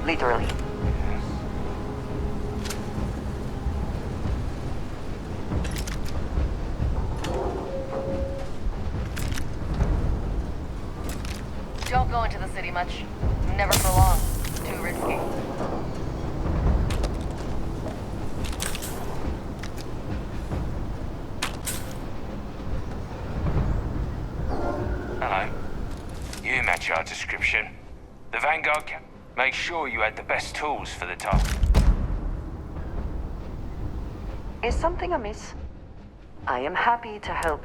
Literally. Don't go into the city much. Never for long. Too risky. Hello. You match our description. The Vanguard can make sure you had the best tools for the task. Is something amiss? I am happy to help.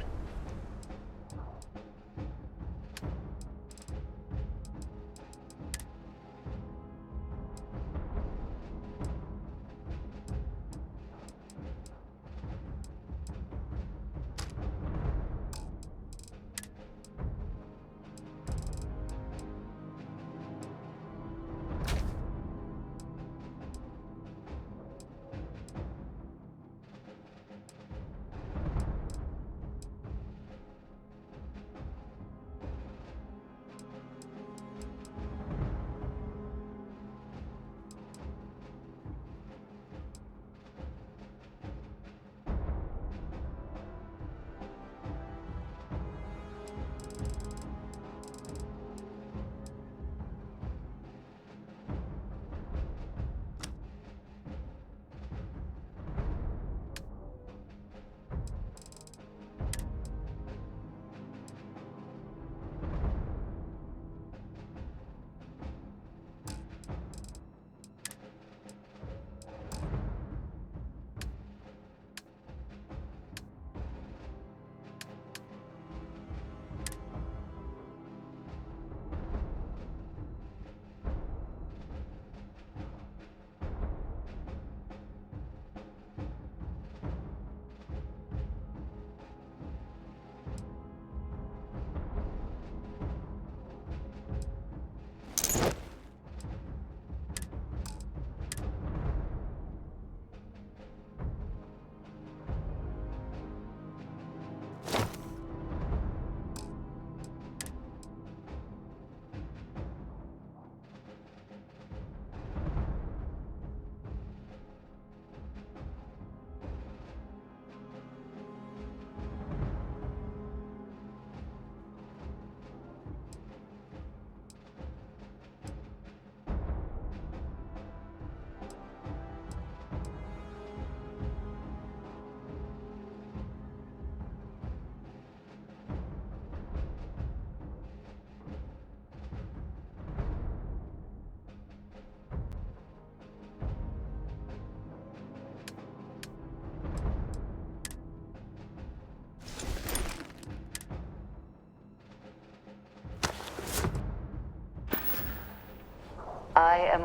I am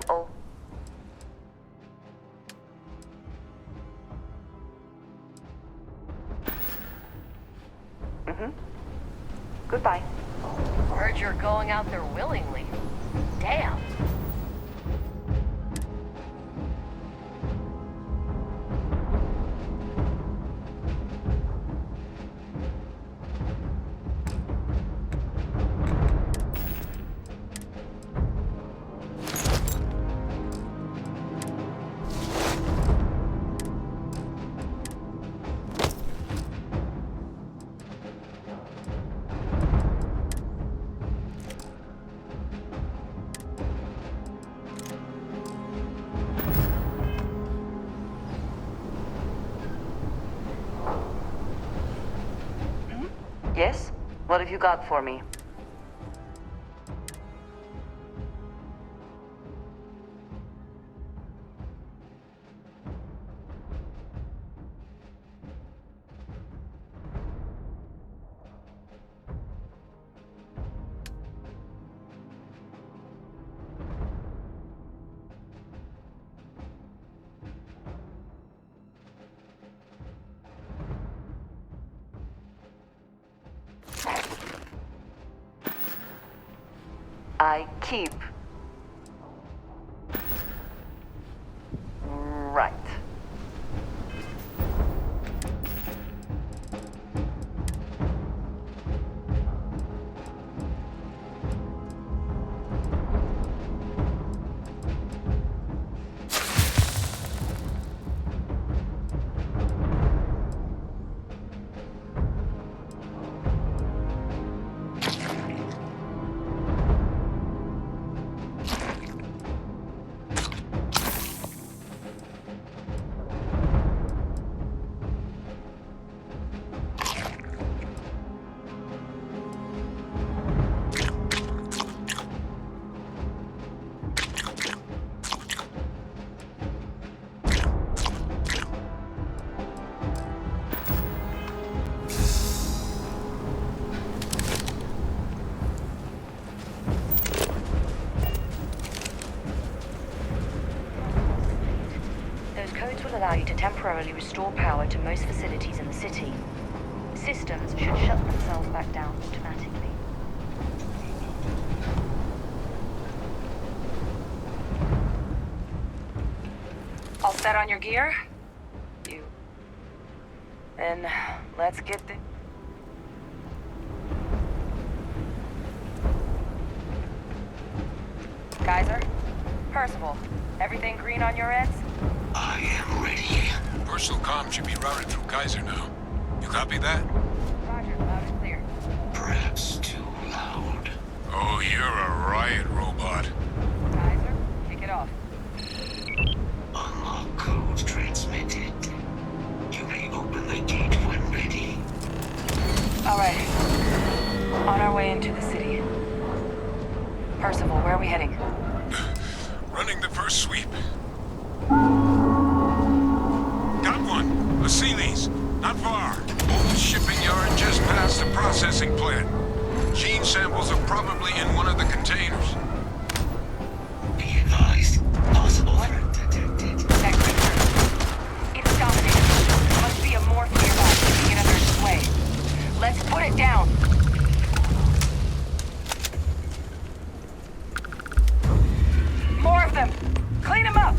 Goodbye. Heard you're going out there willingly. Damn. Yes? What have you got for me? I keep. Right. Allow you to temporarily restore power to most facilities in the city. Systems should shut themselves back down automatically. All set on your gear? You. Then let's get the... Kaiser? Percival, everything green on your ends? I am ready. Personal comm should be routed through Kaiser now. You copy that? Roger, loud and clear. Perhaps too loud. Oh, you're a riot robot. Kaiser, kick it off. Unlock code transmitted. You may open the gate when ready. All right. On our way into the city. Percival, where are we heading? Running the first sweep. Got one. A Sealy's. Not far. Old shipping yard just past the processing plant. Gene samples are probably in one of the containers. Be advised. Possible threat detected. That creature. It's dominated. There must be a morph nearby keeping it under its sway. Let's put it down. More of them. Clean them up.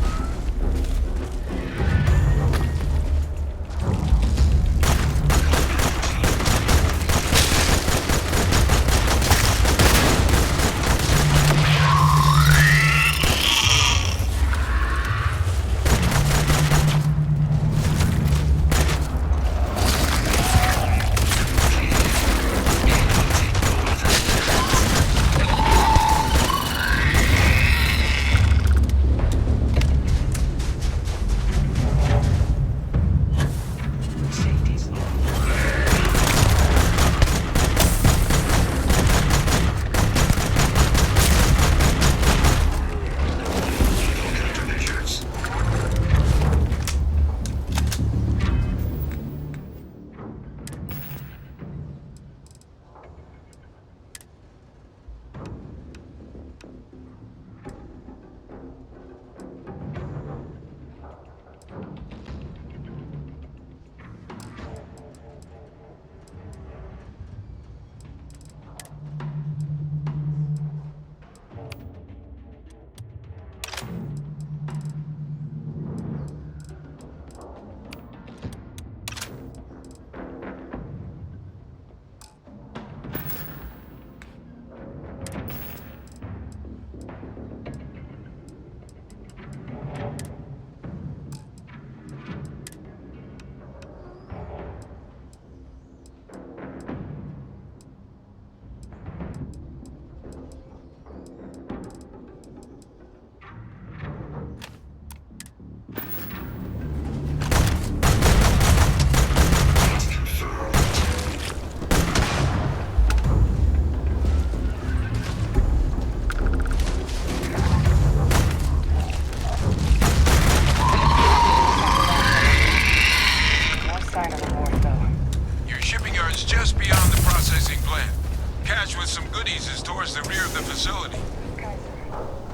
beyond the processing plant. Cache with some goodies is towards the rear of the facility.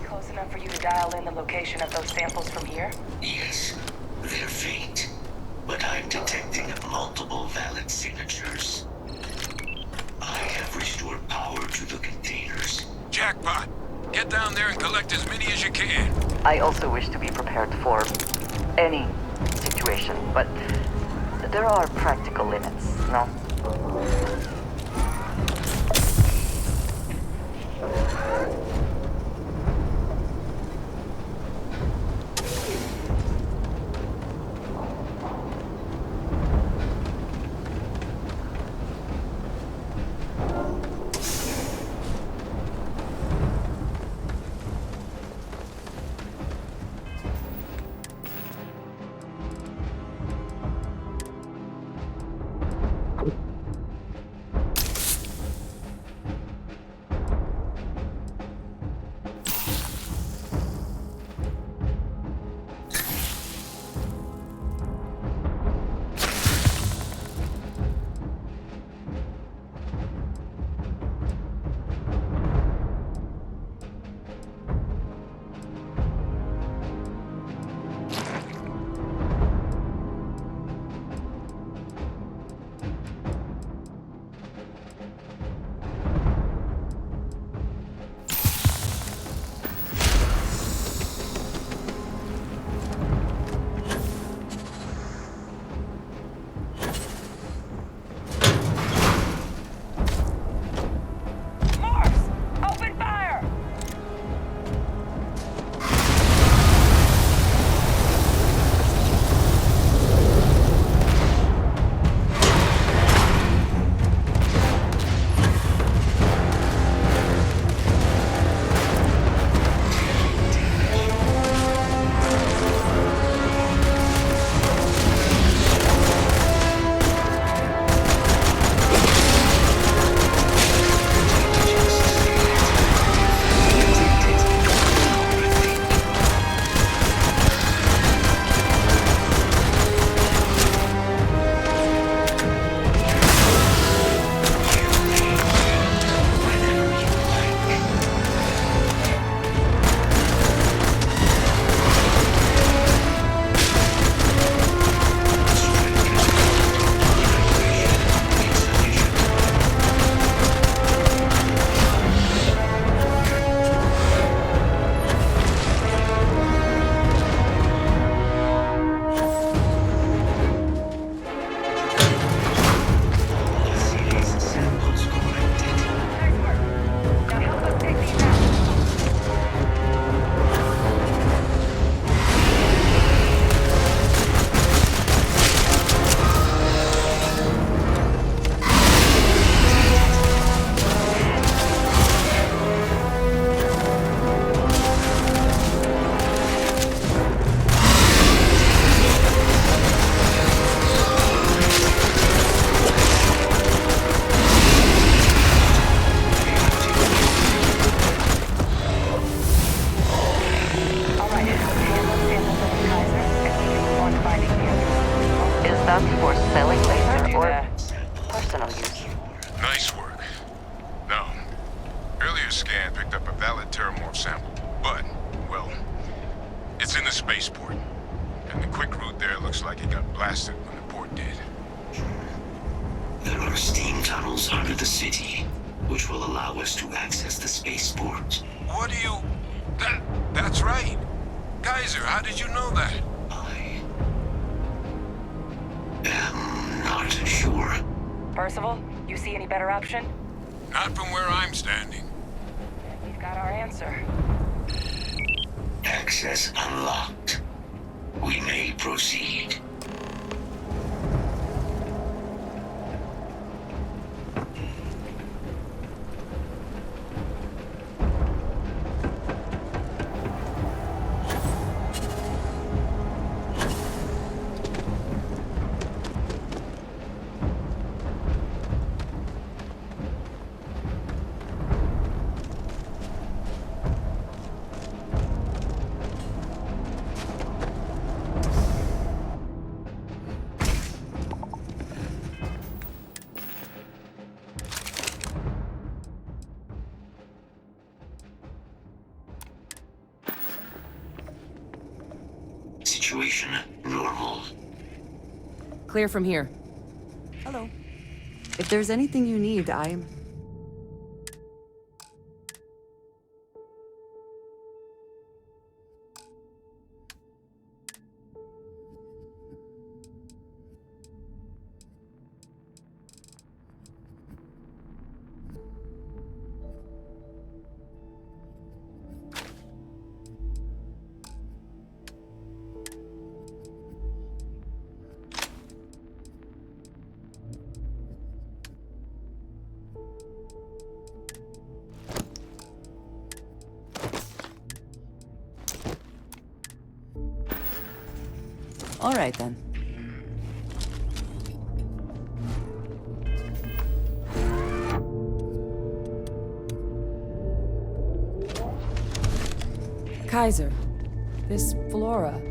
Close enough for you to dial in the location of those samples from here? Yes, they're faint, but I'm detecting multiple valid signatures. I have restored power to the containers. Jackpot! Get down there and collect as many as you can. I also wish to be prepared for any situation, but there are practical limits, no? For selling later or personal use? Nice work. No. Earlier scan picked up a valid terramorph sample, but, well, it's in the spaceport. And the quick route there looks like it got blasted when the port did. There are steam tunnels under the city, which will allow us to access the spaceport. What do you... That's right. Kaiser, how did you know that? I'm not sure. Percival, you see any better option? Not from where I'm standing. We've got our answer. Access unlocked. We may proceed. situation normal. Clear from here. Hello. If there's anything you need, I'm... All right, then. Kaiser, this flora,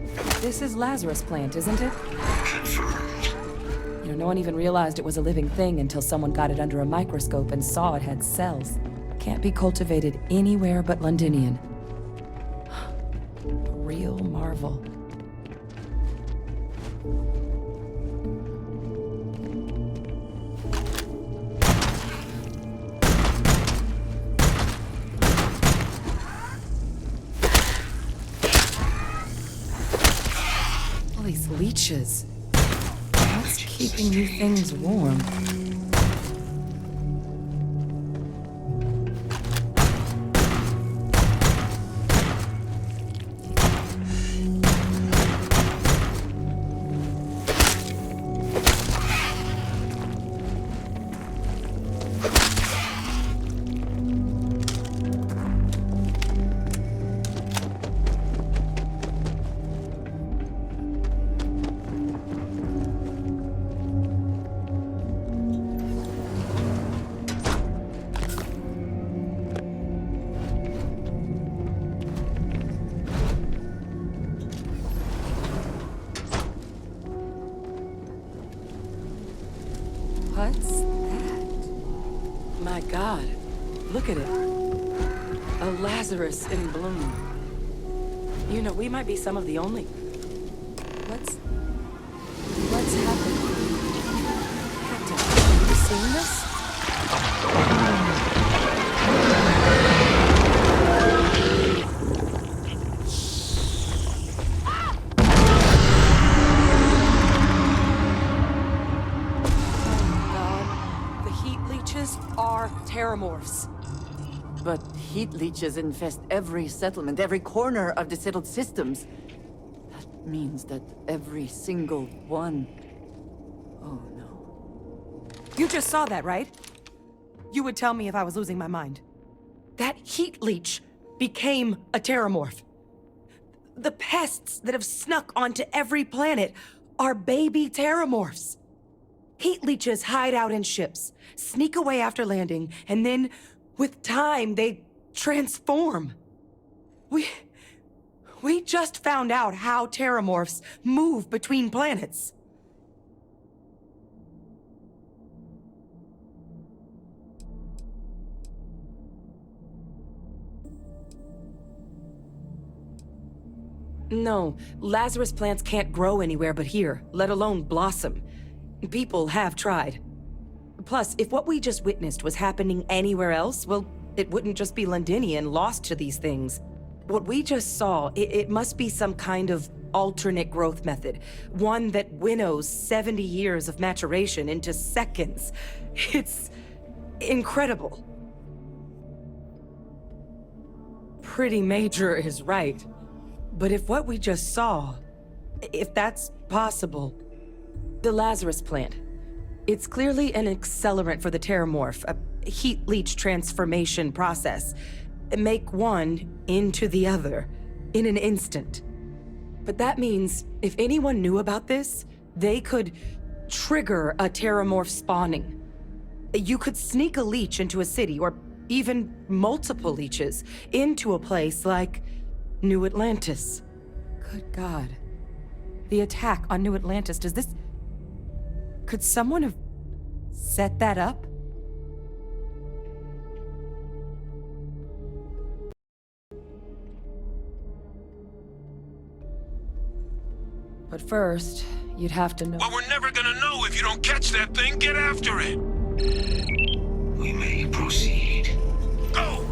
this is Lazarus plant, isn't it? You know, no one even realized it was a living thing until someone got it under a microscope and saw it had cells. Can't be cultivated anywhere but Londinian. A real marvel. All these leeches. What's keeping you things warm? What's that? My God, look at it. A Lazarus in bloom. You know, we might be some of the only... What's happening? Captain, have you seen this? Are terramorphs. But heat leeches infest every settlement, every corner of the settled systems. That means that every single one... Oh no. You just saw that, right? You would tell me if I was losing my mind. That heat leech became a terramorph. The pests that have snuck onto every planet are baby terramorphs. Heat leeches hide out in ships, sneak away after landing, and then, with time, they transform. We just found out how terramorphs move between planets. No, Lazarus plants can't grow anywhere but here, let alone blossom. People have tried. Plus, if what we just witnessed was happening anywhere else, well, it wouldn't just be Londinian lost to these things. What we just saw, it must be some kind of alternate growth method. One that winnows 70 years of maturation into seconds. It's incredible. Pretty major is right. But if what we just saw, if that's possible... The Lazarus plant. It's clearly an accelerant for the terramorph, a heat leech transformation process. Make one into the other in an instant. But that means if anyone knew about this, they could trigger a terramorph spawning. You could sneak a leech into a city, or even multiple leeches, into a place like New Atlantis. Good God. The attack on New Atlantis, does this... Could someone have set that up? But first, you'd have to know. Well, we're never gonna know if you don't catch that thing. Get after it. We may proceed. Go!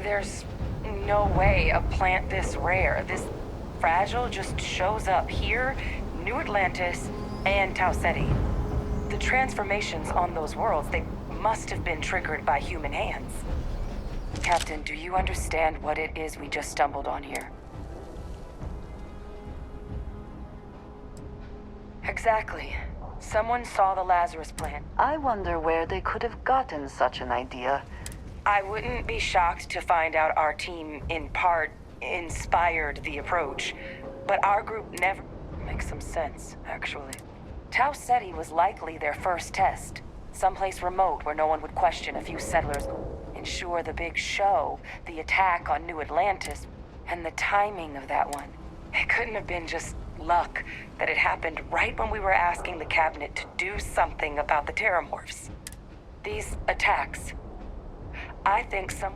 There's no way a plant this rare, this fragile, just shows up here, New Atlantis, and Tau Ceti. The transformations on those worlds, they must have been triggered by human hands. Captain, do you understand what it is we just stumbled on here? Exactly. Someone saw the Lazarus plant. I wonder where they could have gotten such an idea. I wouldn't be shocked to find out our team, in part, inspired the approach. But our group never... Makes some sense, actually. Tau Ceti was likely their first test. Someplace remote where no one would question a few settlers. Ensure the big show, the attack on New Atlantis, and the timing of that one. It couldn't have been just luck that it happened right when we were asking the cabinet to do something about the Terramorphs. These attacks... I think some...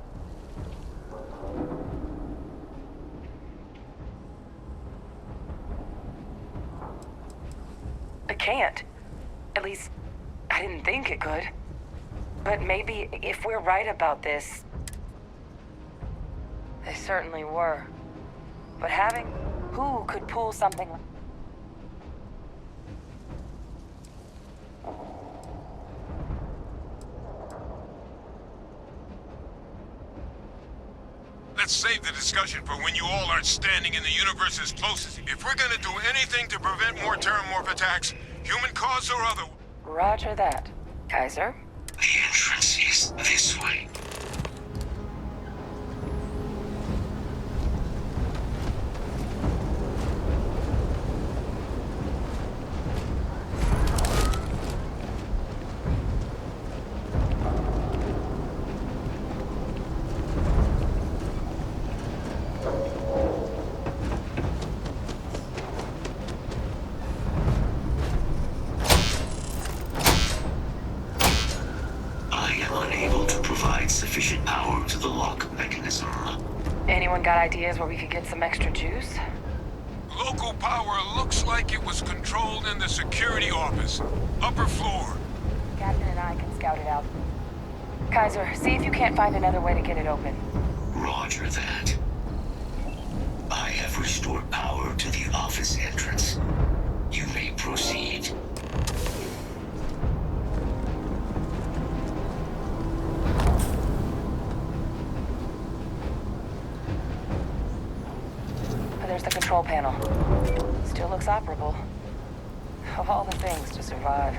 It can't. At least, I didn't think it could. But maybe if we're right about this... They certainly were. But having... Who could pull something... Let's save the discussion for when you all aren't standing in the universe's closest. If we're gonna do anything to prevent more Terramorph attacks, human cause or other... Roger that. Kaiser? The entrance is this way. Sufficient power to the lock mechanism. Anyone got ideas where we could get some extra juice? Local power looks like it was controlled in the security office. Upper floor. Captain and I can scout it out. Kaiser, see if you can't find another way to get it open. Roger that. I have restored power to the office entrance. You may proceed. There's the control panel. Still looks operable. Of all the things to survive.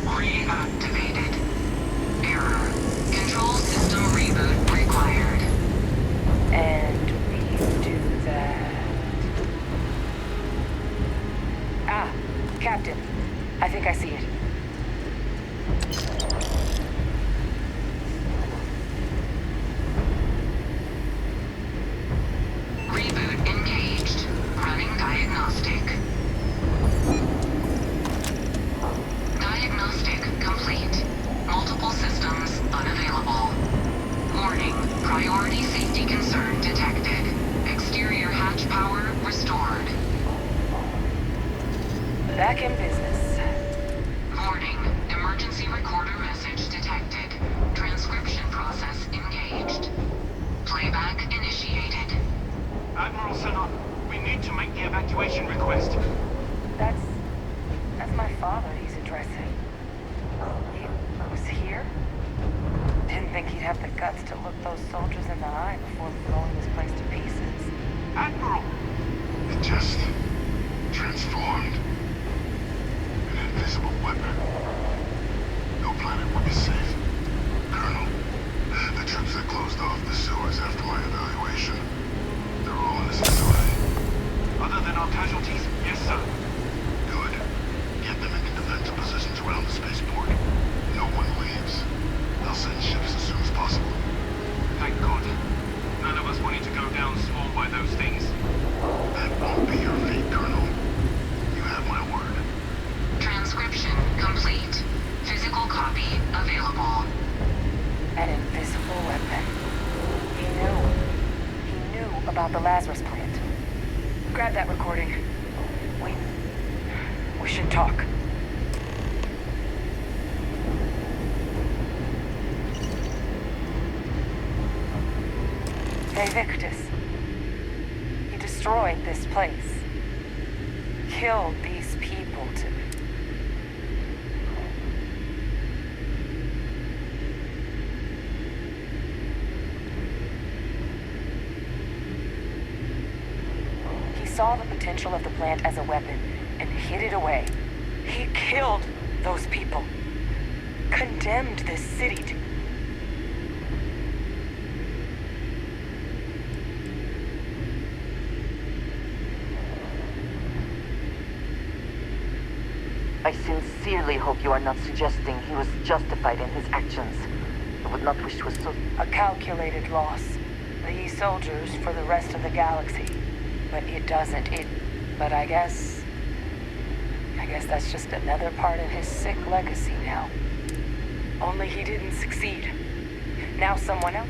Reactivated. Error. Control system reboot required. And we do that. Ah, Captain. I think I see it. Reboot engaged. Running diagnostic. Diagnostic complete. Multiple systems unavailable. Warning. Priority safety concern detected. Exterior hatch power restored. Back in business. evacuation request. That's my father he's addressing. He was here? Didn't think he'd have the guts to look those soldiers in the eye before blowing this place to pieces. Admiral! It just transformed. An invisible weapon. No planet would be safe. Colonel, the troops that closed off the sewers after my evaluation, they're all in this facility. Other than our casualties? Yes, sir. Good. Get them into defensive positions around the spaceport. No one leaves. I'll send ships as soon as possible. Thank God. None of us wanted to go down swarmed by those things. That won't be your fate, Colonel. You have my word. Transcription complete. Physical copy available. An invisible weapon. He knew about the Lazarus plant. Grab that recording. We should talk. Hey, Victus. He destroyed this place. Killed these people to... He saw the potential of the plant as a weapon and hid it away. He killed those people. Condemned this city to... I sincerely hope you are not suggesting he was justified in his actions. I would not wish to assume... A calculated loss. These soldiers for the rest of the galaxy. But it doesn't. But I guess that's just another part of his sick legacy now. Only he didn't succeed. Now someone else.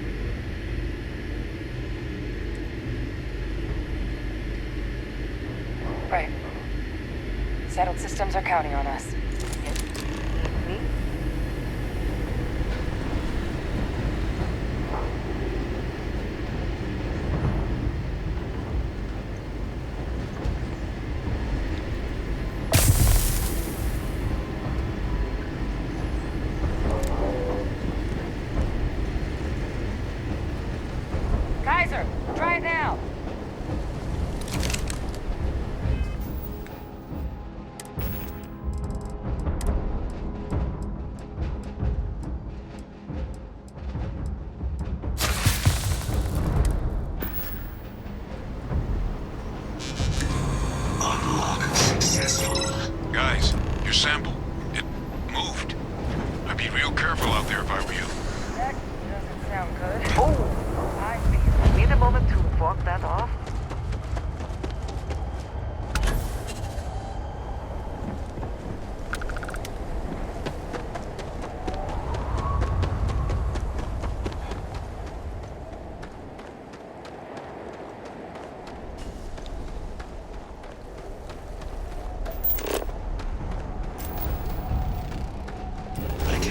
Right. Settled systems are counting on us. Me? Kaiser, try it now. Guys, your sample. It moved. I'd be real careful out there if I were you. That doesn't sound good. Oh! Need a moment to walk that off?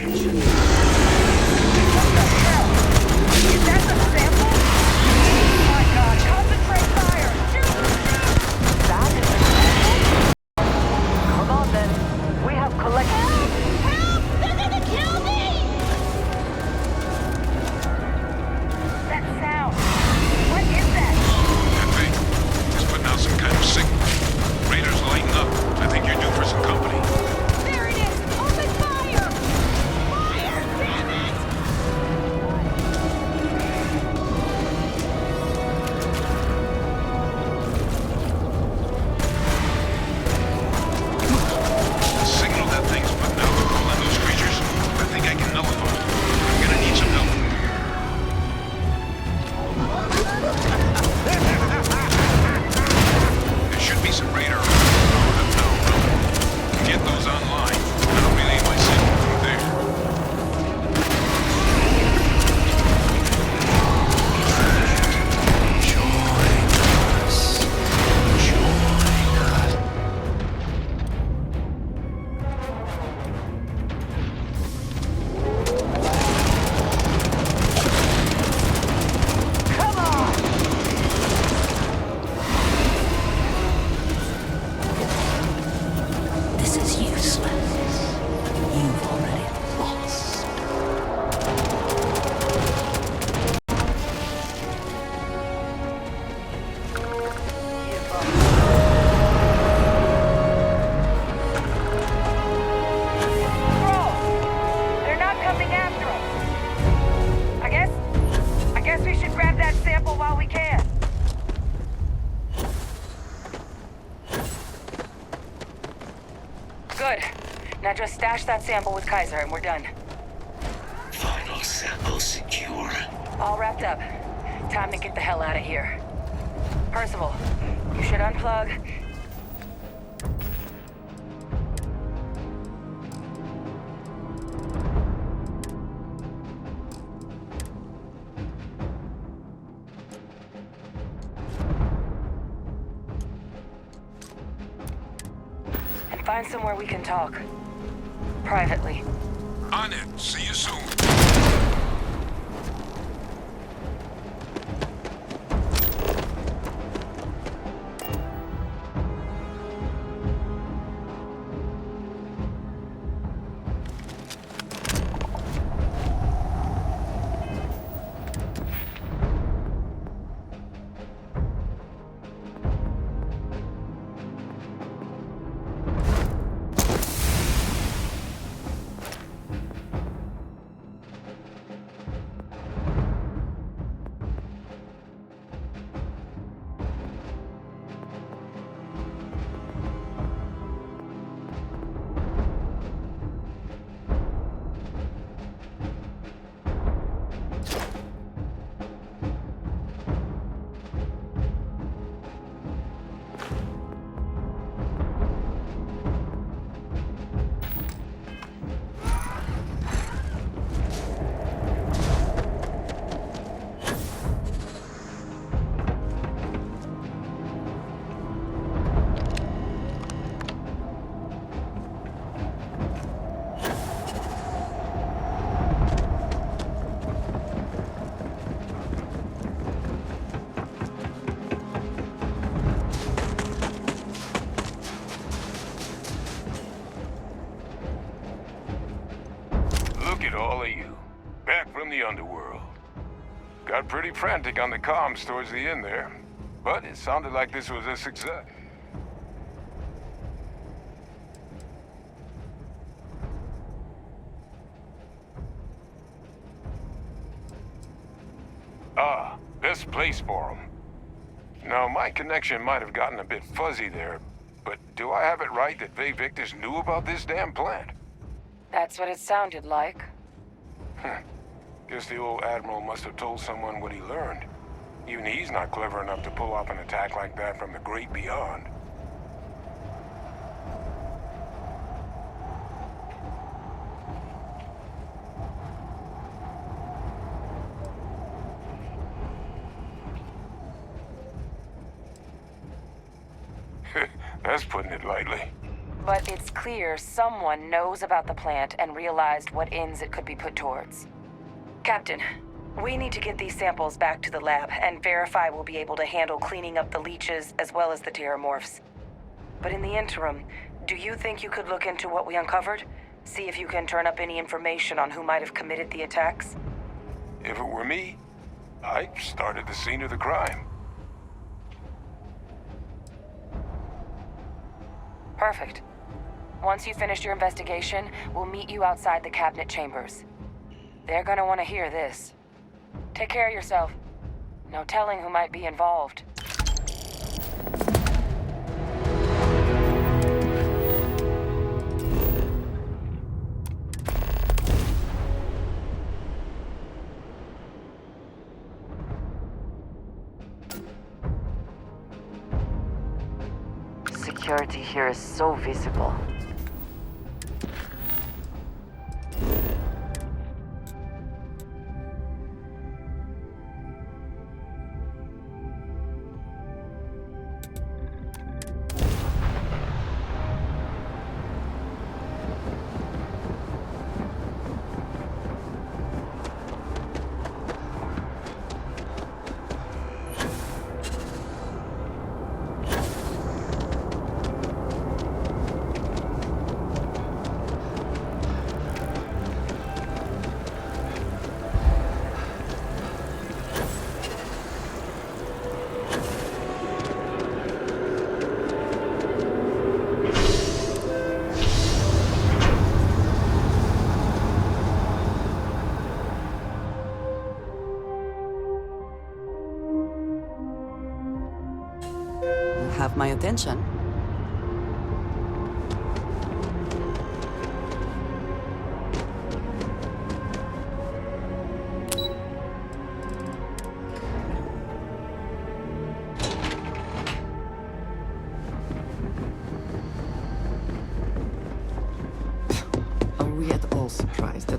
Is that the sample? Oh my God, concentrate! Now just stash that sample with Kaiser and we're done. Final sample secure. All wrapped up. Time to get the hell out of here. Percival, you should unplug. And find somewhere we can talk. Privately. On it. See you soon. Look at all of you. Back from the underworld. Got pretty frantic on the comms towards the end there. But it sounded like this was a success. Ah, best place for them. Now, my connection might have gotten a bit fuzzy there, but do I have it right that Vay Victus knew about this damn plant? That's what it sounded like. Guess the old Admiral must have told someone what he learned. Even he's not clever enough to pull off an attack like that from the great beyond. That's putting it lightly. But it's clear someone knows about the plant and realized what ends it could be put towards. Captain, we need to get these samples back to the lab and verify we'll be able to handle cleaning up the leeches as well as the terramorphs. But in the interim, do you think you could look into what we uncovered? See if you can turn up any information on who might have committed the attacks? If it were me, I'd start at the scene of the crime. Perfect. Once you finish your investigation, we'll meet you outside the cabinet chambers. They're gonna want to hear this. Take care of yourself. No telling who might be involved. Security here is so visible. Have my attention.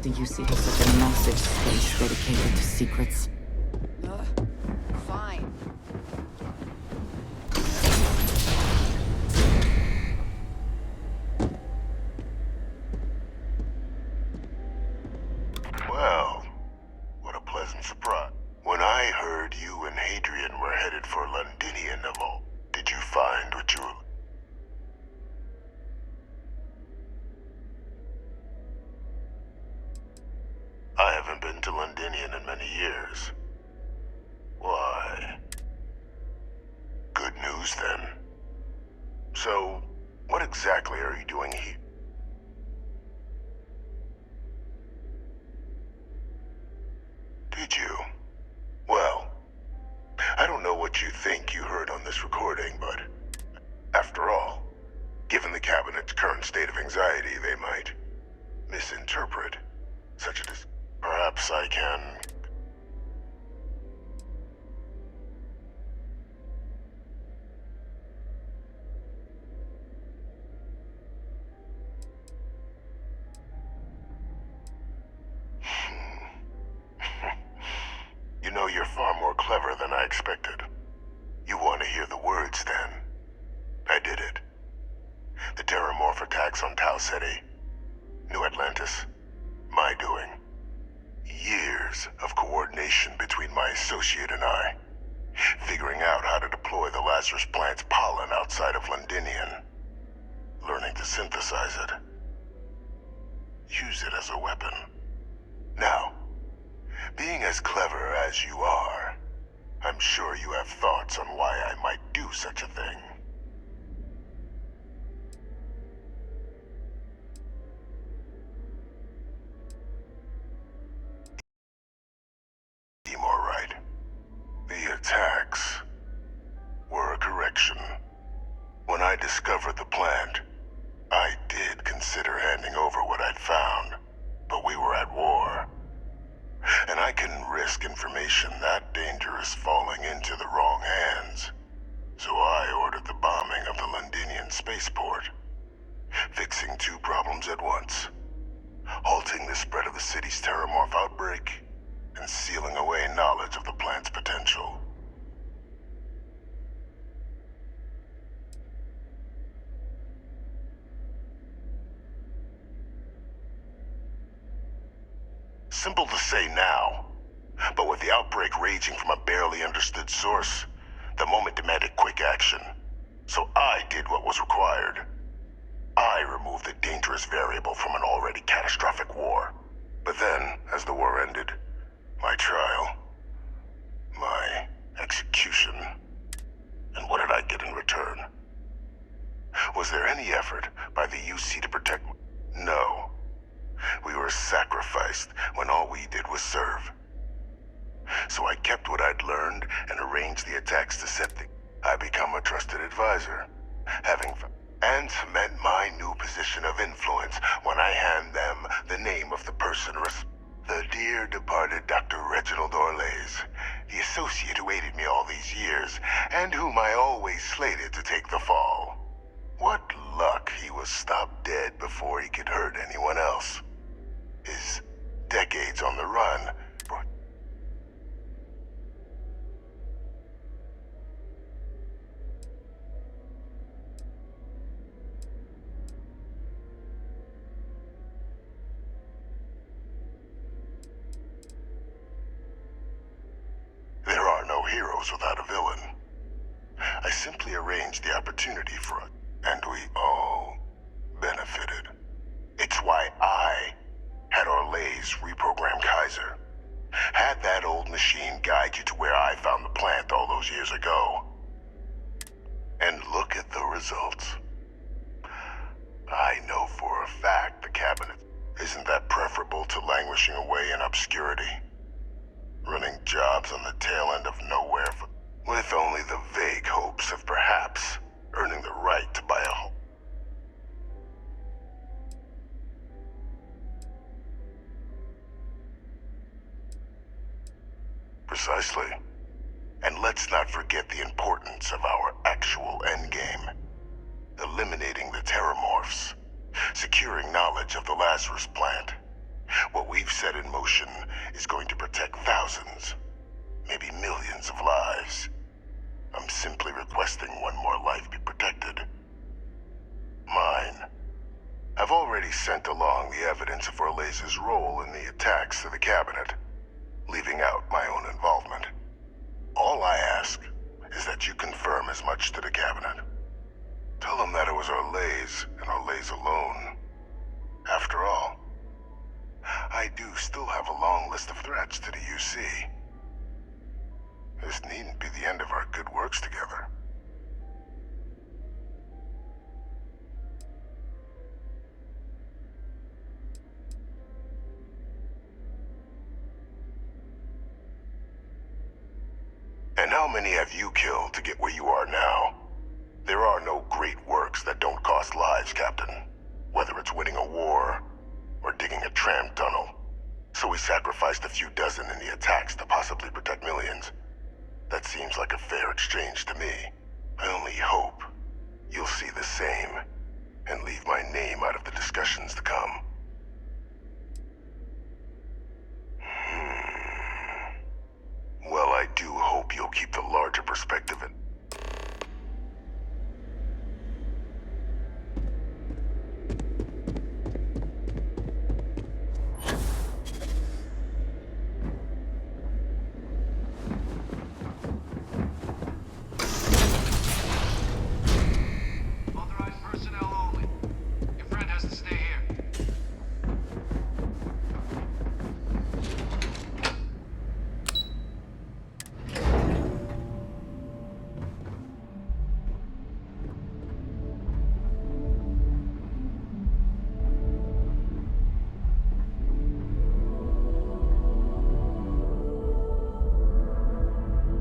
the UC has such a massive space dedicated to secrets. Fine. Well, what a pleasant surprise. When I heard you and Hadrian were headed for Londinian of all, did you find what you were... I haven't been to Londinian in many years. Why? Good news then. So, what exactly are you doing here? Did you? Well, I don't know what you think you heard on this recording, but after all, given the Cabinet's current state of anxiety, they might misinterpret such a Perhaps I can... You know, you're far more clever than I expected. You want to hear the words, then? I did it. The Terramorph attacks on Tau Ceti, New Atlantis, my doing. Years of coordination between my associate and I, figuring out how to deploy the Lazarus plant's pollen outside of Londinian, learning to synthesize it, use it as a weapon. Now, being as clever as you are, I'm sure you have thoughts on why I might do such a thing. More right. The attacks were a correction. When I discovered the plant, I did consider handing over what I'd found, but we were at war. And I couldn't risk information that dangerous falling into the wrong hands. So I ordered the bombing of the Londinian spaceport, fixing two problems at once. Halting the spread of the city's Terramorph outbreak, and sealing away knowledge of the plant's potential. Simple to say now, but with the outbreak raging from a barely understood source, the moment demanded quick action. So I did what was required. I removed the dangerous variable from an already catastrophic war. But then, as the war ended, my trial, my execution, and what did I get in return? Was there any effort by the UC to protect me? No. We were sacrificed when all we did was serve. So I kept what I'd learned and arranged the attacks to set the... I become a trusted advisor, and cement my new position of influence when I hand them the name of the person the dear departed Dr. Reginald Orlays, the associate who aided me all these years, and whom I always slated to take the fall. What luck he was stopped dead before he could hurt anyone else. His decades on the run brought... There are no heroes without a villain. I simply arranged the opportunity for it, and we all benefited. It's why I had Orlays reprogram Kaiser. Had that old machine guide you to where I found the plant all those years ago. And look at the results. I know for a fact the cabinet. Isn't that preferable to languishing away in obscurity? Running jobs on the tail end of nowhere with only the vague hopes of perhaps earning the right to buy a home. Precisely. And let's not forget the importance of our actual endgame. Eliminating the Terramorphs, securing knowledge of the Lazarus plant, What we've set in motion is going to protect thousands, maybe millions of lives. I'm simply requesting one more life be protected. Mine. I've already sent along the evidence of Orlez's role in the attacks to the cabinet, leaving out my own involvement. All I ask is that you confirm as much to the cabinet. Tell them that it was Orlez and Orlez alone. After all, I do still have a long list of threats to the UC. This needn't be the end of our good works together. And how many have you killed to get where you are now? There are no great works that don't cost lives, Captain. Whether it's winning a war, or digging a tram tunnel. So we sacrificed a few dozen in the attacks to possibly protect millions. That seems like a fair exchange to me. I only hope you'll see the same, and leave my name out of the discussions to come. Well, I do hope you'll keep the larger perspective in.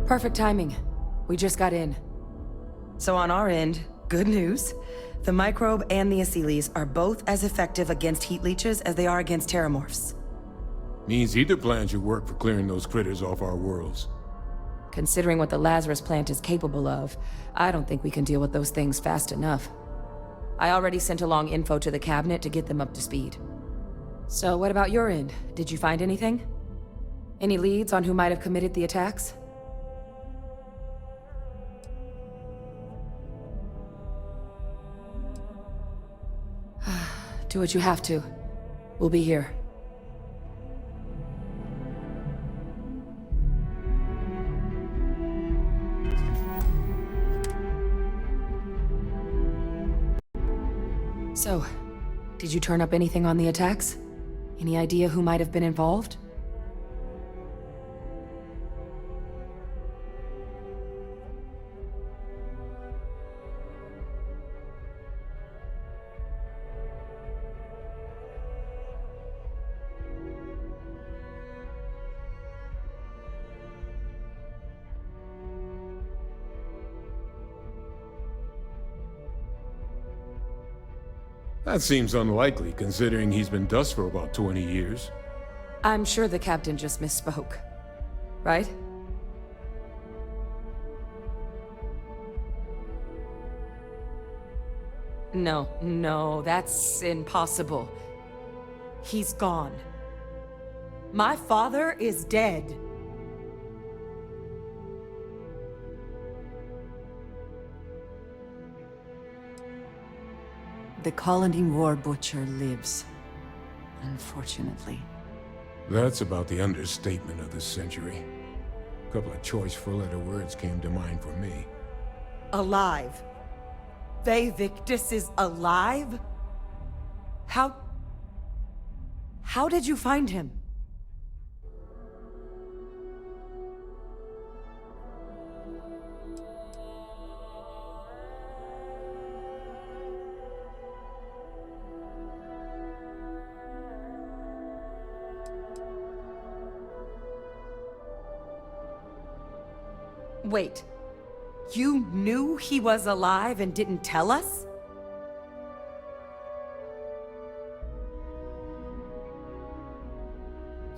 Perfect timing. We just got in. So on our end, good news. The microbe and the acyles are both as effective against heat leeches as they are against terramorphs. Means either plan should work for clearing those critters off our worlds. Considering what the Lazarus plant is capable of, I don't think we can deal with those things fast enough. I already sent along info to the cabinet to get them up to speed. So what about your end? Did you find anything? Any leads on who might have committed the attacks? Do what you have to. We'll be here. So, did you turn up anything on the attacks? Any idea who might have been involved? That seems unlikely, considering he's been dust for about 20 years. I'm sure the captain just misspoke. Right? No, that's impossible. He's gone. My father is dead. The colony war butcher lives, unfortunately. That's about the understatement of the century. A couple of choice four-letter words came to mind for me. Alive. Ve Victus is alive? How did you find him? Wait, you knew he was alive and didn't tell us?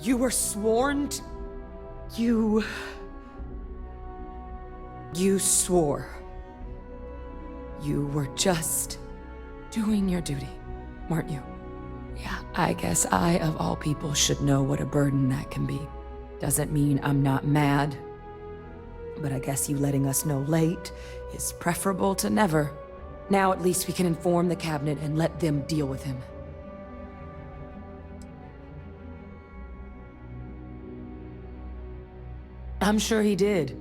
You were sworn to... You swore. You were just doing your duty, weren't you? Yeah, I guess I, of all people, should know what a burden that can be. Doesn't mean I'm not mad, but I guess you letting us know late is preferable to never. Now at least we can inform the cabinet and let them deal with him. I'm sure he did,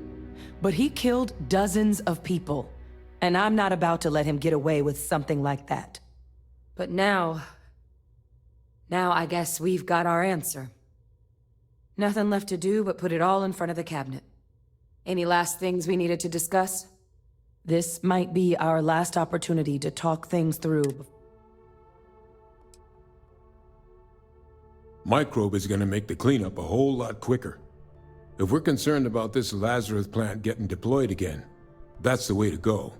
but he killed dozens of people, and I'm not about to let him get away with something like that. But now I guess we've got our answer. Nothing left to do but put it all in front of the cabinet. Any last things we needed to discuss? This might be our last opportunity to talk things through. Microbe is gonna make the cleanup a whole lot quicker. If we're concerned about this Lazarus plant getting deployed again, that's the way to go.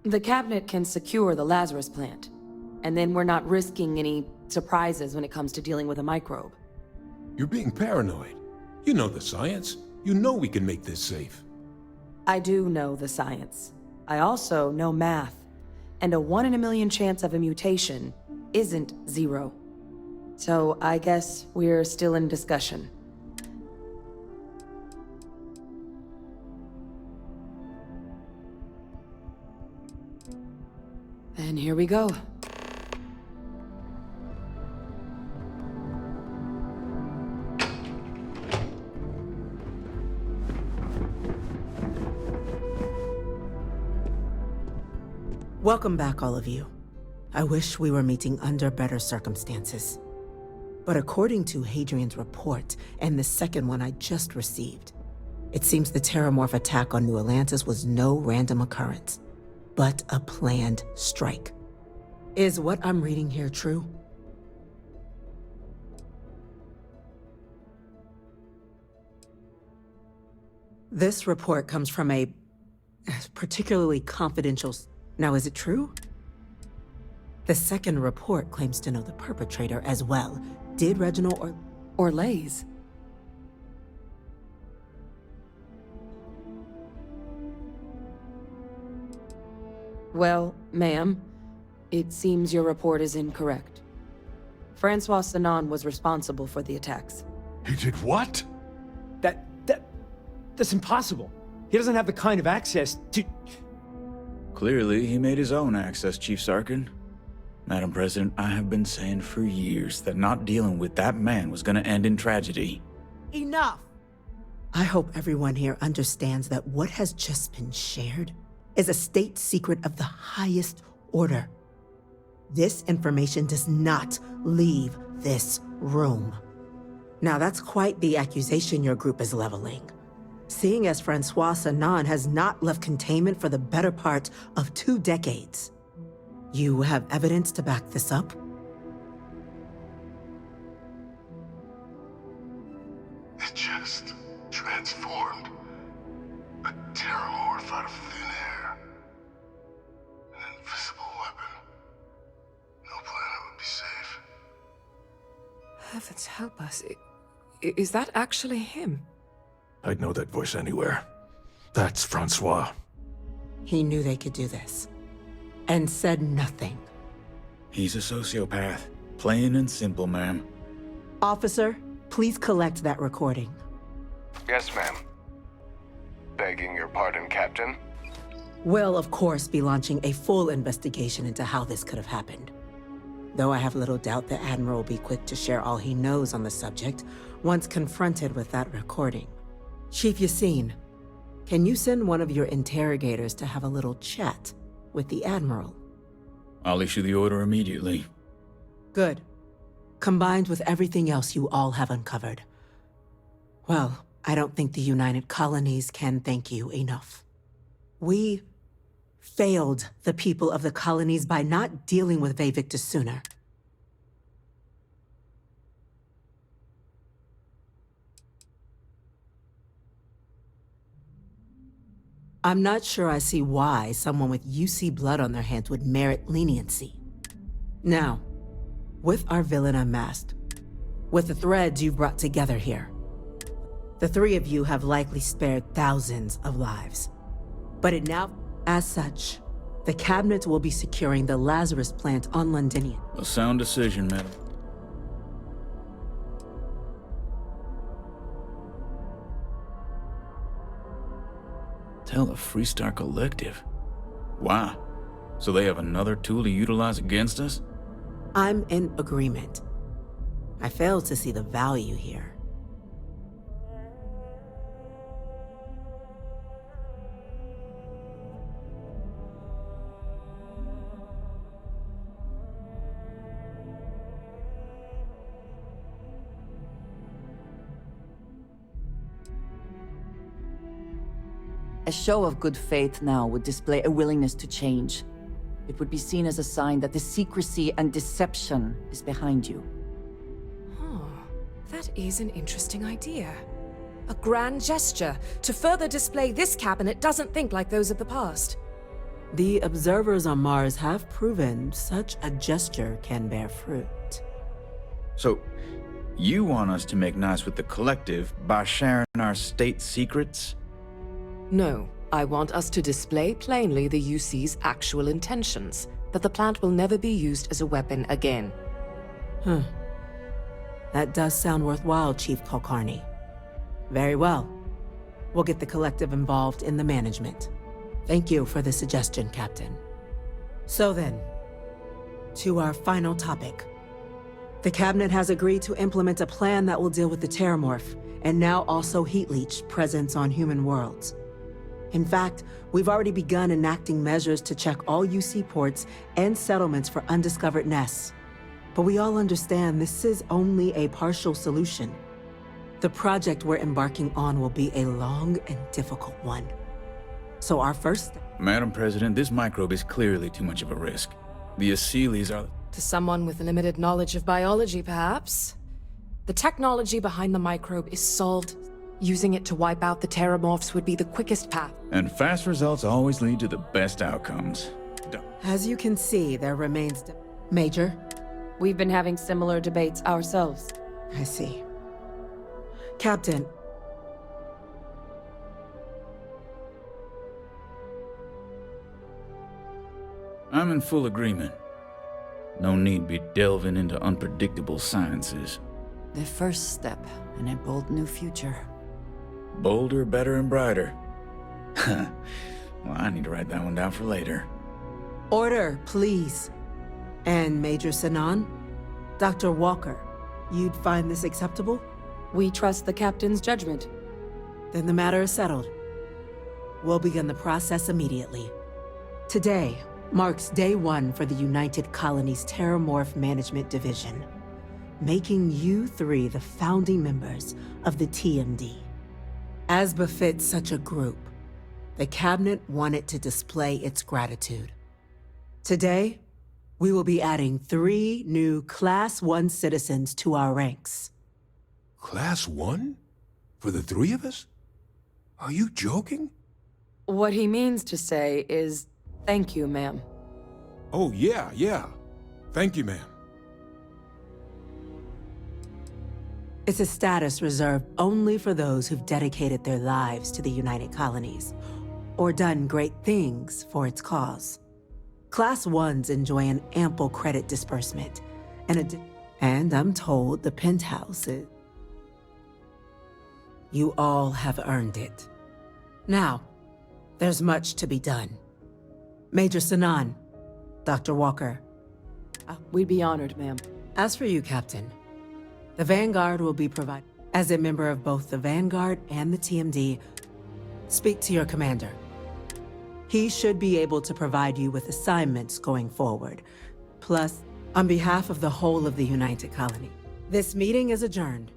The cabinet can secure the Lazarus plant, and then we're not risking any surprises when it comes to dealing with a microbe. You're being paranoid. You know the science. You know we can make this safe. I do know the science. I also know math, and a 1 in a million chance of a mutation isn't 0. So I guess we're still in discussion. And here we go. Welcome back, all of you. I wish we were meeting under better circumstances. But according to Hadrian's report, and the second one I just received, it seems the Terramorph attack on New Atlantis was no random occurrence, but a planned strike. Is what I'm reading here true? This report comes from a particularly confidential... Now, is it true? The second report claims to know the perpetrator as well. Did Reginald or Lays? Well, ma'am, it seems your report is incorrect. Francois Sanon was responsible for the attacks. He did what? That's impossible. He doesn't have the kind of access to... Clearly, he made his own access, Chief Sarkin. Madam President, I have been saying for years that not dealing with that man was gonna end in tragedy. Enough! I hope everyone here understands that what has just been shared is a state secret of the highest order. This information does not leave this room. Now, that's quite the accusation your group is leveling. Seeing as Francois Sanon has not left containment for the better part of 2 decades. You have evidence to back this up? It just transformed. A Terramorph out of thin air. An invisible weapon. No planet would be safe. Heavens help us. Is that actually him? I'd know that voice anywhere. That's Francois. He knew they could do this. And said nothing. He's a sociopath. Plain and simple, ma'am. Officer, please collect that recording. Yes, ma'am. Begging your pardon, Captain. We'll, of course, be launching a full investigation into how this could have happened. Though I have little doubt the Admiral will be quick to share all he knows on the subject once confronted with that recording. Chief Yassine, can you send one of your interrogators to have a little chat with the Admiral? I'll issue the order immediately. Good. Combined with everything else you all have uncovered. Well, I don't think the United Colonies can thank you enough. We failed the people of the colonies by not dealing with Vayvictus sooner. I'm not sure I see why someone with UC blood on their hands would merit leniency. Now, with our villain unmasked, with the threads you've brought together here, the 3 of you have likely spared thousands of lives. But as such, the cabinet will be securing the Lazarus plant on Londinian. A sound decision, madam. tell a Freestar collective. Wow. So they have another tool to utilize against us? I'm in agreement. I fail to see the value here. A show of good faith now would display a willingness to change. It would be seen as a sign that the secrecy and deception is behind you. Huh. That is an interesting idea. A grand gesture to further display this cabinet doesn't think like those of the past. The observers on Mars have proven such a gesture can bear fruit. So, you want us to make nice with the collective by sharing our state secrets? No, I want us to display plainly the UC's actual intentions, that the plant will never be used as a weapon again. That does sound worthwhile, Chief Kulkarni. Very well. We'll get the collective involved in the management. Thank you for the suggestion, Captain. So then, to our final topic. The Cabinet has agreed to implement a plan that will deal with the Terramorph, and now also Heat Leech presence on human worlds. In fact, we've already begun enacting measures to check all UC ports and settlements for undiscovered nests. But we all understand this is only a partial solution. The project we're embarking on will be a long and difficult one. So our first step... Madam President, this microbe is clearly too much of a risk. The Aseles are... To someone with limited knowledge of biology, perhaps. The technology behind the microbe is solved. Using it to wipe out the Terramorphs would be the quickest path. And fast results always lead to the best outcomes. As you can see, there remains... Major? We've been having similar debates ourselves. I see. Captain... I'm in full agreement. No need be delving into unpredictable sciences. The first step in a bold new future. Bolder, better, and brighter. Well, I need to write that one down for later. Order, please. And Major Sinan? Dr. Walker, you'd find this acceptable? We trust the captain's judgment. Then the matter is settled. We'll begin the process immediately. Today marks day one for the United Colonies Terramorph Management Division, making you three the founding members of the TMD. As befits such a group, the Cabinet wanted to display its gratitude. Today, we will be adding 3 new Class 1 citizens to our ranks. Class 1? For the 3 of us? Are you joking? What he means to say is, thank you, ma'am. Oh, yeah. Thank you, ma'am. It's a status reserved only for those who've dedicated their lives to the United Colonies, or done great things for its cause. Class 1s enjoy an ample credit disbursement, and I'm told the penthouse is... You all have earned it. Now, there's much to be done. Major Sinan, Dr. Walker. We'd be honored, ma'am. As for you, Captain, the Vanguard will be provided. As a member of both the Vanguard and the TMD, speak to your commander. He should be able to provide you with assignments going forward. Plus, on behalf of the whole of the United Colony, this meeting is adjourned.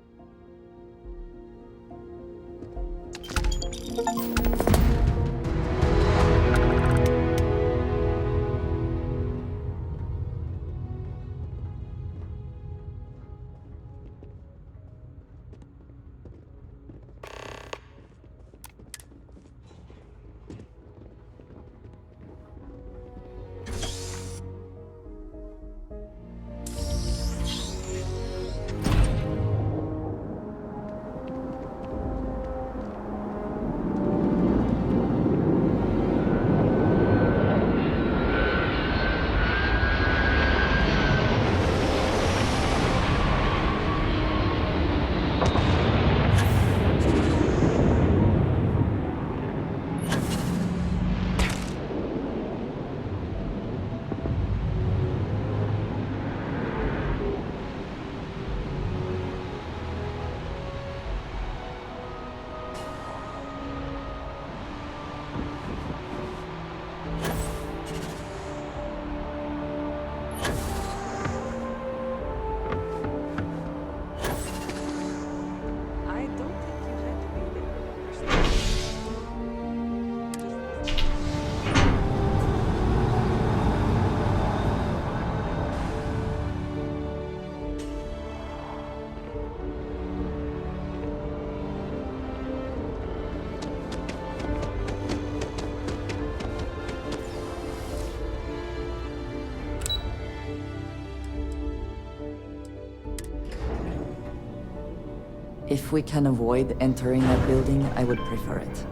If we can avoid entering that building, I would prefer it.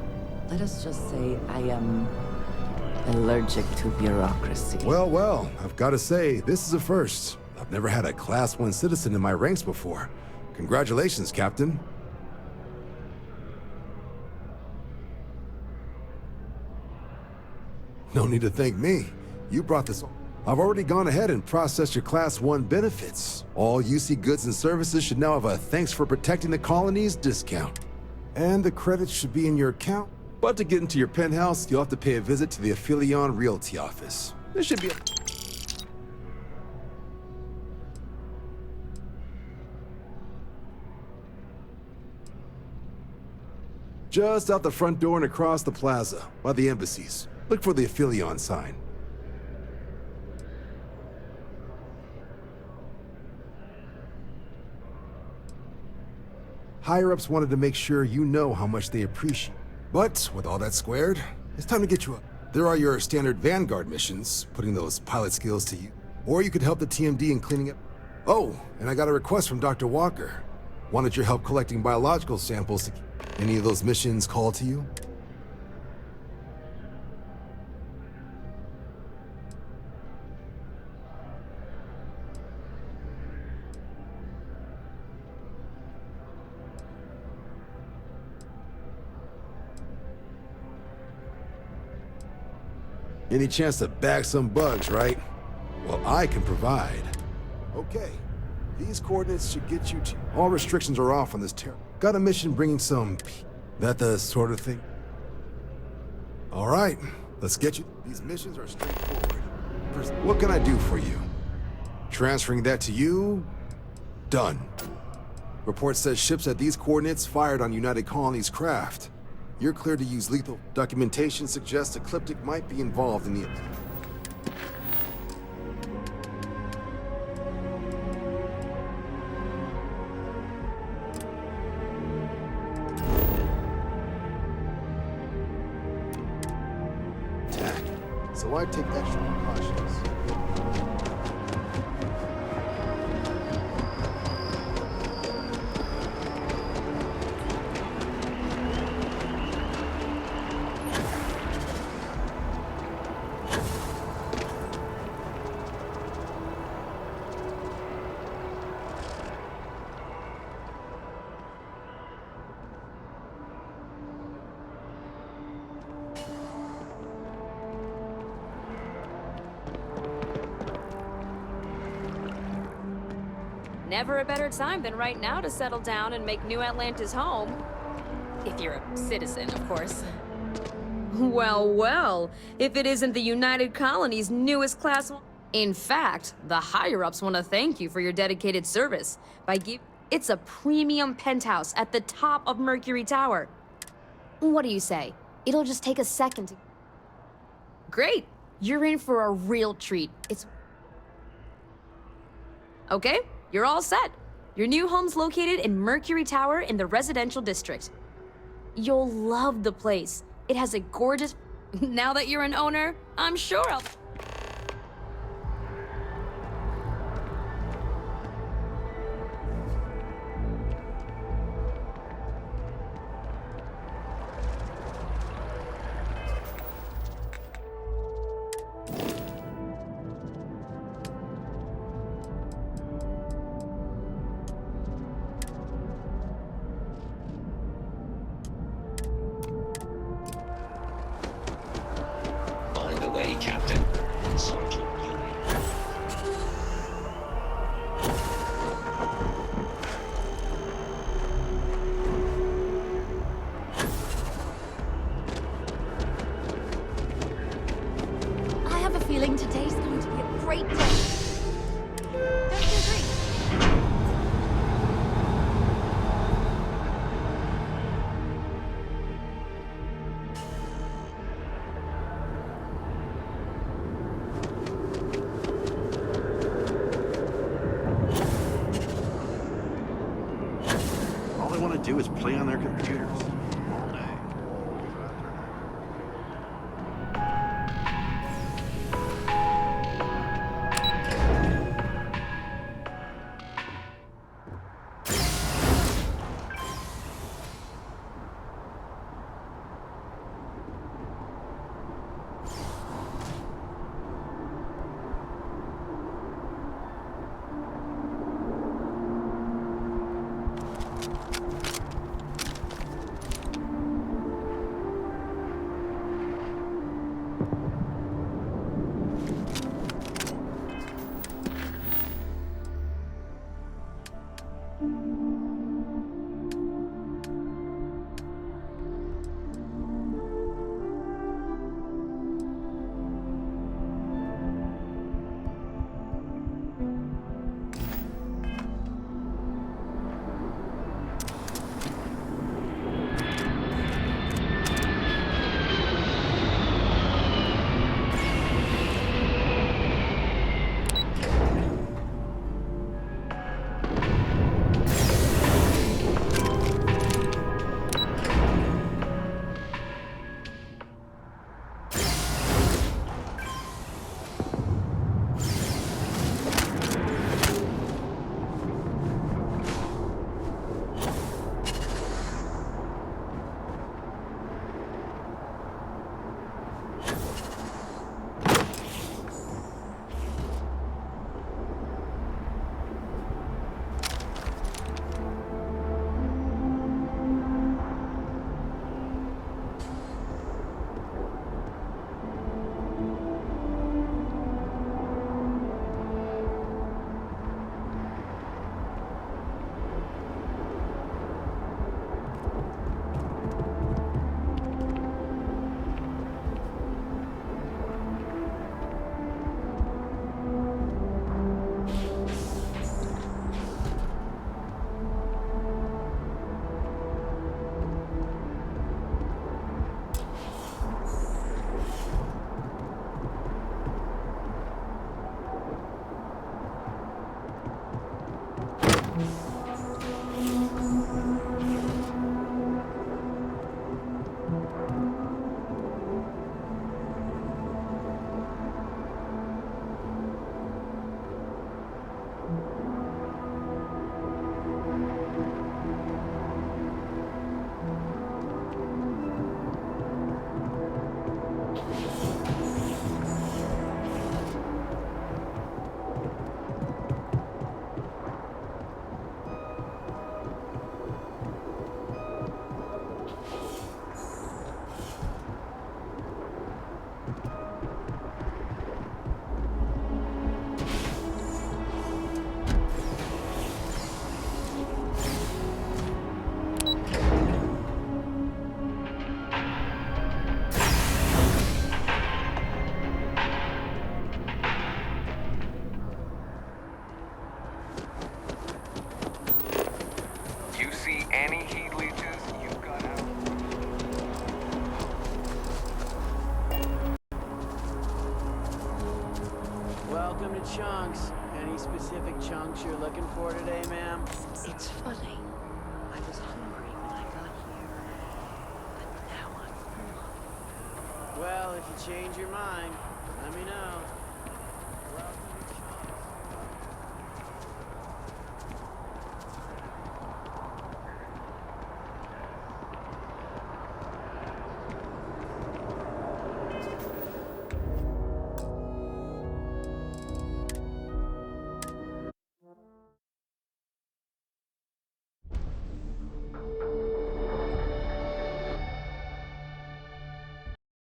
Let us just say I am allergic to bureaucracy. Well, well, I've got to say, this is a first. I've never had a Class 1 citizen in my ranks before. Congratulations, Captain. No need to thank me. You brought this. I've already gone ahead and processed your Class 1 benefits. All UC goods and services should now have a thanks for protecting the colonies discount. And the credits should be in your account. But to get into your penthouse, you'll have to pay a visit to the Aphelion Realty office. There should be a... Just out the front door and across the plaza, by the embassies. Look for the Aphelion sign. Higher-ups wanted to make sure you know how much they appreciate. But with all that squared, it's time to get you up. There are your standard Vanguard missions, putting those pilot skills to use. Or you could help the TMD in cleaning up. Oh, and I got a request from Dr. Walker. Wanted your help collecting biological samples. Any of those missions call to you? Any chance to bag some bugs, right? Well, I can provide. Okay, these coordinates should get you to... All restrictions are off on this terror. Got a mission bringing some... That the sort of thing? All right, let's get you... These missions are straightforward. First, what can I do for you? Transferring that to you... Done. Report says ships at these coordinates fired on United Colonies craft. You're cleared to use lethal. Documentation suggests Ecliptic might be involved in the... attack. So I take extra precautions. Never a better time than right now to settle down and make New Atlantis home. If you're a citizen, of course. Well, well, if it isn't the United Colony's newest class... In fact, the higher-ups want to thank you for your dedicated service by It's a premium penthouse at the top of Mercury Tower. What do you say? It'll just take a second to... Great! You're in for a real treat. It's... Okay, you're all set. Your new home's located in Mercury Tower in the residential district. You'll love the place. It has a gorgeous... Now that you're an owner, I'm sure I'll... Captain. I have a feeling today's going to be a great day. Don't you agree? All they want to do is play on their computers all day. Welcome to Chunks. Any specific chunks you're looking for today, ma'am? It's funny. I was hungry when I got here, but now I'm full. Well, if you change your mind, let me know.